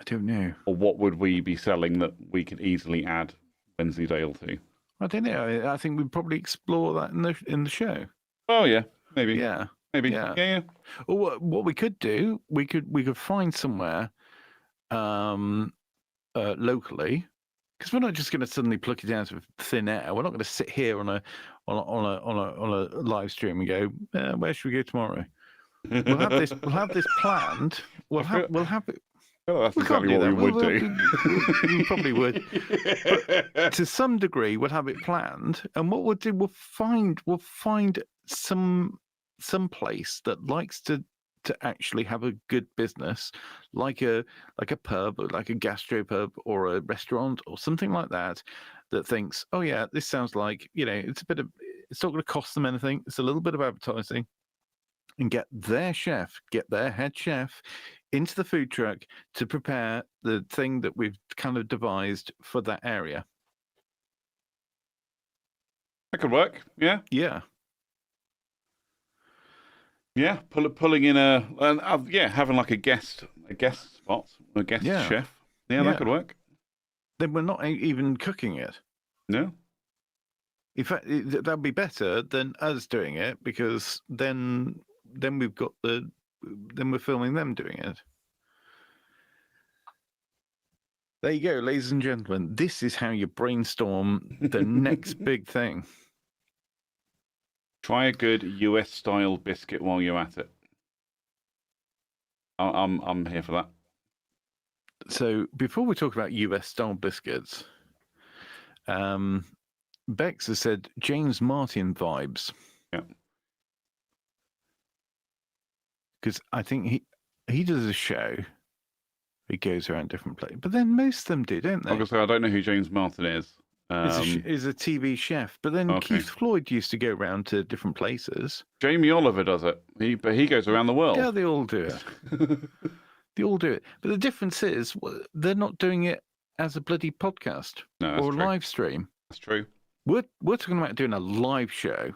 I don't know. Or what would we be selling that we could easily add Wensleydale to? I don't know. I think we'd probably explore that in the show. Oh yeah, maybe. Yeah. Maybe. Yeah. Yeah. Or what we could do, we could find somewhere locally, because we're not just going to suddenly pluck it out of thin air. We're not going to sit here on a live stream and go, where should we go tomorrow? We'll have this planned. We'll have it. Oh, that's We can't exactly do what that. we would do. We probably would. But to some degree, we'll have it planned, and what we'll do, we'll find some place that likes to actually have a good business, like a pub, or like a gastropub, or a restaurant, or something like that, that thinks, oh yeah, this sounds like, it's not going to cost them anything. It's a little bit of advertising, and get their head chef into the food truck to prepare the thing that we've kind of devised for that area. That could work. Yeah. Yeah. Yeah, pulling in having like a guest spot, a guest chef. Yeah, that could work. Then we're not even cooking it. No. In fact, that'd be better than us doing it, because then we've got then we're filming them doing it. There you go, ladies and gentlemen. This is how you brainstorm the next big thing. Try a good US style biscuit while you're at it. I'm here for that. So before we talk about US style biscuits, Bex has said James Martin vibes. Yeah. Because I think he does a show. He goes around different places, but then most of them do, don't they? Obviously, I don't know who James Martin is. Is a TV chef, but then Okay. Keith Floyd used to go around to different places. Jamie Oliver does it. He goes around the world. Yeah, they all do it. They all do it. But the difference is they're not doing it as a bloody podcast No, or a that's true. live stream. That's true. We're talking about doing a live show.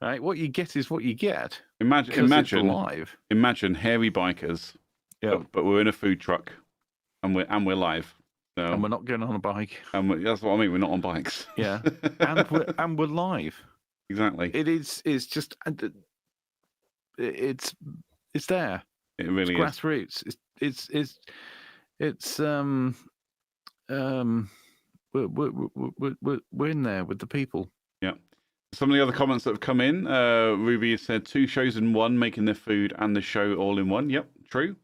Right? What you get is what you get. Imagine live. Imagine hairy bikers. Yeah. But we're in a food truck, and we're live. So, And we're not going on a bike. and that's what I mean. We're not on bikes. Yeah. and we're live. Exactly. It's just it's there. It really It's is. grassroots. We're in there with the people. Yeah. Some of the other comments that have come in, Ruby has said 2 shows in one, making the food and the show all in one. Yep, true.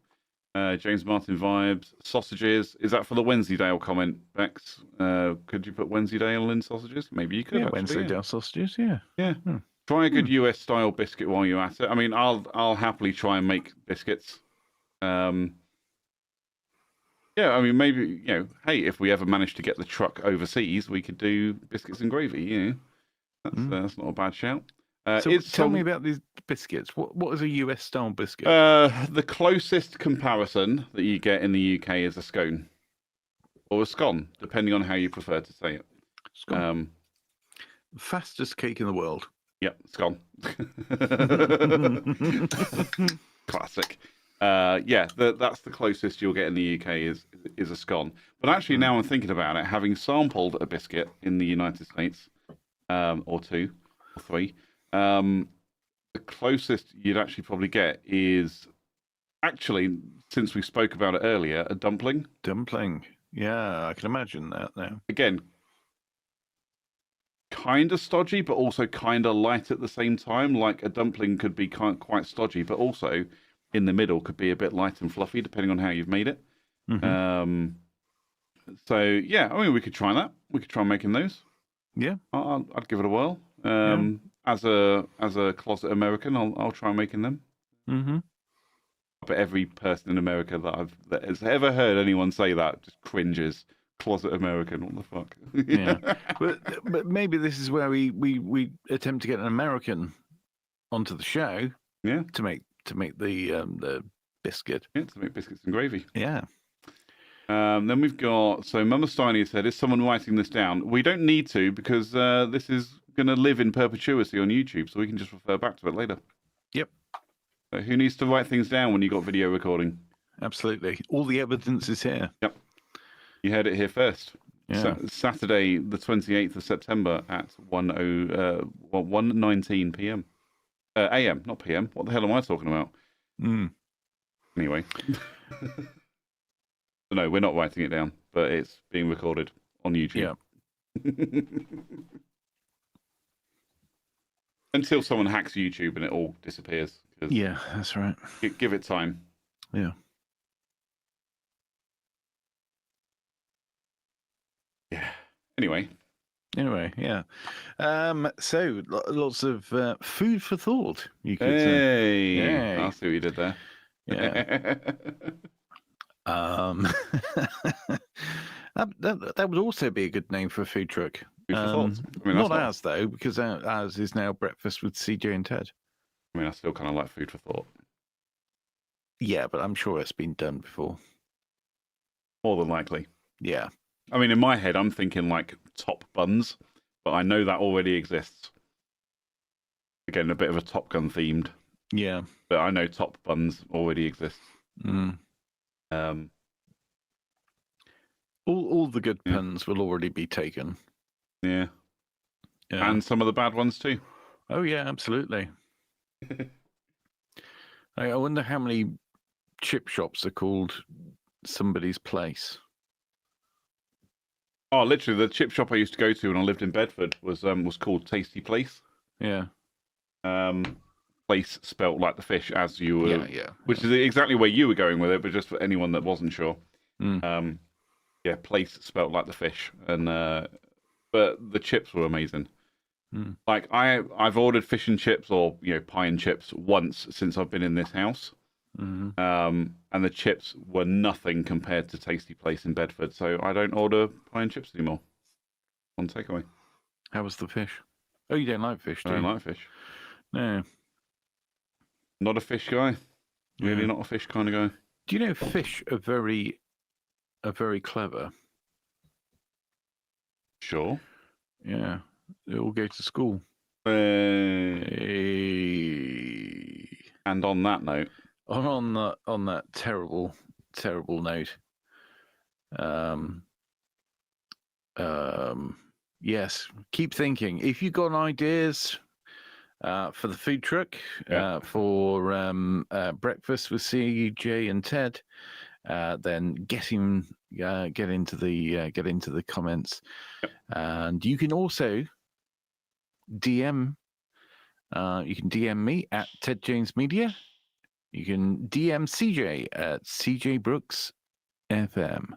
James Martin vibes. Sausages. Is that for the Wensleydale comment, Bex? Could you put Wensleydale in sausages? Maybe you could. Yeah, actually, Wensleydale sausages, yeah. Yeah. Try a good US style biscuit while you're at it. I mean, I'll happily try and make biscuits. Yeah, I mean, maybe, hey, if we ever manage to get the truck overseas, we could do biscuits and gravy, That's not a bad shout. So tell me about these biscuits. What is a US style biscuit? The closest comparison that you get in the UK is a scone. Or a scone, depending on how you prefer to say it. Scone. Fastest cake in the world. Yep, scone. Classic. That's the closest you'll get in the UK is a scone. But actually, now I'm thinking about it, having sampled a biscuit in the United States, or two, 3. The closest you'd actually probably get is actually, since we spoke about it earlier, a dumpling. Dumpling. Yeah, I can imagine that now. Again, kind of stodgy, but also kind of light at the same time. Like a dumpling could be quite stodgy, but also in the middle could be a bit light and fluffy, depending on how you've made it. Mm-hmm. So yeah, I mean, we could try that. We could try making those. Yeah, I'd give it a whirl. As a closet American, I'll try making them. Mm-hmm. But every person in America that has ever heard anyone say that just cringes. Closet American, what the fuck? Yeah, but maybe this is where we attempt to get an American onto the show. Yeah, to make the biscuit. Yeah, to make biscuits and gravy. Yeah. Then we've got, so Mama Steiny said, is someone writing this down? We don't need to, because this is going to live in perpetuity on YouTube, so we can just refer back to it later. Yep. So who needs to write things down when you got video recording? Absolutely. All the evidence is here. Yep. You heard it here first. Yeah. Saturday, the 28th of September at 1:19 p.m. AM, not PM. What the hell am I talking about? Anyway. No, we're not writing it down, but it's being recorded on YouTube. Yeah. Until someone hacks YouTube and it all disappears. Yeah, that's right. Give it time. Yeah. Yeah. Anyway, yeah. So lots of food for thought. You could hey, say. I see what you did there. Yeah. That would also be a good name for a food truck. Food for thought. I mean, not ours though, because ours is now Breakfast with CJ and Ted. I mean, I still kind of like food for thought. Yeah, but I'm sure it's been done before. More than likely. Yeah. I mean, in my head, I'm thinking like top buns, but I know that already exists. Again, a bit of a Top Gun themed. Yeah. But I know top buns already exist. All the good puns will already be taken. Yeah. And some of the bad ones too. Oh yeah, absolutely. I wonder how many chip shops are called somebody's place. Oh, literally, the chip shop I used to go to when I lived in Bedford was called Tasty Place. Yeah. Place spelt like the fish, as you were. Yeah. Which is exactly where you were going with it, but just for anyone that wasn't sure. Yeah, place spelt like the fish, and but the chips were amazing. Like I've ordered fish and chips or pie and chips once since I've been in this house. And the chips were nothing compared to Tasty Place in Bedford, so I don't order pie and chips anymore on takeaway. How was the fish? Oh, you don't like fish, do you? I don't like fish. No. Not a fish guy. Really not a fish kind of guy. Do you know fish are very clever? Sure. Yeah. They all go to school. And on that note. On that terrible note. Yes. Keep thinking. If you've got ideas for the food truck, for Breakfast with CJ and Ted, then get into the comments, and you can also DM. You can DM me at Ted James Media. You can DM CJ at CJ Brooks FM.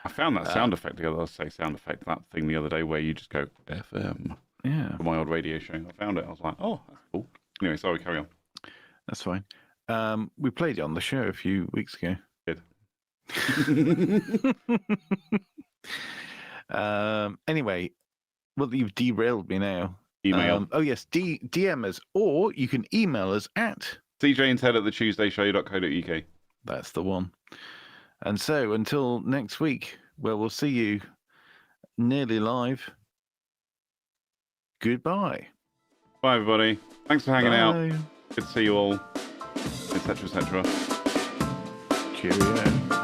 I found that sound effect the other that thing the other day where you just go FM. Yeah. For my old radio show. I found it. I was like, oh, that's cool. Anyway, sorry, carry on. That's fine. We played it on the show a few weeks ago. Good. Anyway, well, you've derailed me now. Email. Oh, yes. DM us, or you can email us at CJ and Ted at thetuesdayshow.co.uk. That's the one. And so until next week, where we'll see you nearly live. Goodbye. Bye, everybody. Thanks for hanging out. Bye. Good to see you all, etc., etc. Cheerio.